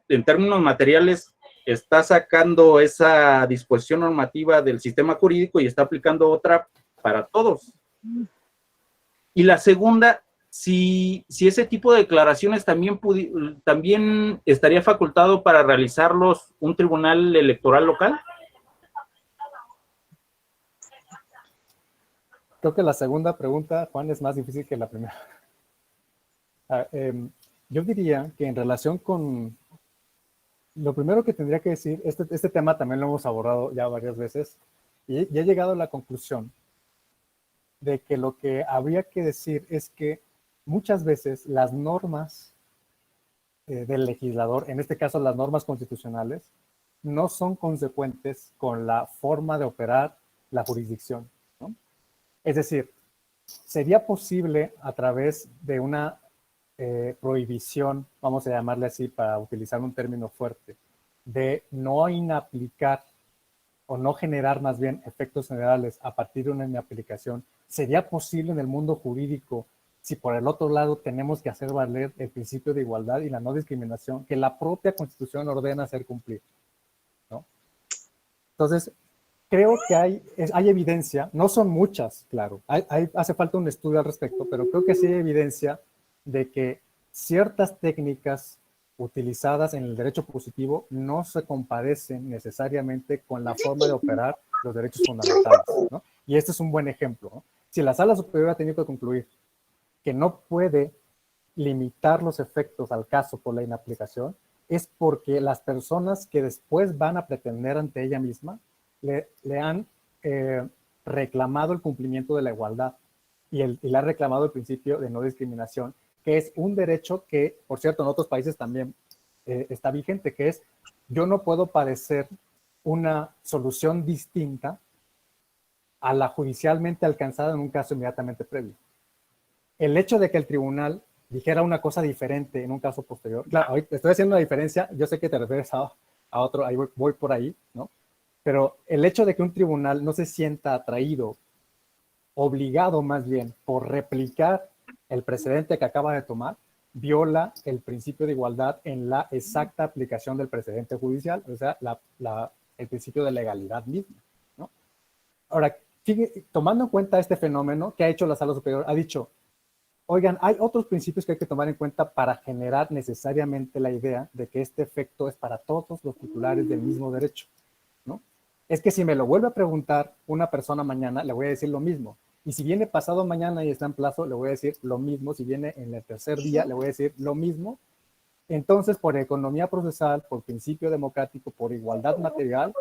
en términos materiales está sacando esa disposición normativa del sistema jurídico y está aplicando otra para todos. Y la segunda, si ese tipo de declaraciones también estaría facultado para realizarlos un tribunal electoral local. Creo que la segunda pregunta, Juan, es más difícil que la primera. Yo diría que en relación con lo primero que tendría que decir, este tema también lo hemos abordado ya varias veces, y he llegado a la conclusión de que lo que habría que decir es que muchas veces las normas del legislador, en este caso las normas constitucionales, no son consecuentes con la forma de operar la jurisdicción, ¿no? Es decir, sería posible a través de una prohibición, vamos a llamarle así para utilizar un término fuerte, de no inaplicar o no generar más bien efectos generales a partir de una inaplicación. ¿Sería posible en el mundo jurídico si por el otro lado tenemos que hacer valer el principio de igualdad y la no discriminación que la propia Constitución ordena hacer cumplir, ¿no? Entonces, creo que hay evidencia, no son muchas, claro, hace falta un estudio al respecto, pero creo que sí hay evidencia de que ciertas técnicas utilizadas en el derecho positivo no se compadecen necesariamente con la forma de operar los derechos fundamentales, ¿no? Y este es un buen ejemplo, ¿no? Si la Sala Superior ha tenido que concluir que no puede limitar los efectos al caso por la inaplicación, es porque las personas que después van a pretender ante ella misma le han reclamado el cumplimiento de la igualdad y le han reclamado el principio de no discriminación, que es un derecho que, por cierto, en otros países también está vigente, que es yo no puedo padecer una solución distinta a la judicialmente alcanzada en un caso inmediatamente previo. El hecho de que el tribunal dijera una cosa diferente en un caso posterior, claro, hoy estoy haciendo una diferencia, yo sé que te refieres a otro, ahí voy por ahí, ¿no? Pero el hecho de que un tribunal no se sienta atraído, obligado más bien, por replicar el precedente que acaba de tomar, viola el principio de igualdad en la exacta aplicación del precedente judicial, o sea, el principio de legalidad misma, ¿no? Ahora, tomando en cuenta este fenómeno que ha hecho la Sala Superior, ha dicho, Oigan, hay otros principios que hay que tomar en cuenta para generar necesariamente la idea de que este efecto es para todos los titulares del mismo derecho, ¿no? Es que si me lo vuelve a preguntar una persona mañana, le voy a decir lo mismo. Y si viene pasado mañana y está en plazo, le voy a decir lo mismo. Si viene en el tercer día, le voy a decir lo mismo. Entonces, por economía procesal, por principio democrático, por igualdad material,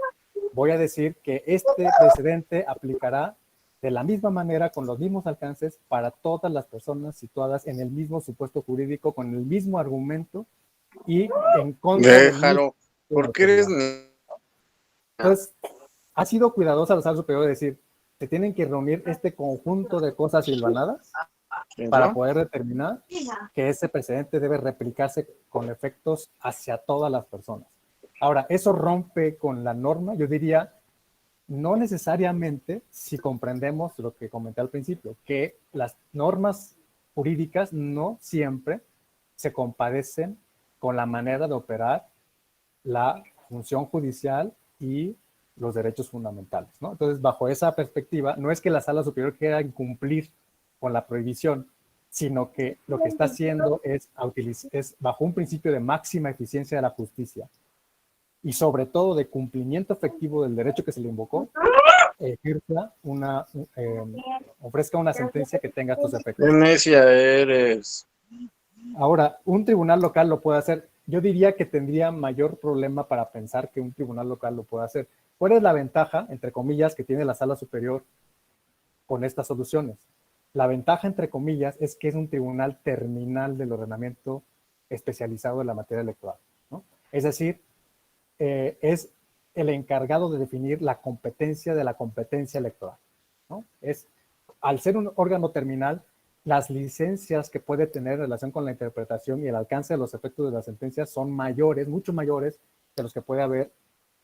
voy a decir que este precedente aplicará de la misma manera, con los mismos alcances, para todas las personas situadas en el mismo supuesto jurídico, con el mismo argumento y en contra del mismo. Déjalo, ¿por qué eres...? Entonces, ha sido cuidadosa la Sala Superior de decir, se tienen que reunir este conjunto de cosas silvanadas para poder determinar que ese precedente debe replicarse con efectos hacia todas las personas. Ahora, ¿eso rompe con la norma? Yo diría, no necesariamente, si comprendemos lo que comenté al principio, que las normas jurídicas no siempre se compadecen con la manera de operar la función judicial y los derechos fundamentales, ¿no? Entonces, bajo esa perspectiva, no es que la Sala Superior quiera incumplir con la prohibición, sino que lo que está haciendo es bajo un principio de máxima eficiencia de la justicia y sobre todo de cumplimiento efectivo del derecho que se le invocó, ofrezca una sentencia que tenga estos efectos. ¡Qué necia eres! Ahora, un tribunal local lo puede hacer. Yo diría que tendría mayor problema para pensar que un tribunal local lo puede hacer. ¿Cuál es la ventaja, entre comillas, que tiene la Sala Superior con estas soluciones? La ventaja, entre comillas, es que es un tribunal terminal del ordenamiento especializado en la materia electoral, ¿no? Es decir, es el encargado de definir la competencia de la competencia electoral, ¿no? Al ser un órgano terminal, las licencias que puede tener en relación con la interpretación y el alcance de los efectos de las sentencias son mayores, mucho mayores de los que puede haber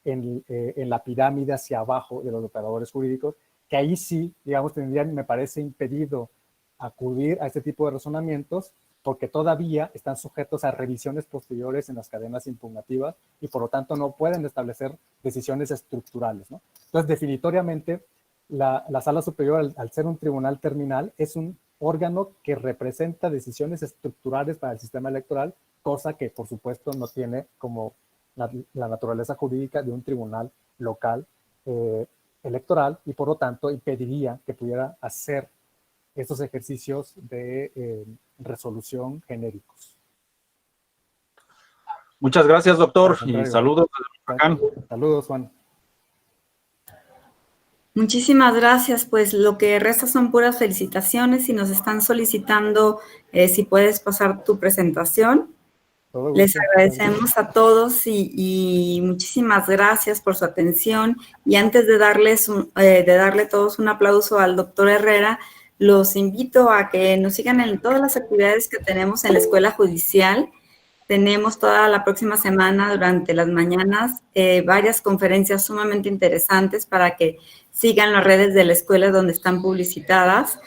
en la pirámide hacia abajo de los operadores jurídicos, que ahí sí, digamos, tendrían, me parece, impedido acudir a este tipo de razonamientos porque todavía están sujetos a revisiones posteriores en las cadenas impugnativas y por lo tanto no pueden establecer decisiones estructurales, ¿no? Entonces, definitoriamente, la Sala Superior, al ser un tribunal terminal, es un órgano que representa decisiones estructurales para el sistema electoral, cosa que, por supuesto, no tiene como la naturaleza jurídica de un tribunal local electoral y, por lo tanto, impediría que pudiera hacer estos ejercicios de resolución genéricos. Muchas gracias, doctor, y saludos desde Michoacán. Saludos, Juan. Muchísimas gracias, pues lo que resta son puras felicitaciones y nos están solicitando si puedes pasar tu presentación. Les agradecemos a todos y muchísimas gracias por su atención. Y antes de darle todos un aplauso al doctor Herrera, los invito a que nos sigan en todas las actividades que tenemos en la Escuela Judicial. Tenemos toda la próxima semana, durante las mañanas, varias conferencias sumamente interesantes para que sigan las redes de la escuela donde están publicitadas.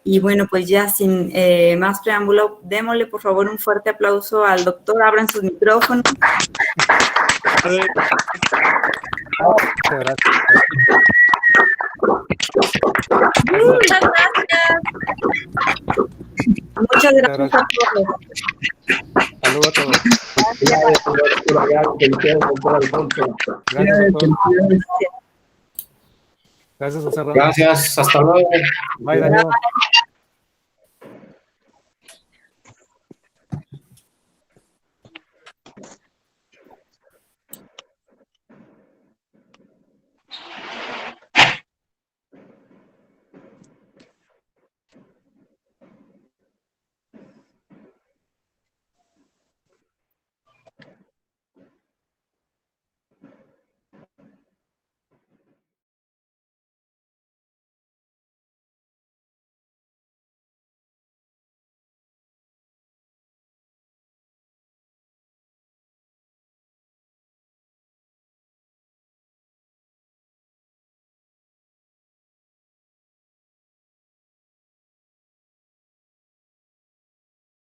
Y bueno, pues ya sin más preámbulo, démosle por favor un fuerte aplauso al doctor. Abran sus micrófonos. Muchas gracias. Muchas gracias a todos. Saludos a todos. Gracias, José Ramón. Gracias, hasta luego. Bye, Daniel.